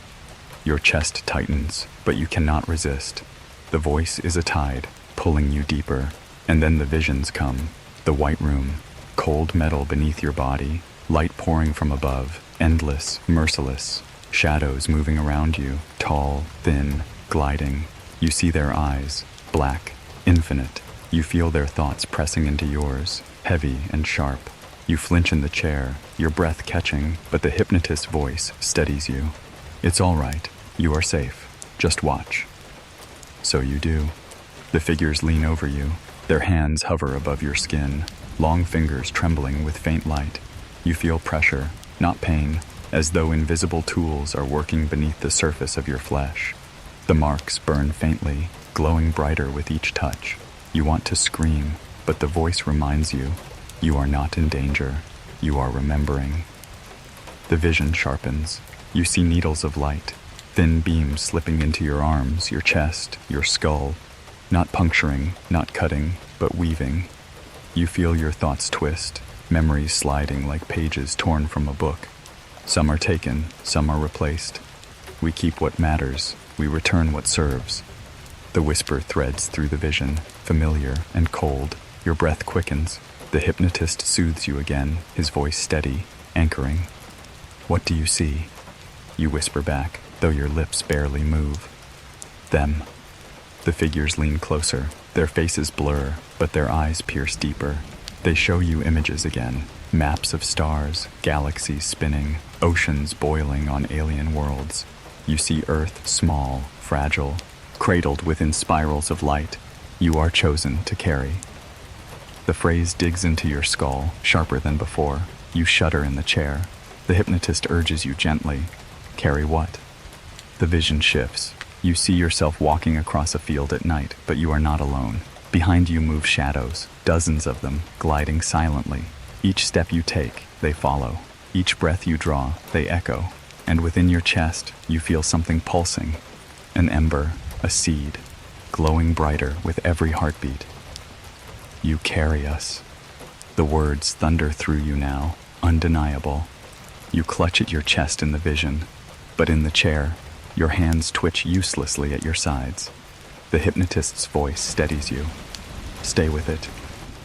Your chest tightens, but you cannot resist. The voice is a tide, pulling you deeper, And then the visions come. The white room, cold metal beneath your body, light pouring from above, endless, merciless, shadows moving around you, tall, thin, gliding. You see their eyes, black, infinite. You feel their thoughts pressing into yours, heavy and sharp. You flinch in the chair, your breath catching, but the hypnotist's voice steadies you. It's all right. You are safe. Just watch. So you do. The figures lean over you. Their hands hover above your skin, long fingers trembling with faint light. You feel pressure, not pain, as though invisible tools are working beneath the surface of your flesh. The marks burn faintly, glowing brighter with each touch. You want to scream, but the voice reminds you, you are not in danger. You are remembering. The vision sharpens. You see needles of light, thin beams slipping into your arms, your chest, your skull. Not puncturing, not cutting, but weaving. You feel your thoughts twist, memories sliding like pages torn from a book. Some are taken, some are replaced. We keep what matters, we return what serves. The whisper threads through the vision, familiar and cold. Your breath quickens. The hypnotist soothes you again, his voice steady, anchoring. What do you see? You whisper back, though your lips barely move. Them. The figures lean closer. Their faces blur, but their eyes pierce deeper. They show you images again. Maps of stars, galaxies spinning, oceans boiling on alien worlds. You see Earth small, fragile, cradled within spirals of light. You are chosen to carry. The phrase digs into your skull, sharper than before. You shudder in the chair. The hypnotist urges you gently. Carry what? The vision shifts. You see yourself walking across a field at night, but you are not alone. Behind you move shadows, dozens of them, gliding silently. Each step you take, they follow. Each breath you draw, they echo. And within your chest, you feel something pulsing. An ember, a seed, glowing brighter with every heartbeat. You carry us. The words thunder through you now, undeniable. You clutch at your chest in the vision, but in the chair, your hands twitch uselessly at your sides. The hypnotist's voice steadies you. Stay with it.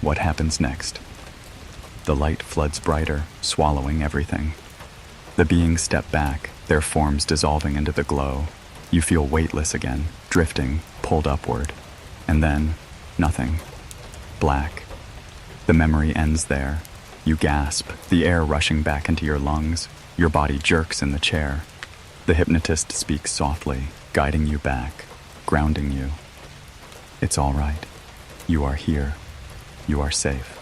What happens next? The light floods brighter, swallowing everything. The beings step back, their forms dissolving into the glow. You feel weightless again, drifting, pulled upward. And then, nothing. Black. The memory ends there. You gasp, the air rushing back into your lungs. Your body jerks in the chair. The hypnotist speaks softly, guiding you back, grounding you. It's all right. You are here. You are safe.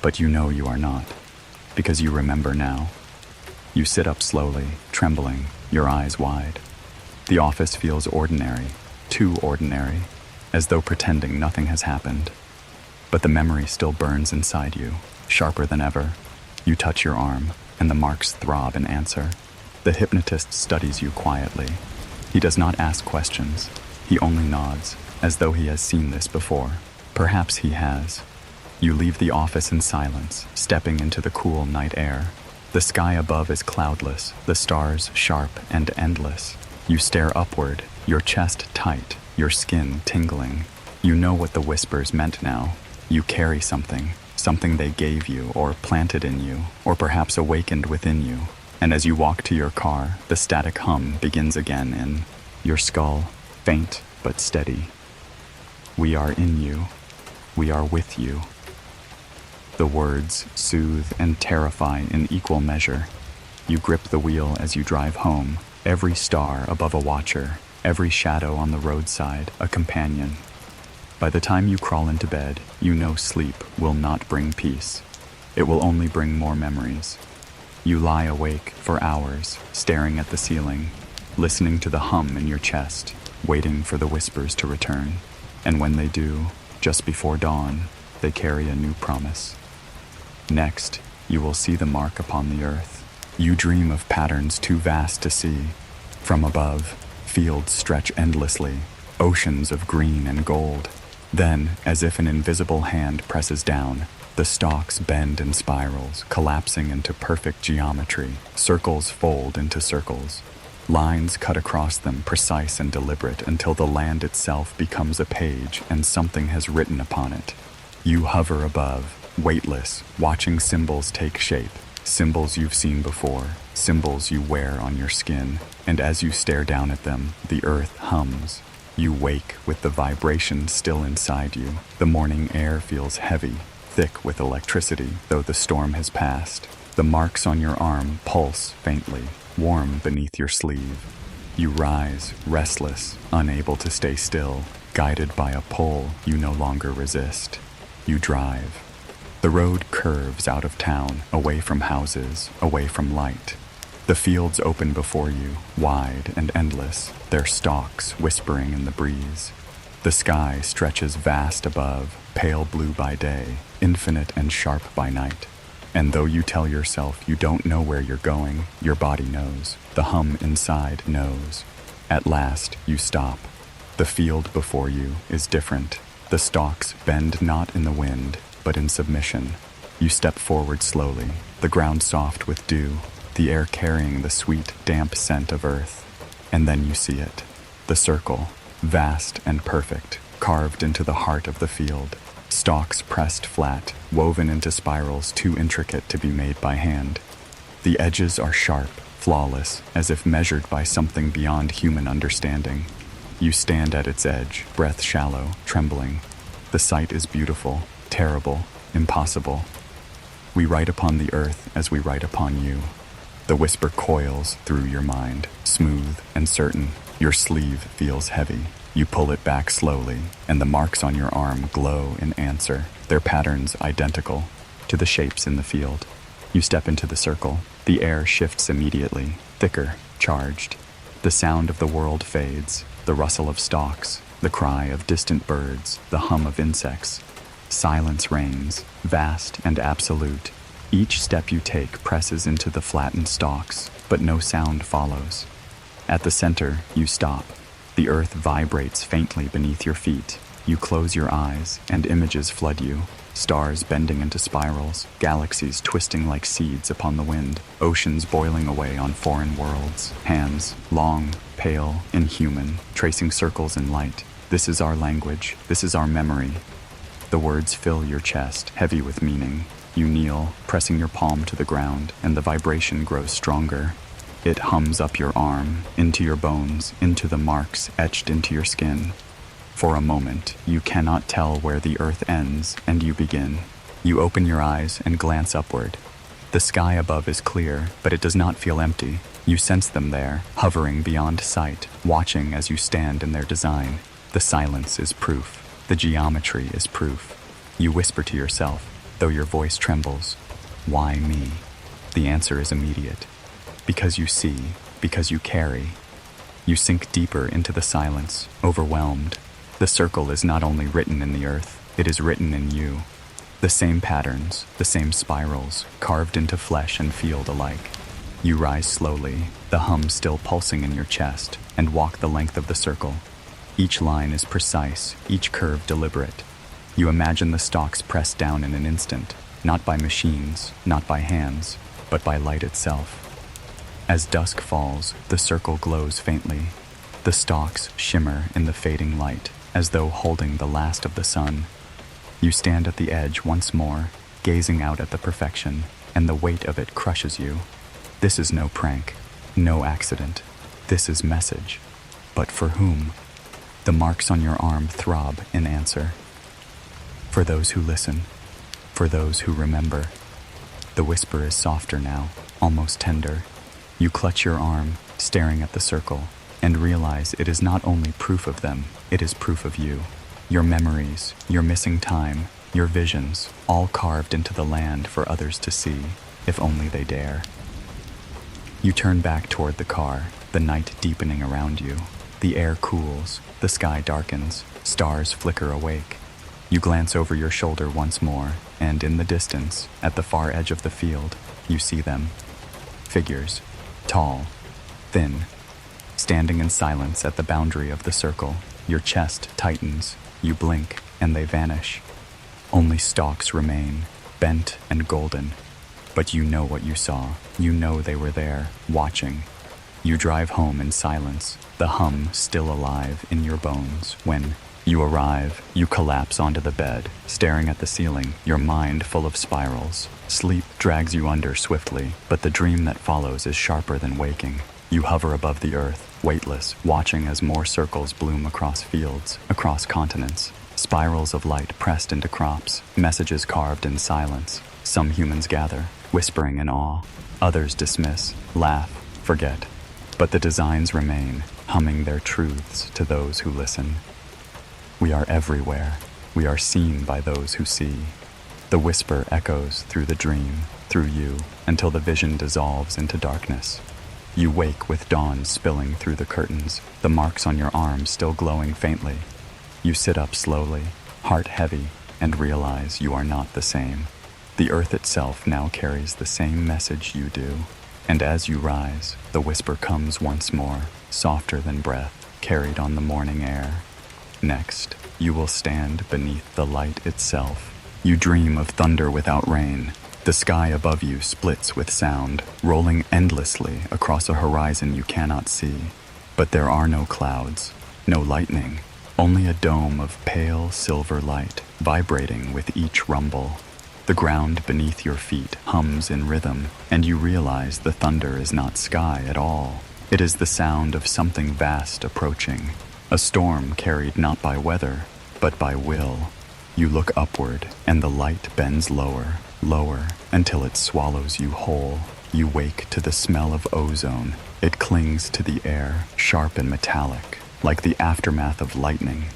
But you know you are not, because you remember now. You sit up slowly, trembling, your eyes wide. The office feels ordinary, too ordinary, as though pretending nothing has happened. But the memory still burns inside you, sharper than ever. You touch your arm, and the marks throb in answer. The hypnotist studies you quietly. He does not ask questions. He only nods, as though he has seen this before. Perhaps he has. You leave the office in silence, stepping into the cool night air. The sky above is cloudless, the stars sharp and endless. You stare upward, your chest tight, your skin tingling. You know what the whispers meant now. You carry something they gave you or planted in you, or perhaps awakened within you. And as you walk to your car, the static hum begins again in your skull, faint but steady. We are in you. We are with you. The words soothe and terrify in equal measure. You grip the wheel as you drive home, every star above a watcher, every shadow on the roadside a companion. By the time you crawl into bed, you know sleep will not bring peace. It will only bring more memories. You lie awake for hours, staring at the ceiling, listening to the hum in your chest, waiting for the whispers to return. And when they do, just before dawn, they carry a new promise. Next, you will see the mark upon the earth. You dream of patterns too vast to see. From above, fields stretch endlessly, oceans of green and gold. Then, as if an invisible hand presses down, the stalks bend in spirals, collapsing into perfect geometry. Circles fold into circles. Lines cut across them, precise and deliberate, until the land itself becomes a page and something has written upon it. You hover above, weightless, watching symbols take shape, symbols you've seen before, symbols you wear on your skin, and as you stare down at them, the earth hums. You wake with the vibration still inside you. The morning air feels heavy, thick with electricity, though the storm has passed. The marks on your arm pulse faintly, warm beneath your sleeve. You rise, restless, unable to stay still, guided by a pull you no longer resist. You drive. The road curves out of town, away from houses, away from light. The fields open before you, wide and endless, their stalks whispering in the breeze. The sky stretches vast above, pale blue by day, infinite and sharp by night. And though you tell yourself you don't know where you're going, your body knows. The hum inside knows. At last, you stop. The field before you is different. The stalks bend not in the wind, but in submission. You step forward slowly, the ground soft with dew, the air carrying the sweet, damp scent of earth. And then you see it. The circle, vast and perfect, carved into the heart of the field. Stalks pressed flat, woven into spirals too intricate to be made by hand. The edges are sharp, flawless, as if measured by something beyond human understanding. You stand at its edge, breath shallow, trembling. The sight is beautiful, terrible, impossible. We write upon the earth as we write upon you. The whisper coils through your mind, smooth and certain. Your sleeve feels heavy. You pull it back slowly, and the marks on your arm glow in answer, their patterns identical to the shapes in the field. You step into the circle. The air shifts immediately, thicker, charged. The sound of the world fades, the rustle of stalks, the cry of distant birds, the hum of insects. Silence reigns, vast and absolute. Each step you take presses into the flattened stalks, but no sound follows. At the center, you stop. The earth vibrates faintly beneath your feet. You close your eyes, and images flood you. Stars bending into spirals, galaxies twisting like seeds upon the wind, oceans boiling away on foreign worlds, hands, long, pale, inhuman, tracing circles in light. This is our language. This is our memory. The words fill your chest, heavy with meaning. You kneel, pressing your palm to the ground, and the vibration grows stronger. It hums up your arm, into your bones, into the marks etched into your skin. For a moment, you cannot tell where the earth ends and you begin. You open your eyes and glance upward. The sky above is clear, but it does not feel empty. You sense them there, hovering beyond sight, watching as you stand in their design. The silence is proof. The geometry is proof. You whisper to yourself, though your voice trembles, "Why me?" The answer is immediate. Because you see, because you carry. You sink deeper into the silence, overwhelmed. The circle is not only written in the earth, it is written in you. The same patterns, the same spirals, carved into flesh and field alike. You rise slowly, the hum still pulsing in your chest, and walk the length of the circle. Each line is precise, each curve deliberate. You imagine the stalks pressed down in an instant, not by machines, not by hands, but by light itself. As dusk falls, the circle glows faintly. The stalks shimmer in the fading light, as though holding the last of the sun. You stand at the edge once more, gazing out at the perfection, and the weight of it crushes you. This is no prank, no accident. This is message. But for whom? The marks on your arm throb in answer. For those who listen, for those who remember. The whisper is softer now, almost tender. You clutch your arm, staring at the circle, and realize it is not only proof of them, it is proof of you. Your memories, your missing time, your visions, all carved into the land for others to see, if only they dare. You turn back toward the car, the night deepening around you. The air cools, the sky darkens, stars flicker awake. You glance over your shoulder once more, and in the distance, at the far edge of the field, you see them. Figures. Tall, thin, standing in silence at the boundary of the circle. Your chest tightens, you blink, and they vanish. Only stalks remain, bent and golden. But you know what you saw. You know they were there, watching. You drive home in silence, the hum still alive in your bones. When you arrive, you collapse onto the bed, staring at the ceiling, your mind full of spirals. Sleep drags you under swiftly, but the dream that follows is sharper than waking. You hover above the earth, weightless, watching as more circles bloom across fields, across continents. Spirals of light pressed into crops, messages carved in silence. Some humans gather, whispering in awe. Others dismiss, laugh, forget. But the designs remain, humming their truths to those who listen. We are everywhere. We are seen by those who see. The whisper echoes through the dream, through you, until the vision dissolves into darkness. You wake with dawn spilling through the curtains, the marks on your arms still glowing faintly. You sit up slowly, heart heavy, and realize you are not the same. The earth itself now carries the same message you do. And as you rise, the whisper comes once more, softer than breath, carried on the morning air. Next, you will stand beneath the light itself. You dream of thunder without rain. The sky above you splits with sound, rolling endlessly across a horizon you cannot see. But there are no clouds, no lightning, only a dome of pale silver light, vibrating with each rumble. The ground beneath your feet hums in rhythm, and you realize the thunder is not sky at all. It is the sound of something vast approaching, a storm carried not by weather, but by will. You look upward, and the light bends lower, lower, until it swallows you whole. You wake to the smell of ozone. It clings to the air, sharp and metallic, like the aftermath of lightning.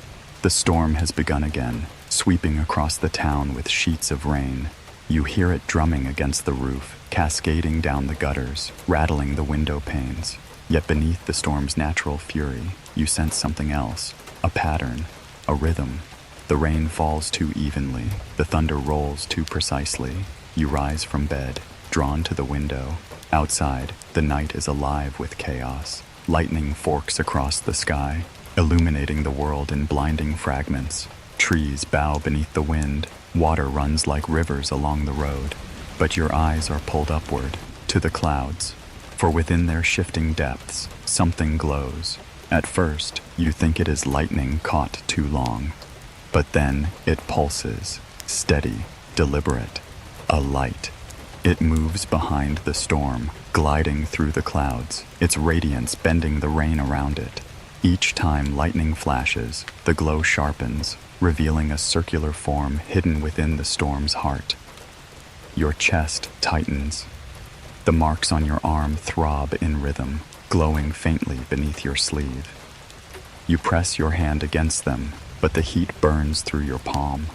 The storm has begun again, sweeping across the town with sheets of rain. You hear it drumming against the roof, cascading down the gutters, rattling the window panes. Yet beneath the storm's natural fury, you sense something else, a pattern, a rhythm. The rain falls too evenly, the thunder rolls too precisely. You rise from bed, drawn to the window. Outside, the night is alive with chaos. Lightning forks across the sky, illuminating the world in blinding fragments. Trees bow beneath the wind, water runs like rivers along the road. But your eyes are pulled upward, to the clouds, for within their shifting depths, something glows. At first, you think it is lightning caught too long. But then it pulses, steady, deliberate, a light. It moves behind the storm, gliding through the clouds, its radiance bending the rain around it. Each time lightning flashes, the glow sharpens, revealing a circular form hidden within the storm's heart. Your chest tightens. The marks on your arm throb in rhythm, glowing faintly beneath your sleeve. You press your hand against them, but the heat burns through your palm.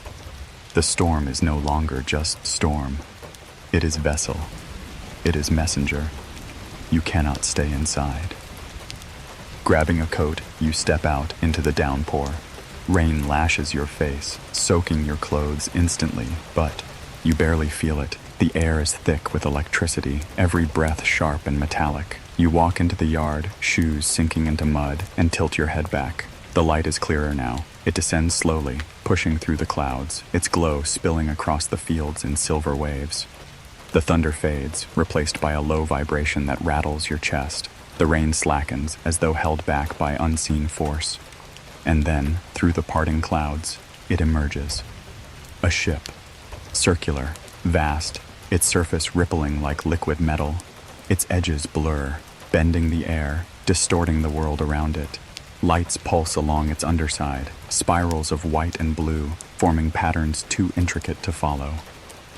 The storm is no longer just storm. It is vessel. It is messenger. You cannot stay inside. Grabbing a coat, you step out into the downpour. Rain lashes your face, soaking your clothes instantly, but you barely feel it. The air is thick with electricity, every breath sharp and metallic. You walk into the yard, shoes sinking into mud, and tilt your head back. The light is clearer now. It descends slowly, pushing through the clouds, its glow spilling across the fields in silver waves. The thunder fades, replaced by a low vibration that rattles your chest. The rain slackens, as though held back by unseen force. And then, through the parting clouds, it emerges. A ship. Circular, vast, its surface rippling like liquid metal. Its edges blur, bending the air, distorting the world around it. Lights pulse along its underside, spirals of white and blue, forming patterns too intricate to follow.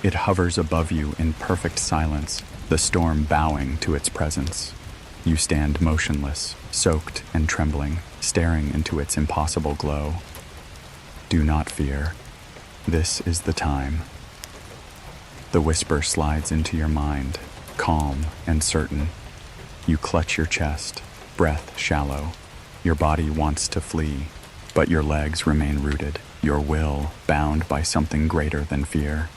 It hovers above you in perfect silence, the storm bowing to its presence. You stand motionless, soaked and trembling, staring into its impossible glow. Do not fear. This is the time. The whisper slides into your mind, calm and certain. You clutch your chest, breath shallow. Your body wants to flee, but your legs remain rooted, your will bound by something greater than fear.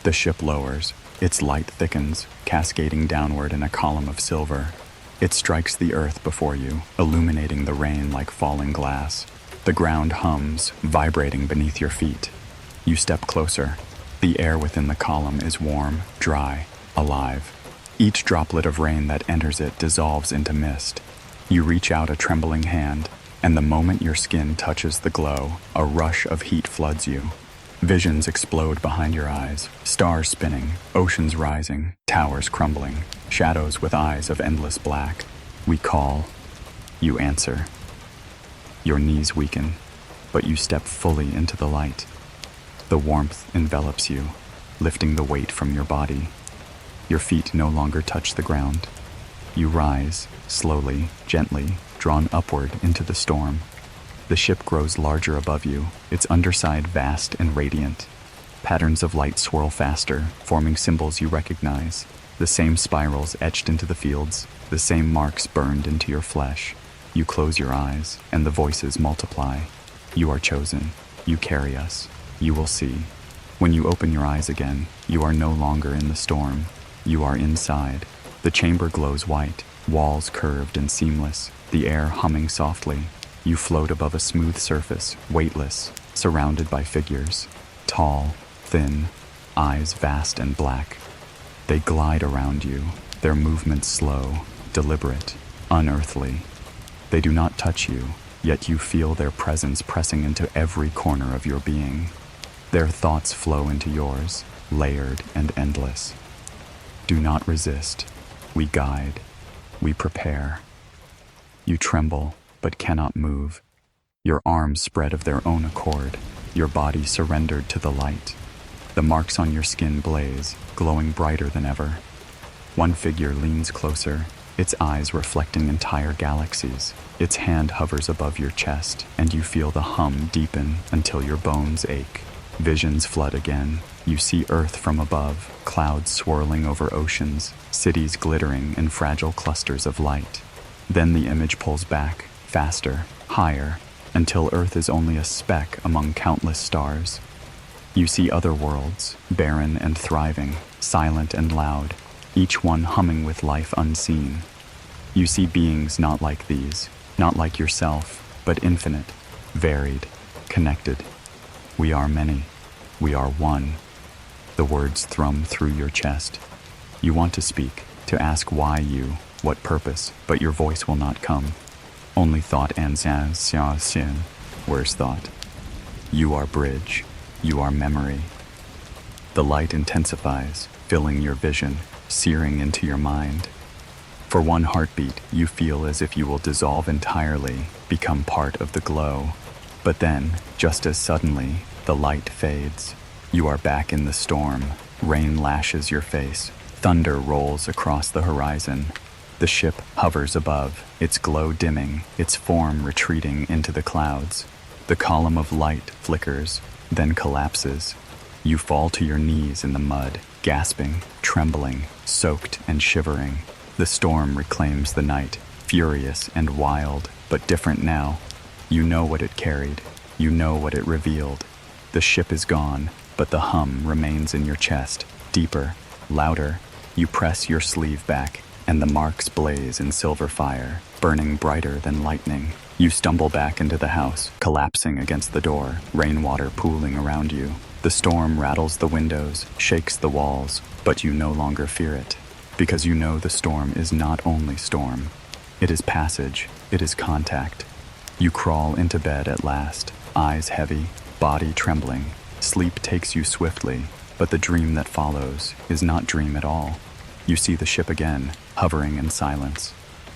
The ship lowers, its light thickens, cascading downward in a column of silver. It strikes the earth before you, illuminating the rain like falling glass. The ground hums, vibrating beneath your feet. You step closer. The air within the column is warm, dry, alive. Each droplet of rain that enters it dissolves into mist. You reach out a trembling hand, and the moment your skin touches the glow, a rush of heat floods you. Visions explode behind your eyes, stars spinning, oceans rising, towers crumbling, shadows with eyes of endless black. We call. You answer. Your knees weaken, but you step fully into the light. The warmth envelops you, lifting the weight from your body. Your feet no longer touch the ground. You rise, slowly, gently, drawn upward into the storm. The ship grows larger above you, its underside vast and radiant. Patterns of light swirl faster, forming symbols you recognize. The same spirals etched into the fields, the same marks burned into your flesh. You close your eyes, and the voices multiply. You are chosen. You carry us. You will see. When you open your eyes again, you are no longer in the storm. You are inside. The chamber glows white, walls curved and seamless, the air humming softly. You float above a smooth surface, weightless, surrounded by figures. Tall, thin, eyes vast and black. They glide around you, their movements slow, deliberate, unearthly. They do not touch you, yet you feel their presence pressing into every corner of your being. Their thoughts flow into yours, layered and endless. Do not resist. We guide. We prepare. You tremble, but cannot move. Your arms spread of their own accord, your body surrendered to the light. The marks on your skin blaze, glowing brighter than ever. One figure leans closer, its eyes reflecting entire galaxies. Its hand hovers above your chest, and you feel the hum deepen until your bones ache. Visions flood again. You see Earth from above, clouds swirling over oceans, cities glittering in fragile clusters of light. Then the image pulls back, faster, higher, until Earth is only a speck among countless stars. You see other worlds, barren and thriving, silent and loud, each one humming with life unseen. You see beings not like these, not like yourself, but infinite, varied, connected. We are many. We are one. The words thrum through your chest. You want to speak, to ask why you, what purpose, but your voice will not come. Only thought and sin. Where's thought? You are bridge. You are memory. The light intensifies, filling your vision, searing into your mind. For one heartbeat, you feel as if you will dissolve entirely, become part of the glow. But then, just as suddenly, the light fades. You are back in the storm. Rain lashes your face. Thunder rolls across the horizon. The ship hovers above, its glow dimming, its form retreating into the clouds. The column of light flickers, then collapses. You fall to your knees in the mud, gasping, trembling, soaked and shivering. The storm reclaims the night, furious and wild, but different now. You know what it carried. You know what it revealed. The ship is gone, but the hum remains in your chest, deeper, louder. You press your sleeve back, and the marks blaze in silver fire, burning brighter than lightning. You stumble back into the house, collapsing against the door, rainwater pooling around you. The storm rattles the windows, shakes the walls, but you no longer fear it, because you know the storm is not only storm. It is passage, it is contact. You crawl into bed at last, eyes heavy, body trembling. Sleep takes you swiftly, but the dream that follows is not dream at all. You see the ship again, hovering in silence.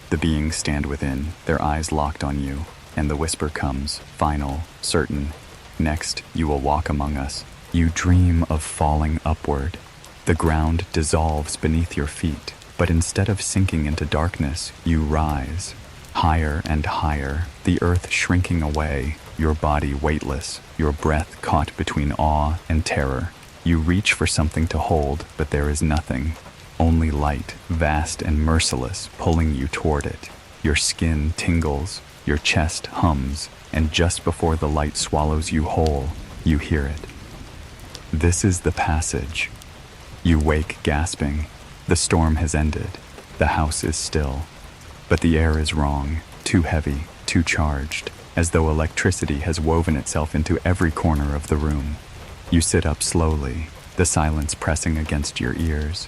The beings stand within, their eyes locked on you, and the whisper comes, final, certain. Next, you will walk among us. You dream of falling upward. The ground dissolves beneath your feet, but instead of sinking into darkness, you rise. Higher and higher, the earth shrinking away, your body weightless, your breath caught between awe and terror. You reach for something to hold, but there is nothing. Only light, vast and merciless, pulling you toward it. Your skin tingles, your chest hums, and just before the light swallows you whole, you hear it. This is the passage. You wake gasping. The storm has ended. The house is still. But the air is wrong, too heavy, too charged, as though electricity has woven itself into every corner of the room. You sit up slowly, the silence pressing against your ears.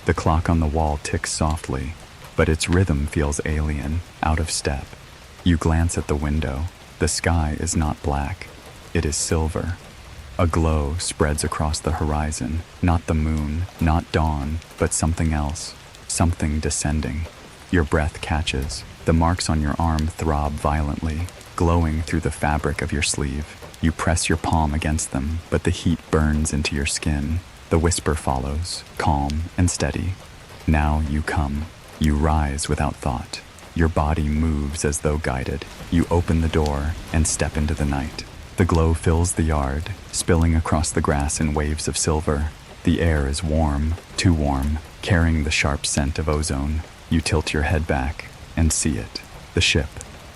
The clock on the wall ticks softly, but its rhythm feels alien, out of step. You glance at the window. The sky is not black. It is silver. A glow spreads across the horizon, not the moon, not dawn, but something else, something descending. Your breath catches. The marks on your arm throb violently, glowing through the fabric of your sleeve. You press your palm against them, but the heat burns into your skin. The whisper follows, calm and steady. Now you come. You rise without thought. Your body moves as though guided. You open the door and step into the night. The glow fills the yard, spilling across the grass in waves of silver. The air is warm, too warm, carrying the sharp scent of ozone. You tilt your head back and see it. The ship,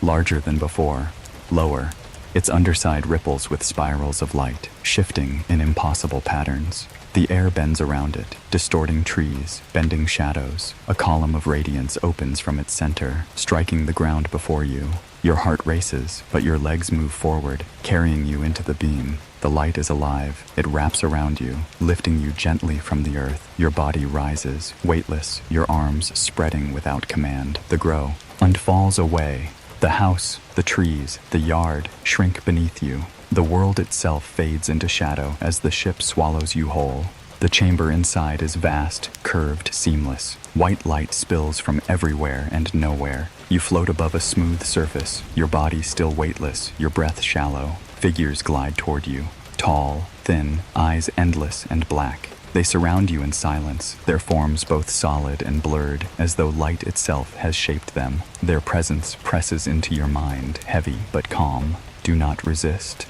larger than before, lower. Its underside ripples with spirals of light, shifting in impossible patterns. The air bends around it, distorting trees, bending shadows. A column of radiance opens from its center, striking the ground before you. Your heart races, but your legs move forward, carrying you into the beam. The light is alive. It wraps around you, lifting you gently from the earth. Your body rises, weightless, your arms spreading without command. The glow falls away. The house, the trees, the yard shrink beneath you. The world itself fades into shadow as the ship swallows you whole. The chamber inside is vast, curved, seamless. White light spills from everywhere and nowhere. You float above a smooth surface, your body still weightless, your breath shallow. Figures glide toward you, tall, thin, eyes endless and black. They surround you in silence, their forms both solid and blurred, as though light itself has shaped them. Their presence presses into your mind, heavy but calm. Do not resist.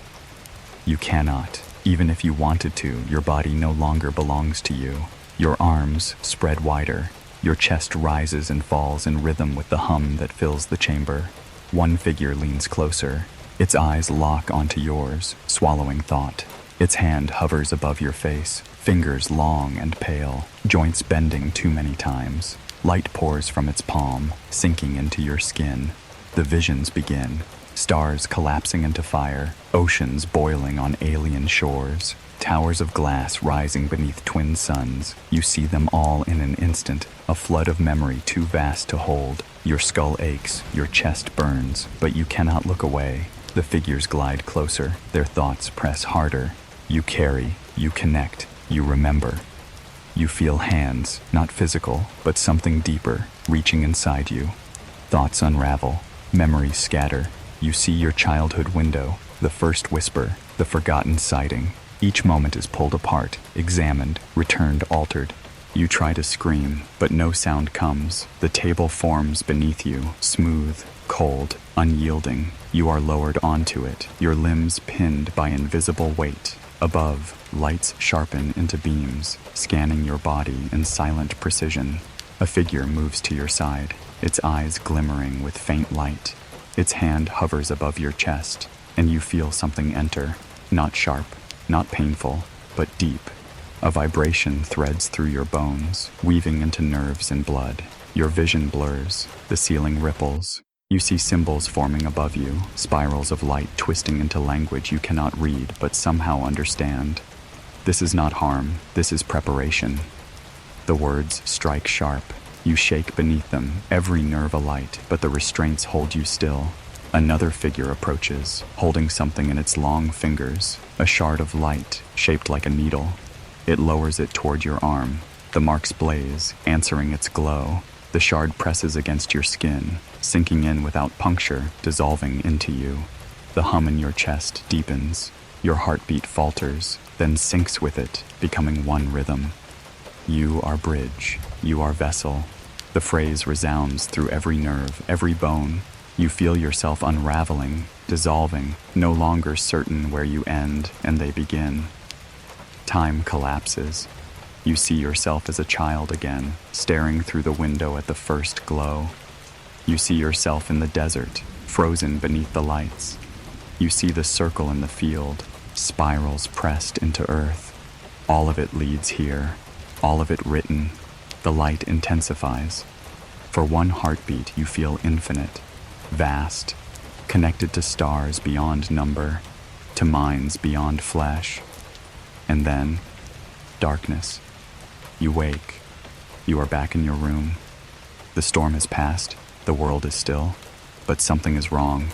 You cannot. Even if you wanted to, your body no longer belongs to you. Your arms spread wider. Your chest rises and falls in rhythm with the hum that fills the chamber. One figure leans closer. Its eyes lock onto yours, swallowing thought. Its hand hovers above your face, fingers long and pale, joints bending too many times. Light pours from its palm, sinking into your skin. The visions begin. Stars collapsing into fire, oceans boiling on alien shores, towers of glass rising beneath twin suns. You see them all in an instant, a flood of memory too vast to hold. Your skull aches, your chest burns, but you cannot look away. The figures glide closer, their thoughts press harder. You carry, you connect, you remember. You feel hands, not physical, but something deeper, reaching inside you. Thoughts unravel, memories scatter. You see your childhood window, the first whisper, the forgotten sighting. Each moment is pulled apart, examined, returned altered. You try to scream, but no sound comes. The table forms beneath you, smooth, cold, unyielding. You are lowered onto it, your limbs pinned by invisible weight. Above, lights sharpen into beams, scanning your body in silent precision. A figure moves to your side, its eyes glimmering with faint light. Its hand hovers above your chest, and you feel something enter, not sharp, not painful, but deep. A vibration threads through your bones, weaving into nerves and blood. Your vision blurs, the ceiling ripples. You see symbols forming above you, spirals of light twisting into language you cannot read but somehow understand. This is not harm, this is preparation. The words strike sharp. You shake beneath them, every nerve alight, but the restraints hold you still. Another figure approaches, holding something in its long fingers, a shard of light, shaped like a needle. It lowers it toward your arm. The marks blaze, answering its glow. The shard presses against your skin, sinking in without puncture, dissolving into you. The hum in your chest deepens. Your heartbeat falters, then sinks with it, becoming one rhythm. You are bridge. You are vessel. The phrase resounds through every nerve, every bone. You feel yourself unraveling, dissolving, no longer certain where you end and they begin. Time collapses. You see yourself as a child again, staring through the window at the first glow. You see yourself in the desert, frozen beneath the lights. You see the circle in the field, spirals pressed into earth. All of it leads here, all of it written. The light intensifies. For one heartbeat, you feel infinite, vast, connected to stars beyond number, to minds beyond flesh. And then, darkness. You wake. You are back in your room. The storm has passed, the world is still, but something is wrong.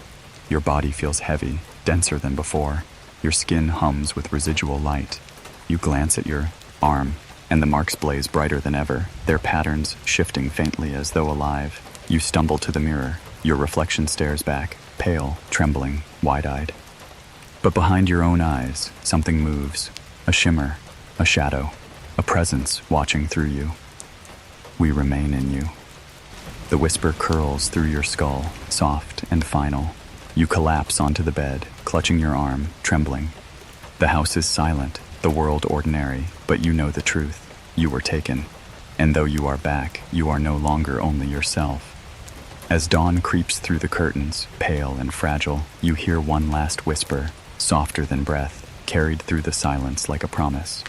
Your body feels heavy, denser than before. Your skin hums with residual light. You glance at your arm, and the marks blaze brighter than ever, their patterns shifting faintly as though alive. You stumble to the mirror. Your reflection stares back, pale, trembling, wide-eyed. But behind your own eyes, something moves. A shimmer, a shadow, a presence watching through you. We remain in you. The whisper curls through your skull, soft and final. You collapse onto the bed, clutching your arm, trembling. The house is silent, the world ordinary, but you know the truth. You were taken. And though you are back, you are no longer only yourself. As dawn creeps through the curtains, pale and fragile, you hear one last whisper, softer than breath, carried through the silence like a promise.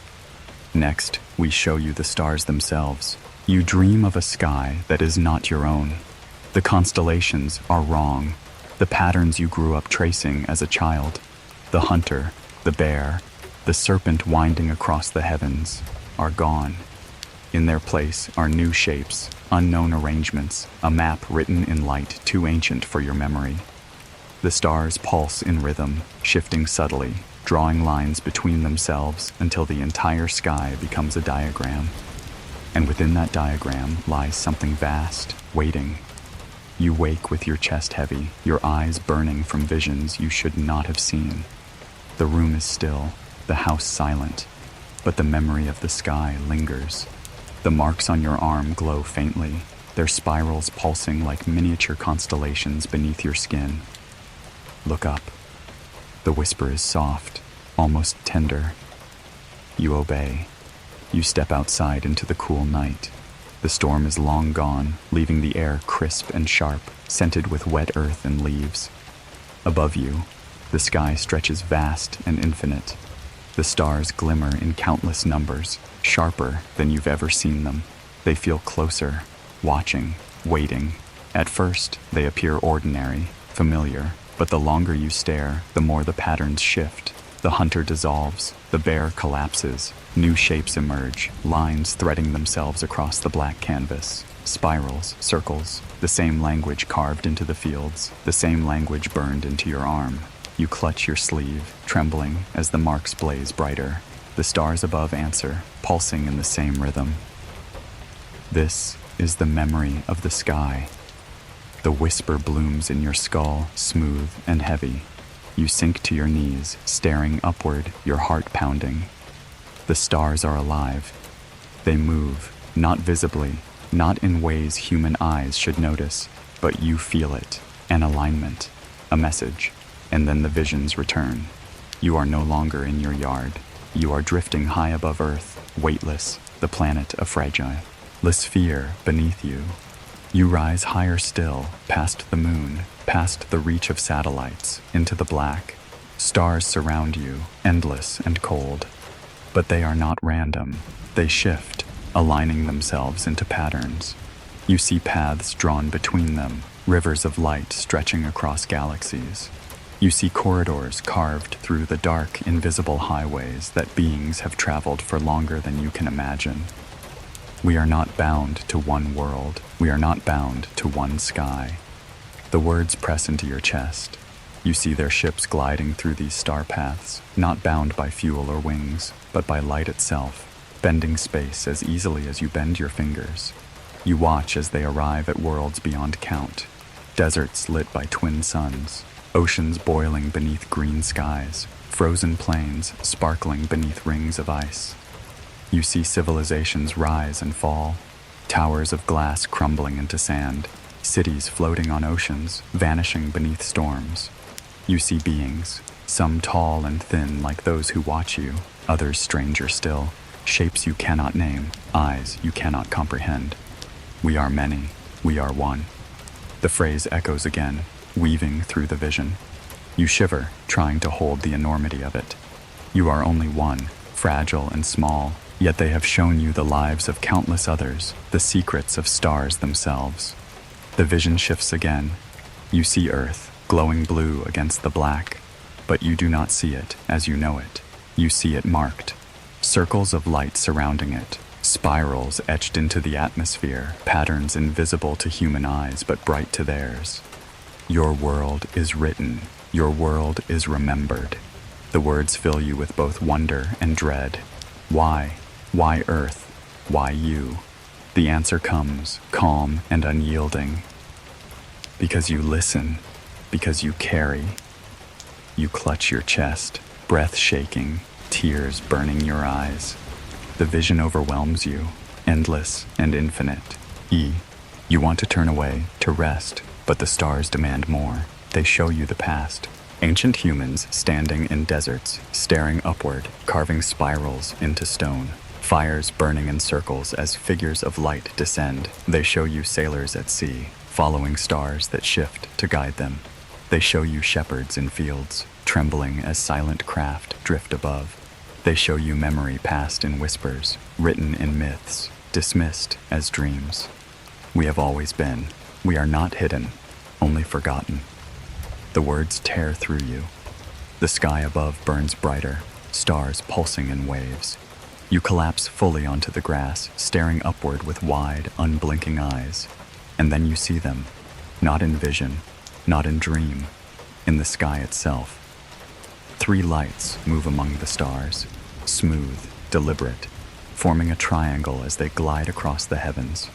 Next, we show you the stars themselves. You dream of a sky that is not your own. The constellations are wrong. The patterns you grew up tracing as a child, the hunter, the bear, the serpent winding across the heavens, are gone. In their place are new shapes, unknown arrangements, a map written in light too ancient for your memory. The stars pulse in rhythm, shifting subtly, drawing lines between themselves until the entire sky becomes a diagram. And within that diagram lies something vast, waiting. You wake with your chest heavy, your eyes burning from visions you should not have seen. The room is still, the house silent, but the memory of the sky lingers. The marks on your arm glow faintly, their spirals pulsing like miniature constellations beneath your skin. Look up. The whisper is soft, almost tender. You obey. You step outside into the cool night. The storm is long gone, leaving the air crisp and sharp, scented with wet earth and leaves. Above you, the sky stretches vast and infinite. The stars glimmer in countless numbers, sharper than you've ever seen them. They feel closer, watching, waiting. At first, they appear ordinary, familiar, but the longer you stare, the more the patterns shift. The hunter dissolves, the bear collapses, new shapes emerge, lines threading themselves across the black canvas. Spirals, circles, the same language carved into the fields, the same language burned into your arm. You clutch your sleeve, trembling as the marks blaze brighter. The stars above answer, pulsing in the same rhythm. This is the memory of the sky. The whisper blooms in your skull, smooth and heavy. You sink to your knees, staring upward, your heart pounding. The stars are alive. They move, not visibly, not in ways human eyes should notice, but you feel it, an alignment, a message, and then the visions return. You are no longer in your yard. You are drifting high above Earth, weightless, the planet a fragile sphere beneath you. You rise higher still, past the moon, past the reach of satellites, into the black. Stars surround you, endless and cold. But they are not random. They shift, aligning themselves into patterns. You see paths drawn between them, rivers of light stretching across galaxies. You see corridors carved through the dark, invisible highways that beings have traveled for longer than you can imagine. We are not bound to one world. We are not bound to one sky. The words press into your chest. You see their ships gliding through these star paths, not bound by fuel or wings, but by light itself, bending space as easily as you bend your fingers. You watch as they arrive at worlds beyond count, deserts lit by twin suns, oceans boiling beneath green skies, frozen plains sparkling beneath rings of ice. You see civilizations rise and fall, towers of glass crumbling into sand, cities floating on oceans, vanishing beneath storms. You see beings, some tall and thin like those who watch you, others stranger still, shapes you cannot name, eyes you cannot comprehend. We are many, we are one. The phrase echoes again, weaving through the vision. You shiver, trying to hold the enormity of it. You are only one, fragile and small, yet they have shown you the lives of countless others, the secrets of stars themselves. The vision shifts again. You see Earth, glowing blue against the black, but you do not see it as you know it. You see it marked. Circles of light surrounding it, Spirals etched into the atmosphere, patterns invisible to human eyes but bright to theirs. Your world is written. Your world is remembered. The words fill you with both wonder and dread. Why? Why Earth? Why you? The answer comes, calm and unyielding. Because you listen. Because you carry. You clutch your chest, breath shaking, tears burning your eyes. The vision overwhelms you, endless and infinite. You want to turn away, to rest, but the stars demand more. They show you the past. Ancient humans standing in deserts, staring upward, carving spirals into stone. Fires burning in circles as figures of light descend. They show you sailors at sea, following stars that shift to guide them. They show you shepherds in fields, trembling as silent craft drift above. They show you memory passed in whispers, written in myths, dismissed as dreams. We have always been. We are not hidden, only forgotten. The words tear through you. The sky above burns brighter, stars pulsing in waves. You collapse fully onto the grass, staring upward with wide, unblinking eyes. And then you see them, not in vision, not in dream, in the sky itself. 3 lights move among the stars, smooth, deliberate, forming a triangle as they glide across the heavens.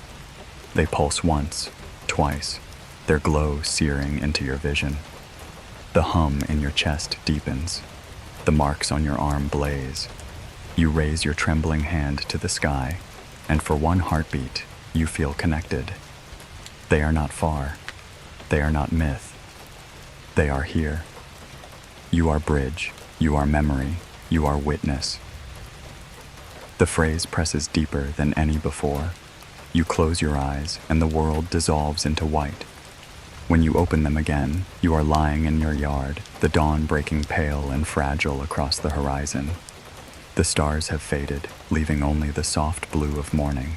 They pulse once, twice, their glow searing into your vision. The hum in your chest deepens. The marks on your arm blaze. You raise your trembling hand to the sky, and for one heartbeat, you feel connected. They are not far. They are not myth. They are here. You are bridge. You are memory. You are witness. The phrase presses deeper than any before. You close your eyes, and the world dissolves into white. When you open them again, you are lying in your yard, the dawn breaking pale and fragile across the horizon. The stars have faded, leaving only the soft blue of morning.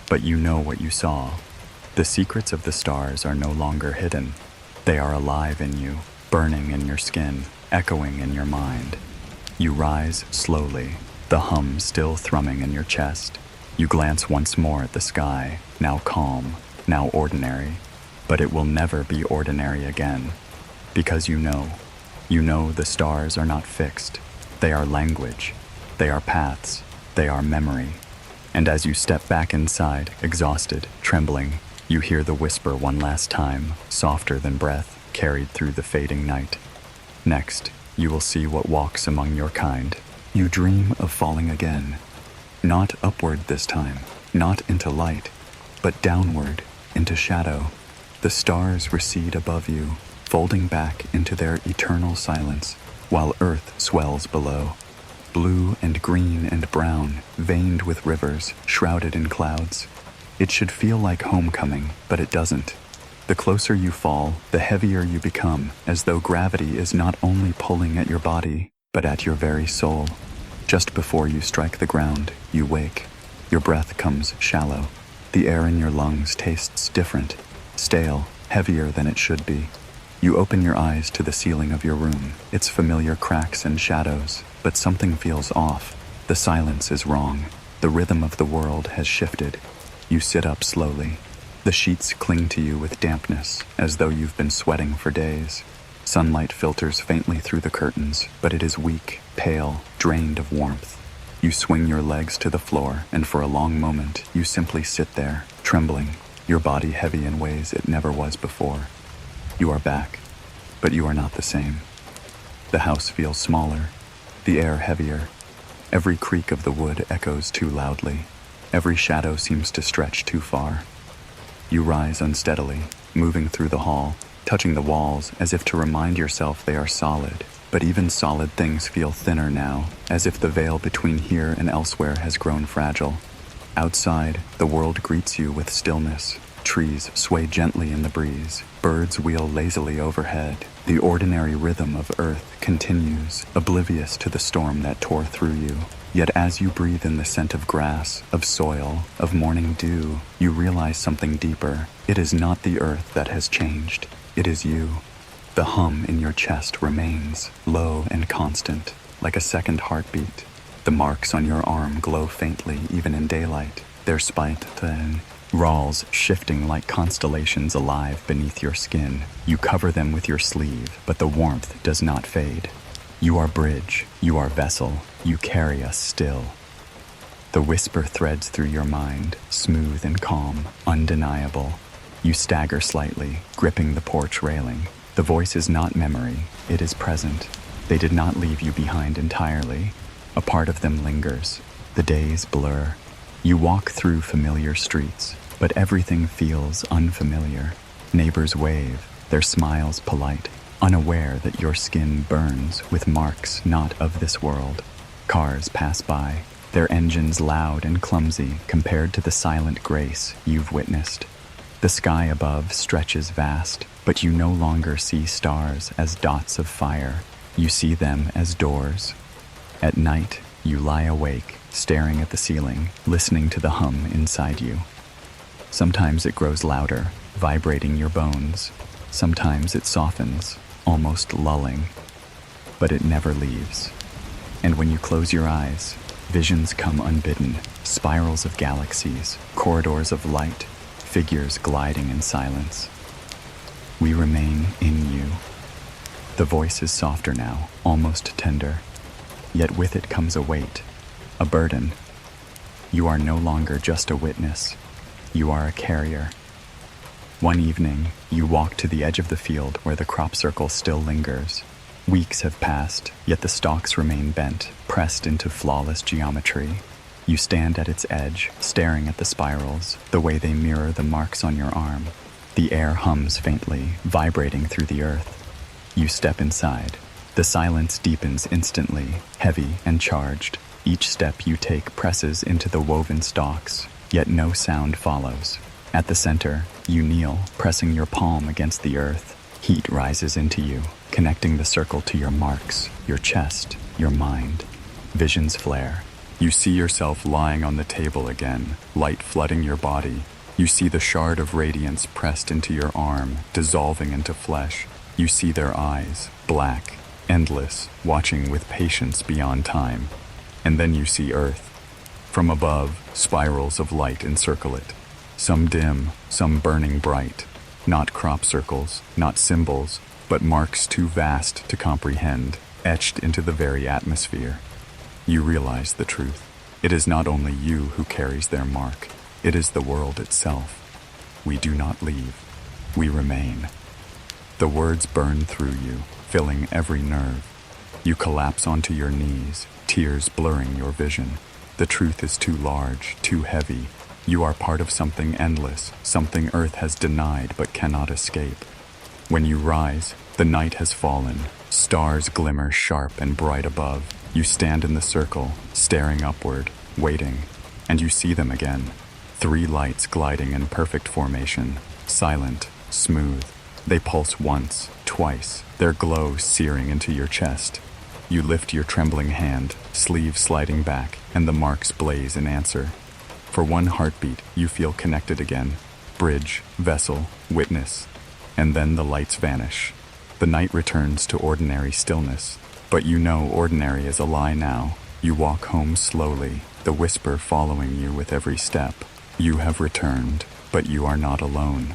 But you know what you saw. The secrets of the stars are no longer hidden. They are alive in you, burning in your skin, echoing in your mind. You rise slowly, the hum still thrumming in your chest. You glance once more at the sky, now calm, now ordinary. But it will never be ordinary again. Because you know the stars are not fixed. They are language. They are paths. They are memory. And as you step back inside, exhausted, trembling, you hear the whisper one last time, softer than breath, carried through the fading night. Next, you will see what walks among your kind. You dream of falling again. Not upward this time, not into light, but downward, into shadow. The stars recede above you, folding back into their eternal silence, while earth swells below. Blue and green and brown, veined with rivers, shrouded in clouds. It should feel like homecoming, but it doesn't. The closer you fall, the heavier you become, as though gravity is not only pulling at your body, but at your very soul. Just before you strike the ground, you wake. Your breath comes shallow. The air in your lungs tastes different, stale, heavier than it should be. You open your eyes to the ceiling of your room, its familiar cracks and shadows, but something feels off. The silence is wrong. The rhythm of the world has shifted. You sit up slowly. The sheets cling to you with dampness, as though you've been sweating for days. Sunlight filters faintly through the curtains, but it is weak, pale, drained of warmth. You swing your legs to the floor, and for a long moment, you simply sit there, trembling, your body heavy in ways it never was before. You are back, but you are not the same. The house feels smaller, the air heavier. Every creak of the wood echoes too loudly. Every shadow seems to stretch too far. You rise unsteadily, moving through the hall, touching the walls as if to remind yourself they are solid. But even solid things feel thinner now, as if the veil between here and elsewhere has grown fragile. Outside, the world greets you with stillness. Trees sway gently in the breeze. Birds wheel lazily overhead. The ordinary rhythm of earth continues, oblivious to the storm that tore through you. Yet as you breathe in the scent of grass, of soil, of morning dew, you realize something deeper. It is not the earth that has changed. It is you. The hum in your chest remains, low and constant, like a second heartbeat. The marks on your arm glow faintly even in daylight, their spite thin, rawls shifting like constellations alive beneath your skin. You cover them with your sleeve, but the warmth does not fade. You are bridge, you are vessel, you carry us still. The whisper threads through your mind, smooth and calm, undeniable. You stagger slightly, gripping the porch railing. The voice is not memory, it is present. They did not leave you behind entirely. A part of them lingers. The days blur. You walk through familiar streets, but everything feels unfamiliar. Neighbors wave, their smiles polite, unaware that your skin burns with marks not of this world. Cars pass by, their engines loud and clumsy compared to the silent grace you've witnessed. The sky above stretches vast, but you no longer see stars as dots of fire. You see them as doors. At night, you lie awake, staring at the ceiling, listening to the hum inside you. Sometimes it grows louder, vibrating your bones. Sometimes it softens, almost lulling. But it never leaves. And when you close your eyes, visions come unbidden, spirals of galaxies, corridors of light, figures gliding in silence. We remain in you. The voice is softer now, almost tender. Yet with it comes a weight, a burden. You are no longer just a witness. You are a carrier. One evening, you walk to the edge of the field where the crop circle still lingers. Weeks have passed, yet the stalks remain bent, pressed into flawless geometry. You stand at its edge, staring at the spirals, the way they mirror the marks on your arm. The air hums faintly, vibrating through the earth. You step inside. The silence deepens instantly, heavy and charged. Each step you take presses into the woven stalks, yet no sound follows. At the center, you kneel, pressing your palm against the earth. Heat rises into you, connecting the circle to your marks, your chest, your mind. Visions flare. You see yourself lying on the table again, light flooding your body. You see the shard of radiance pressed into your arm, dissolving into flesh. You see their eyes, black, endless, watching with patience beyond time. And then you see Earth. From above, spirals of light encircle it. Some dim, some burning bright. Not crop circles, not symbols, but marks too vast to comprehend, etched into the very atmosphere. You realize the truth. It is not only you who carries their mark. It is the world itself. We do not leave. We remain. The words burn through you, filling every nerve. You collapse onto your knees, tears blurring your vision. The truth is too large, too heavy. You are part of something endless, something Earth has denied but cannot escape. When you rise, the night has fallen. Stars glimmer sharp and bright above. You stand in the circle, staring upward, waiting, and you see them again. 3 lights gliding in perfect formation, silent, smooth. They pulse once, twice, their glow searing into your chest. You lift your trembling hand, sleeve sliding back, and the marks blaze in answer. For one heartbeat, you feel connected again. Bridge, vessel, witness. And then the lights vanish. The night returns to ordinary stillness. But you know ordinary is a lie now. You walk home slowly, the whisper following you with every step. You have returned, but you are not alone.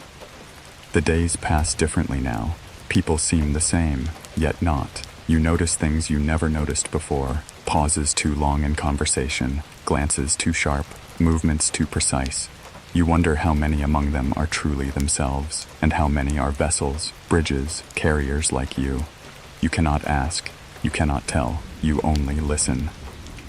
The days pass differently now. People seem the same, yet not. You notice things you never noticed before. Pauses too long in conversation, glances too sharp, movements too precise. You wonder how many among them are truly themselves, and how many are vessels, bridges, carriers like you. You cannot ask, you cannot tell, you only listen.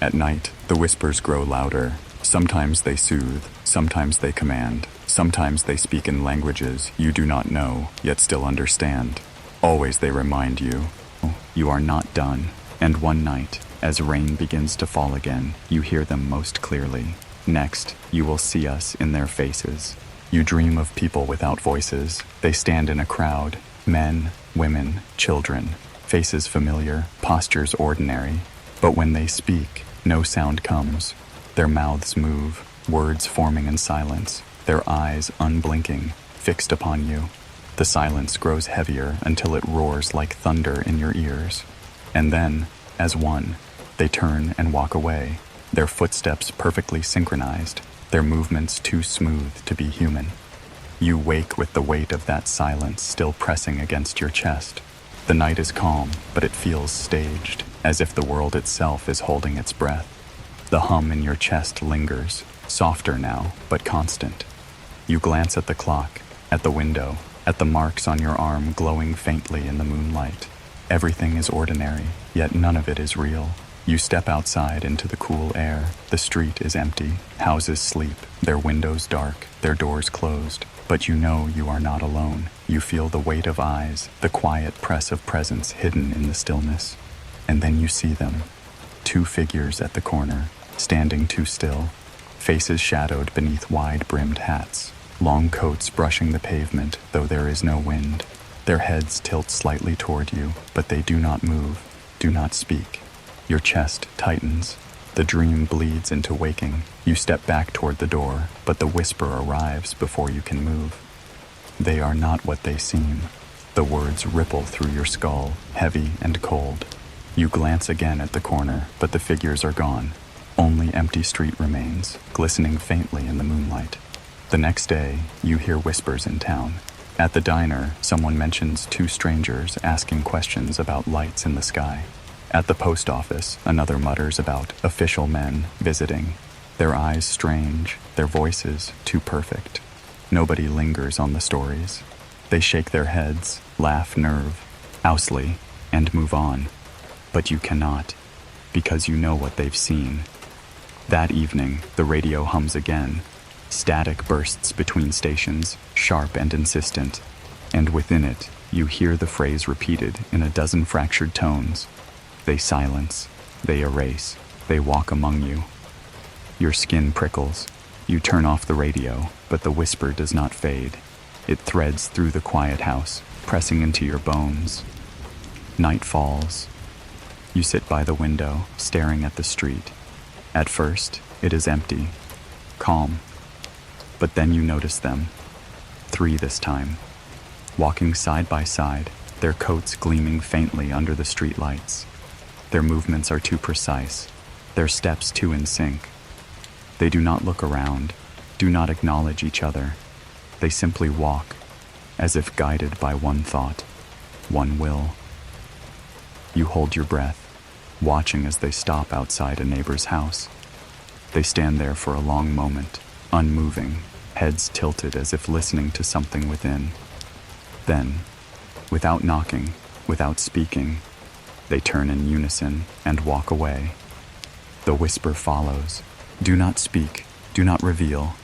At night, the whispers grow louder. Sometimes they soothe, sometimes they command, sometimes they speak in languages you do not know, yet still understand. Always they remind you, you are not done. And one night, as rain begins to fall again, you hear them most clearly. Next, you will see us in their faces. You dream of people without voices. They stand in a crowd, men, women, children, faces familiar, postures ordinary. But when they speak, no sound comes. Their mouths move, words forming in silence, their eyes unblinking, fixed upon you. The silence grows heavier until it roars like thunder in your ears. And then, as one, They turn and walk away, their footsteps perfectly synchronized, their movements too smooth to be human. You wake with the weight of that silence still pressing against your chest. The night is calm, but it feels staged, as if the world itself is holding its breath. The hum in your chest lingers, softer now, but constant. You glance at the clock, at the window, at the marks on your arm glowing faintly in the moonlight. Everything is ordinary, yet none of it is real. You step outside into the cool air. The street is empty, houses sleep, their windows dark, their doors closed. But you know you are not alone. You feel the weight of eyes, the quiet press of presence hidden in the stillness. And then you see them. 2 figures at the corner, standing too still, faces shadowed beneath wide-brimmed hats, long coats brushing the pavement, though there is no wind. Their heads tilt slightly toward you, but they do not move, do not speak. Your chest tightens. The dream bleeds into waking. You step back toward the door, but the whisper arrives before you can move. They are not what they seem. The words ripple through your skull, heavy and cold. You glance again at the corner, but the figures are gone. Only empty street remains, glistening faintly in the moonlight. The next day, you hear whispers in town. At the diner, someone mentions 2 strangers asking questions about lights in the sky. At the post office, another mutters about official men visiting. Their eyes strange, their voices too perfect. Nobody lingers on the stories. They shake their heads, laugh nervously, and move on. But you cannot, because you know what they've seen. That evening, the radio hums again. Static bursts between stations, sharp and insistent, and within it, you hear the phrase repeated in a dozen fractured tones. They silence, they erase, they walk among you. Your skin prickles. You turn off the radio, but the whisper does not fade. It threads through the quiet house, pressing into your bones. Night falls. You sit by the window, staring at the street. At first, it is empty, calm. But then you notice them. 3 this time. Walking side by side, their coats gleaming faintly under the streetlights. Their movements are too precise, their steps too in sync. They do not look around, do not acknowledge each other. They simply walk, as if guided by one thought, one will. You hold your breath, watching as they stop outside a neighbor's house. They stand there for a long moment, unmoving, heads tilted as if listening to something within. Then, without knocking, without speaking, they turn in unison and walk away. The whisper follows. Do not speak, do not reveal.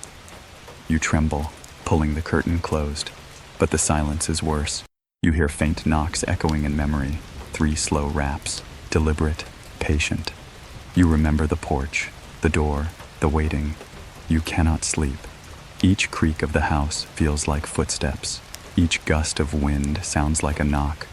You tremble, pulling the curtain closed, but the silence is worse. You hear faint knocks echoing in memory, 3 slow raps, deliberate, patient. You remember the porch, the door, the waiting. You cannot sleep. Each creak of the house feels like footsteps. Each gust of wind sounds like a knock.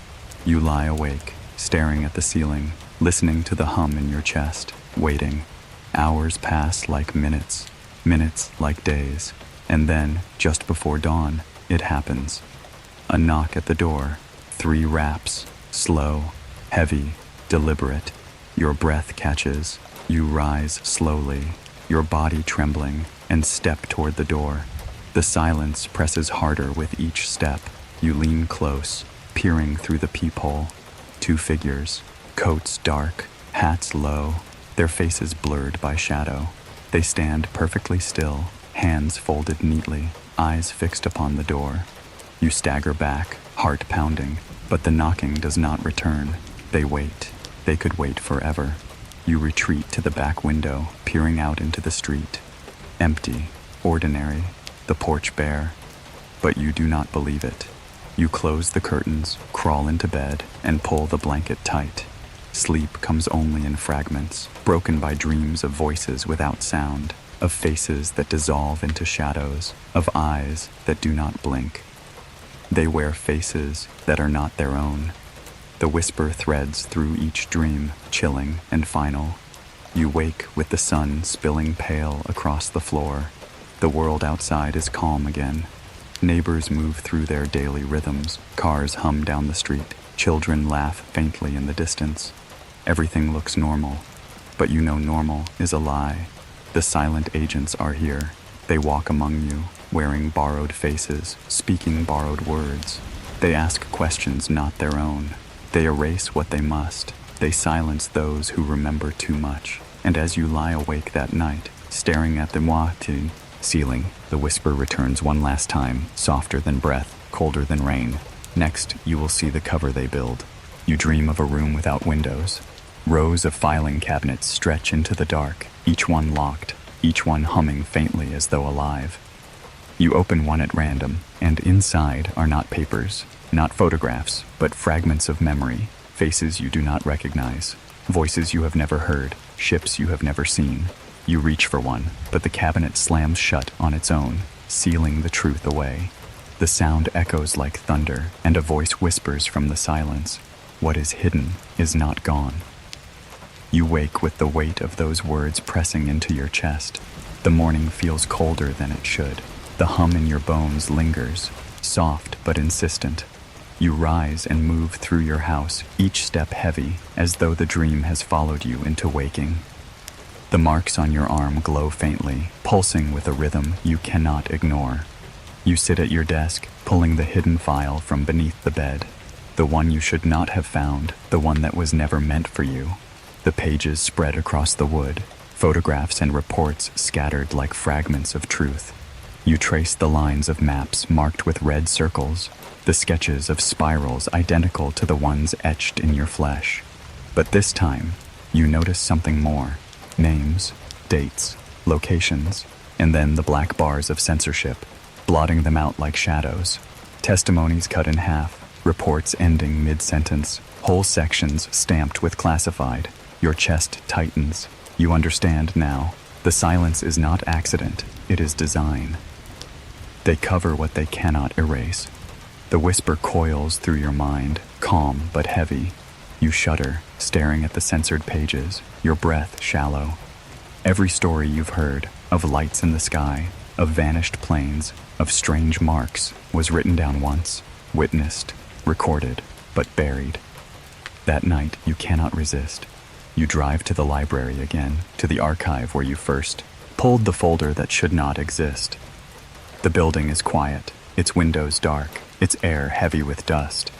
You lie awake, staring at the ceiling, listening to the hum in your chest, waiting. Hours pass like minutes, minutes like days. And then, just before dawn, it happens. A knock at the door, 3 raps, slow, heavy, deliberate. Your breath catches. You rise slowly, your body trembling, and step toward the door. The silence presses harder with each step. You lean close, peering through the peephole. 2 figures, coats dark, hats low, their faces blurred by shadow. They stand perfectly still, hands folded neatly, eyes fixed upon the door. You stagger back, heart pounding, but the knocking does not return. They wait. They could wait forever. You retreat to the back window, peering out into the street. Empty, ordinary, the porch bare. But you do not believe it. You close the curtains, crawl into bed, and pull the blanket tight. Sleep comes only in fragments, broken by dreams of voices without sound, of faces that dissolve into shadows, of eyes that do not blink. They wear faces that are not their own. The whisper threads through each dream, chilling and final. You wake with the sun spilling pale across the floor. The world outside is calm again. Neighbors move through their daily rhythms. Cars hum down the street. Children laugh faintly in the distance. Everything looks normal, But you know normal is a lie. The silent agents are here. They walk among you, wearing borrowed faces, speaking borrowed words. They ask questions not their own. They erase what they must. They silence those who remember too much. And as you lie awake that night, staring at the moite ceiling, the whisper returns one last time, softer than breath, colder than rain. Next, you will see the cover they build. You dream of a room without windows. Rows of filing cabinets stretch into the dark, each one locked, each one humming faintly as though alive. You open one at random, and inside are not papers, not photographs, but fragments of memory, faces you do not recognize, voices you have never heard, ships you have never seen. You reach for one, but the cabinet slams shut on its own, sealing the truth away. The sound echoes like thunder, and a voice whispers from the silence, "What is hidden is not gone." You wake with the weight of those words pressing into your chest. The morning feels colder than it should. The hum in your bones lingers, soft but insistent. You rise and move through your house, each step heavy, as though the dream has followed you into waking. The marks on your arm glow faintly, pulsing with a rhythm you cannot ignore. You sit at your desk, pulling the hidden file from beneath the bed. The one you should not have found, the one that was never meant for you. The pages spread across the wood, photographs and reports scattered like fragments of truth. You trace the lines of maps marked with red circles, the sketches of spirals identical to the ones etched in your flesh. But this time, you notice something more. Names, dates, locations, and then the black bars of censorship, blotting them out like shadows. Testimonies cut in half, reports ending mid-sentence, whole sections stamped with classified. Your chest tightens. You understand now. The silence is not accident, it is design. They cover what they cannot erase. The whisper coils through your mind, calm but heavy. You shudder, staring at the censored pages, your breath shallow. Every story you've heard, of lights in the sky, of vanished planes, of strange marks, was written down once, witnessed, recorded, but buried. That night, you cannot resist. You drive to the library again, to the archive where you first pulled the folder that should not exist. The building is quiet, its windows dark, its air heavy with dust.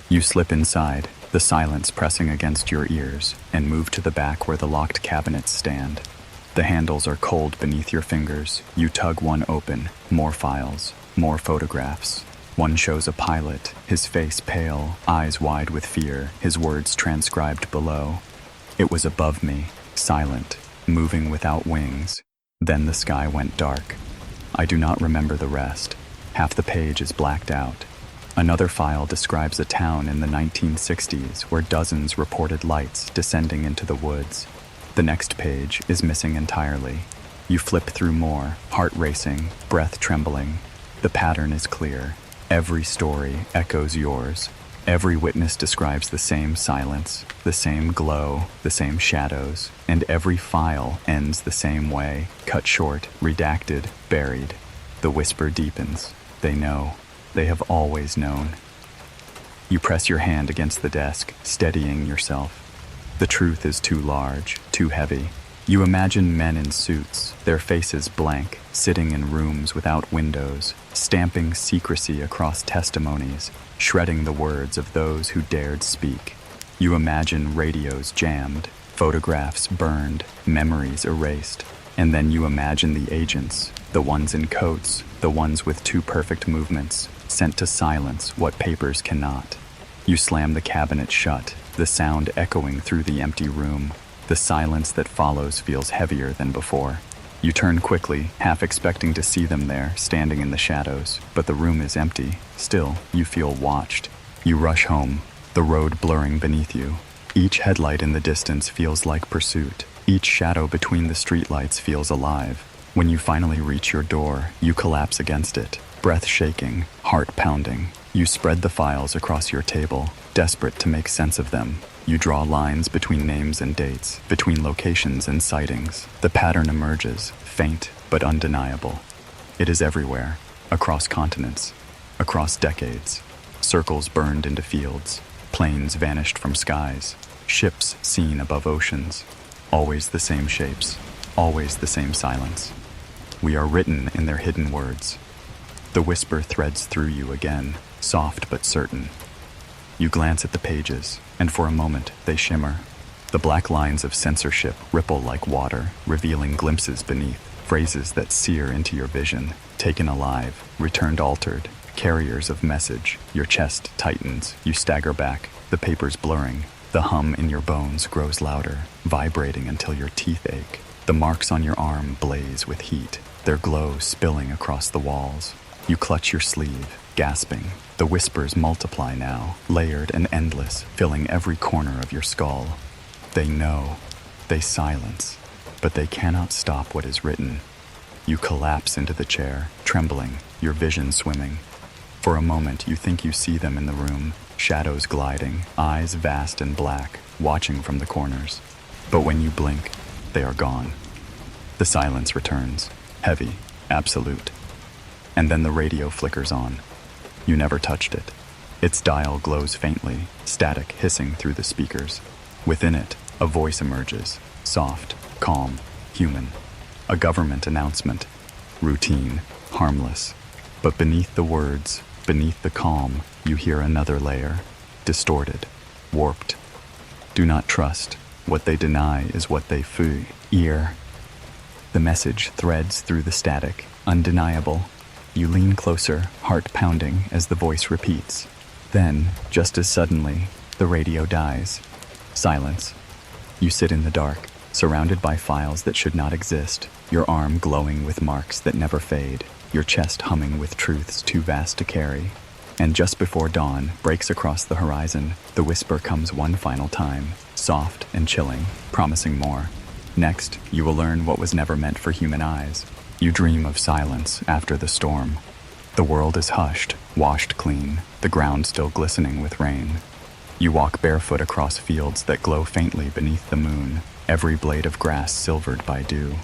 You slip inside, the silence pressing against your ears, and move to the back where the locked cabinets stand. The handles are cold beneath your fingers. You tug one open, more files, more photographs. One shows a pilot, his face pale, eyes wide with fear, his words transcribed below. It was above me, silent, moving without wings. Then the sky went dark. I do not remember the rest. Half the page is blacked out. Another file describes a town in the 1960s where dozens reported lights descending into the woods. The next page is missing entirely. You flip through more, heart racing, breath trembling. The pattern is clear. Every story echoes yours. Every witness describes the same silence, the same glow, the same shadows, and every file ends the same way, cut short, redacted, buried. The whisper deepens. They know. They have always known. You press your hand against the desk, steadying yourself. The truth is too large, too heavy. You imagine men in suits, their faces blank, sitting in rooms without windows, stamping secrecy across testimonies, shredding the words of those who dared speak. You imagine radios jammed, photographs burned, memories erased. And then you imagine the agents, the ones in coats, the ones with too perfect movements, sent to silence what papers cannot. You slam the cabinet shut, the sound echoing through the empty room. The silence that follows feels heavier than before. You turn quickly, half expecting to see them there, standing in the shadows, but the room is empty. Still, you feel watched. You rush home, the road blurring beneath you. Each headlight in the distance feels like pursuit. Each shadow between the streetlights feels alive. When you finally reach your door, you collapse against it, breath shaking, heart pounding. You spread the files across your table, desperate to make sense of them. You draw lines between names and dates, between locations and sightings. The pattern emerges, faint but undeniable. It is everywhere, across continents, across decades. Circles burned into fields, planes vanished from skies, ships seen above oceans. Always the same shapes, always the same silence. We are written in their hidden words. The whisper threads through you again, soft but certain. You glance at the pages, and for a moment they shimmer. The black lines of censorship ripple like water, revealing glimpses beneath, phrases that sear into your vision, taken alive, returned altered, carriers of message. Your chest tightens, you stagger back, the paper's blurring. The hum in your bones grows louder, vibrating until your teeth ache. The marks on your arm blaze with heat, their glow spilling across the walls. You clutch your sleeve, gasping. The whispers multiply now, layered and endless, filling every corner of your skull. They know, they silence, but they cannot stop what is written. You collapse into the chair, trembling, your vision swimming. For a moment, you think you see them in the room, shadows gliding, eyes vast and black, watching from the corners. But when you blink, they are gone. The silence returns, heavy, absolute. And then the radio flickers on. You never touched it. Its dial glows faintly, static hissing through the speakers. Within it, a voice emerges, soft, calm, human. A government announcement, routine, harmless. But beneath the words, beneath the calm, you hear another layer, distorted, warped. Do not trust. What they deny is what they fear. The message threads through the static, undeniable. You lean closer, heart pounding as the voice repeats. Then, just as suddenly, the radio dies. Silence. You sit in the dark, surrounded by files that should not exist, your arm glowing with marks that never fade, your chest humming with truths too vast to carry. And just before dawn breaks across the horizon, the whisper comes one final time, soft and chilling, promising more. Next, you will learn what was never meant for human eyes. You dream of silence after the storm. The world is hushed, washed clean, the ground still glistening with rain. You walk barefoot across fields that glow faintly beneath the moon, every blade of grass silvered by dew.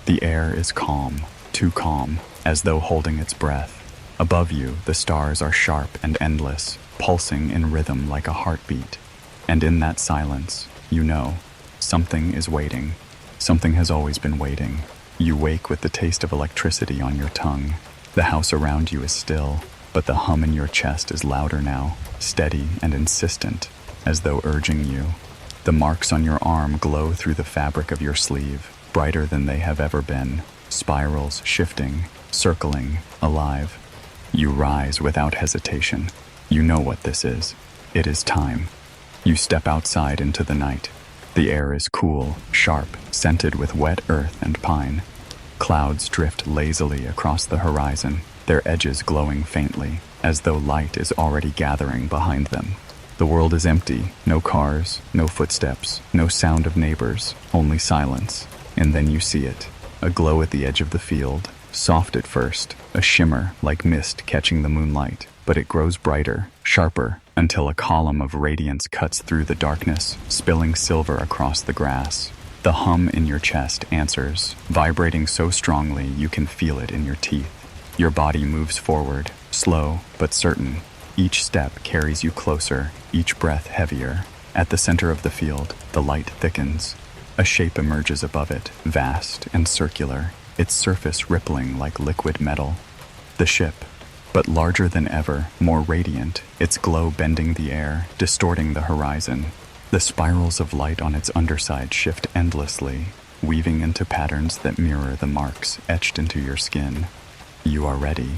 The air is calm, too calm, as though holding its breath. Above you, the stars are sharp and endless, pulsing in rhythm like a heartbeat. And in that silence, you know, something is waiting. Something has always been waiting. You wake with the taste of electricity on your tongue. The house around you is still, but the hum in your chest is louder now, steady and insistent, as though urging you. The marks on your arm glow through the fabric of your sleeve, brighter than they have ever been, spirals shifting, circling, alive. You rise without hesitation. You know what this is. It is time. You step outside into the night. The air is cool, sharp, scented with wet earth and pine. Clouds drift lazily across the horizon, their edges glowing faintly, as though light is already gathering behind them. The world is empty, no cars, no footsteps, no sound of neighbors, only silence. And then you see it, a glow at the edge of the field, soft at first, a shimmer like mist catching the moonlight, but it grows brighter, sharper, until a column of radiance cuts through the darkness, spilling silver across the grass. The hum in your chest answers, vibrating so strongly you can feel it in your teeth. Your body moves forward, slow but certain. Each step carries you closer, each breath heavier. At the center of the field, the light thickens. A shape emerges above it, vast and circular, its surface rippling like liquid metal. The ship, but larger than ever, more radiant, its glow bending the air, distorting the horizon. The spirals of light on its underside shift endlessly, weaving into patterns that mirror the marks etched into your skin. You are ready.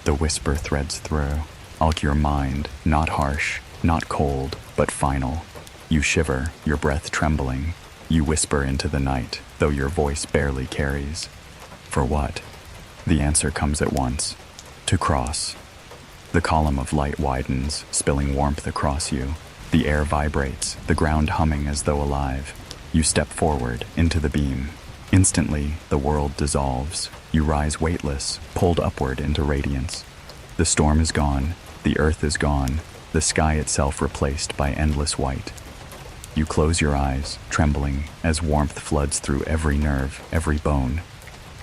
The whisper threads through. Your mind, not harsh, not cold, but final. You shiver, your breath trembling. You whisper into the night, though your voice barely carries. For what? The answer comes at once. To cross. The column of light widens, spilling warmth across you. The air vibrates, the ground humming as though alive. You step forward, into the beam. Instantly, the world dissolves. You rise weightless, pulled upward into radiance. The storm is gone, the earth is gone, the sky itself replaced by endless white. You close your eyes, trembling, as warmth floods through every nerve, every bone.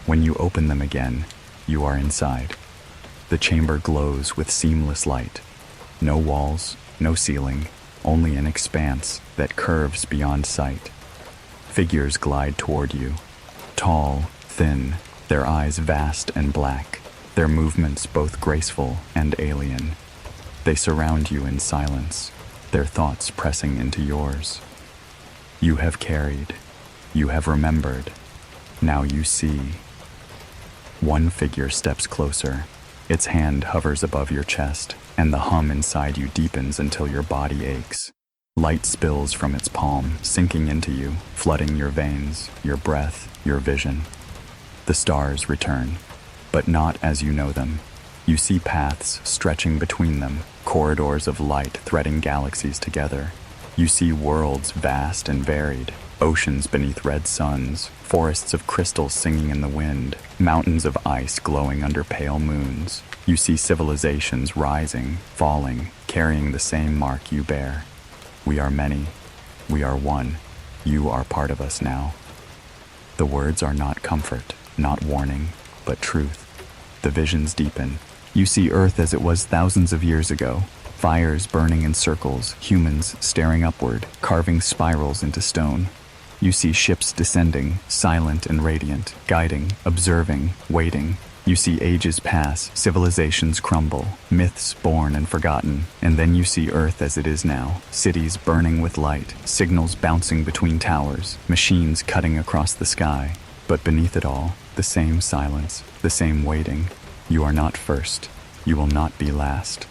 When you open them again, you are inside. The chamber glows with seamless light. No walls, no ceiling, only an expanse that curves beyond sight. Figures glide toward you. Tall, thin, their eyes vast and black, their movements both graceful and alien. They surround you in silence, their thoughts pressing into yours. You have carried, you have remembered, now you see. One figure steps closer. Its hand hovers above your chest, and the hum inside you deepens until your body aches. Light spills from its palm, sinking into you, flooding your veins, your breath, your vision. The stars return, but not as you know them. You see paths stretching between them, corridors of light threading galaxies together. You see worlds vast and varied, oceans beneath red suns, forests of crystal singing in the wind, mountains of ice glowing under pale moons. You see civilizations rising, falling, carrying the same mark you bear. We are many. We are one. You are part of us now. The words are not comfort, not warning, but truth. The visions deepen. You see Earth as it was thousands of years ago. Fires burning in circles, humans staring upward, carving spirals into stone. You see ships descending, silent and radiant, guiding, observing, waiting. You see ages pass, civilizations crumble, myths born and forgotten, and then you see Earth as it is now, cities burning with light, signals bouncing between towers, machines cutting across the sky. But beneath it all, the same silence, the same waiting. You are not first. You will not be last.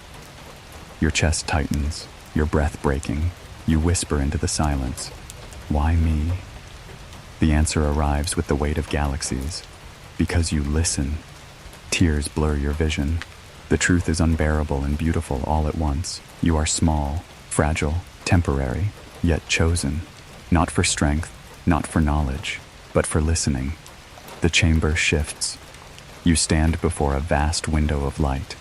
Your chest tightens, your breath breaking. You whisper into the silence, "Why me?" The answer arrives with the weight of galaxies. Because you listen. Tears blur your vision. The truth is unbearable and beautiful all at once. You are small, fragile, temporary, yet chosen. Not for strength, not for knowledge, but for listening. The chamber shifts. You stand before a vast window of light.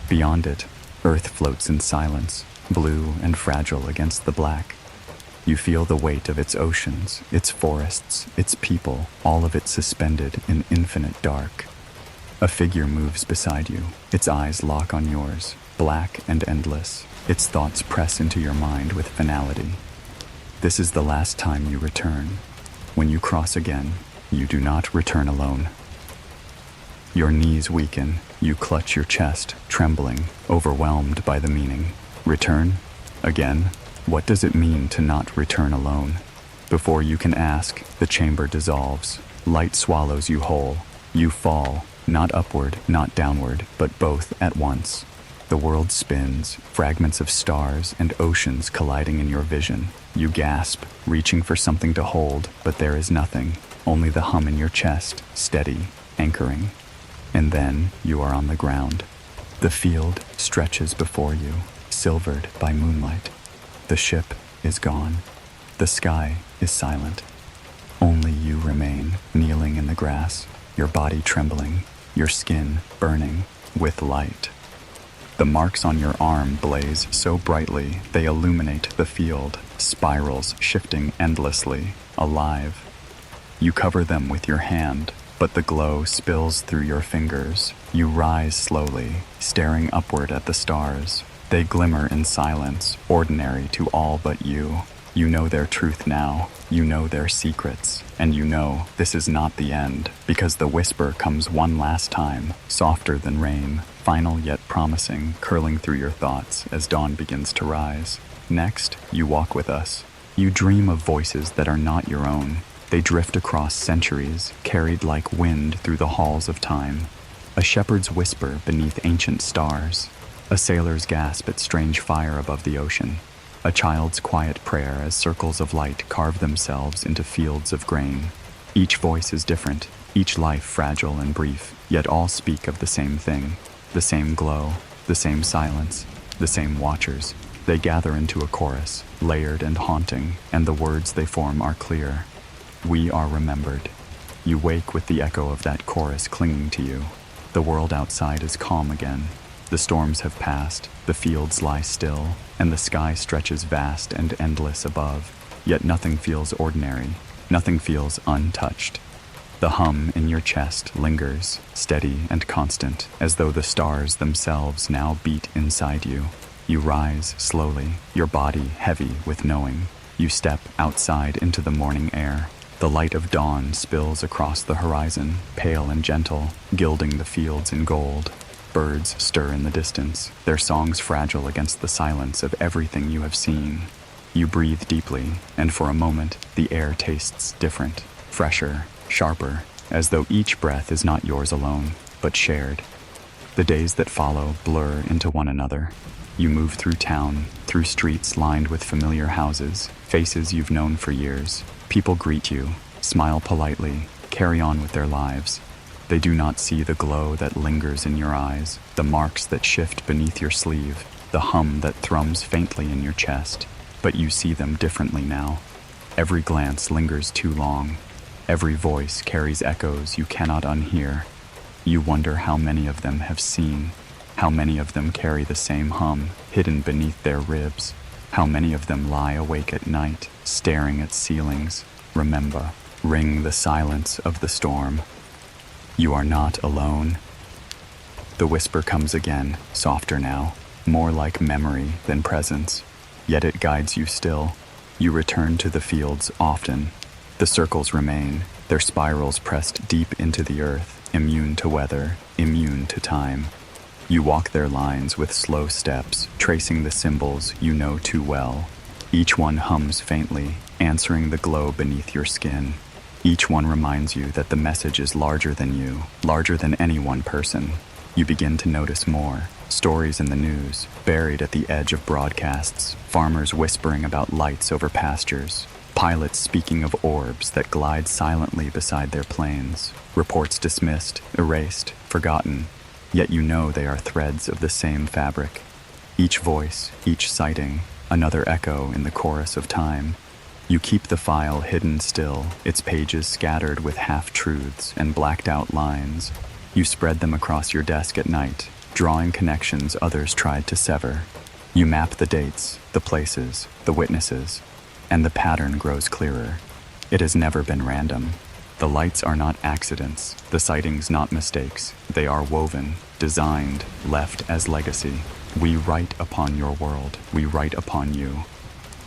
Beyond it, Earth floats in silence, blue and fragile against the black. You feel the weight of its oceans, its forests, its people, all of it suspended in infinite dark. A figure moves beside you. Its eyes lock on yours, black and endless. Its thoughts press into your mind with finality. This is the last time you return. When you cross again, you do not return alone. Your knees weaken. You clutch your chest, trembling, overwhelmed by the meaning. Return? Again? What does it mean to not return alone? Before you can ask, the chamber dissolves. Light swallows you whole. You fall, not upward, not downward, but both at once. The world spins, fragments of stars and oceans colliding in your vision. You gasp, reaching for something to hold, but there is nothing. Only the hum in your chest, steady, anchoring. And then you are on the ground. The field stretches before you, silvered by moonlight. The ship is gone. The sky is silent. Only you remain, kneeling in the grass, your body trembling, your skin burning with light. The marks on your arm blaze so brightly they illuminate the field, spirals shifting endlessly, alive. You cover them with your hand, but the glow spills through your fingers. You rise slowly, staring upward at the stars. They glimmer in silence, ordinary to all but you. You know their truth now. You know their secrets. And you know this is not the end, because the whisper comes one last time, softer than rain, final yet promising, curling through your thoughts as dawn begins to rise. Next, you walk with us. You dream of voices that are not your own. They drift across centuries, carried like wind through the halls of time. A shepherd's whisper beneath ancient stars. A sailor's gasp at strange fire above the ocean. A child's quiet prayer as circles of light carve themselves into fields of grain. Each voice is different, each life fragile and brief, yet all speak of the same thing. The same glow, the same silence, the same watchers. They gather into a chorus, layered and haunting, and the words they form are clear. We are remembered. You wake with the echo of that chorus clinging to you. The world outside is calm again. The storms have passed, the fields lie still, and the sky stretches vast and endless above. Yet nothing feels ordinary, nothing feels untouched. The hum in your chest lingers, steady and constant, as though the stars themselves now beat inside you. You rise slowly, your body heavy with knowing. You step outside into the morning air. The light of dawn spills across the horizon, pale and gentle, gilding the fields in gold. Birds stir in the distance, their songs fragile against the silence of everything you have seen. You breathe deeply, and for a moment, the air tastes different, fresher, sharper, as though each breath is not yours alone, but shared. The days that follow blur into one another. You move through town, through streets lined with familiar houses, faces you've known for years. People greet you, smile politely, carry on with their lives. They do not see the glow that lingers in your eyes, the marks that shift beneath your sleeve, the hum that thrums faintly in your chest. But you see them differently now. Every glance lingers too long. Every voice carries echoes you cannot unhear. You wonder how many of them have seen, how many of them carry the same hum hidden beneath their ribs, how many of them lie awake at night, staring at ceilings. Remember, ring the silence of the storm. You are not alone. The whisper comes again, softer now, more like memory than presence. Yet it guides you still. You return to the fields often. The circles remain, their spirals pressed deep into the earth, immune to weather, immune to time. You walk their lines with slow steps, tracing the symbols you know too well. Each one hums faintly, answering the glow beneath your skin. Each one reminds you that the message is larger than you, larger than any one person. You begin to notice more. Stories in the news, buried at the edge of broadcasts, farmers whispering about lights over pastures, pilots speaking of orbs that glide silently beside their planes, reports dismissed, erased, forgotten, yet you know they are threads of the same fabric. Each voice, each sighting, another echo in the chorus of time. You keep the file hidden still, its pages scattered with half-truths and blacked-out lines. You spread them across your desk at night, drawing connections others tried to sever. You map the dates, the places, the witnesses, and the pattern grows clearer. It has never been random. The lights are not accidents, the sightings not mistakes. They are woven, designed, left as legacy. We write upon your world, we write upon you.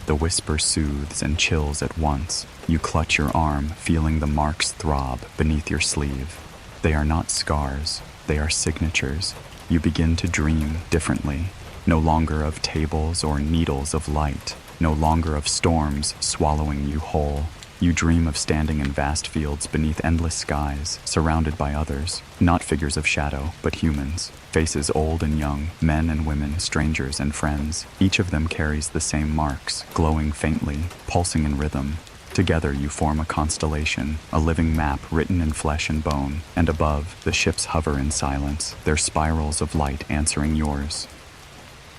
The whisper soothes and chills at once. You clutch your arm, feeling the marks throb beneath your sleeve. They are not scars, they are signatures. You begin to dream differently, no longer of tables or needles of light, no longer of storms swallowing you whole. You dream of standing in vast fields beneath endless skies, surrounded by others, not figures of shadow, but humans, faces old and young, men and women, strangers and friends. Each of them carries the same marks, glowing faintly, pulsing in rhythm. Together you form a constellation, a living map written in flesh and bone, and above, the ships hover in silence, their spirals of light answering yours.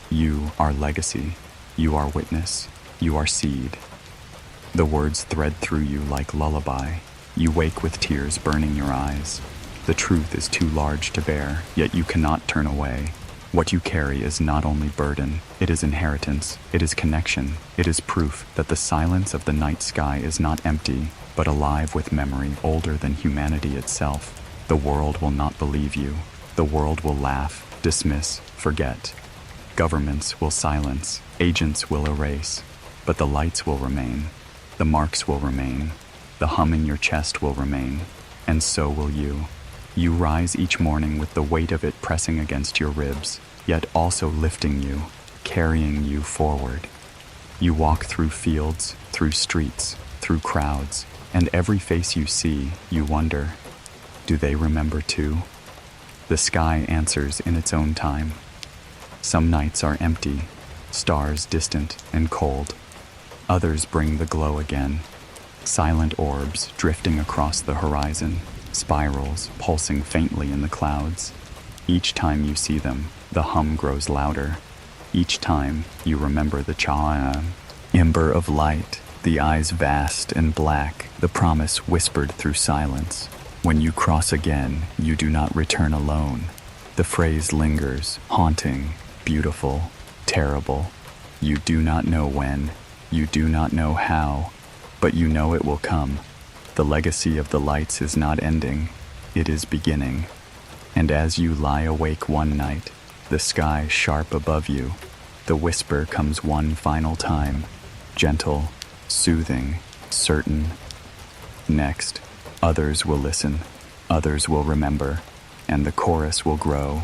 You are legacy, you are witness, you are seed. The words thread through you like lullaby. You wake with tears burning your eyes. The truth is too large to bear, yet you cannot turn away. What you carry is not only burden, it is inheritance, it is connection, it is proof that the silence of the night sky is not empty, but alive with memory older than humanity itself. The world will not believe you. The world will laugh, dismiss, forget. Governments will silence, agents will erase, but the lights will remain. The marks will remain, the hum in your chest will remain, and so will you. You rise each morning with the weight of it pressing against your ribs, yet also lifting you, carrying you forward. You walk through fields, through streets, through crowds, and every face you see, you wonder, do they remember too? The sky answers in its own time. Some nights are empty, stars distant and cold. Others bring the glow again, silent orbs drifting across the horizon, spirals pulsing faintly in the clouds. Each time you see them, the hum grows louder. Each time you remember the ember of light, the eyes vast and black, the promise whispered through silence. When you cross again, you do not return alone. The phrase lingers, haunting, beautiful, terrible. You do not know when. You do not know how, but you know it will come. The legacy of the lights is not ending, it is beginning. And as you lie awake one night, the sky sharp above you, the whisper comes one final time, gentle, soothing, certain. Next, others will listen, others will remember, and the chorus will grow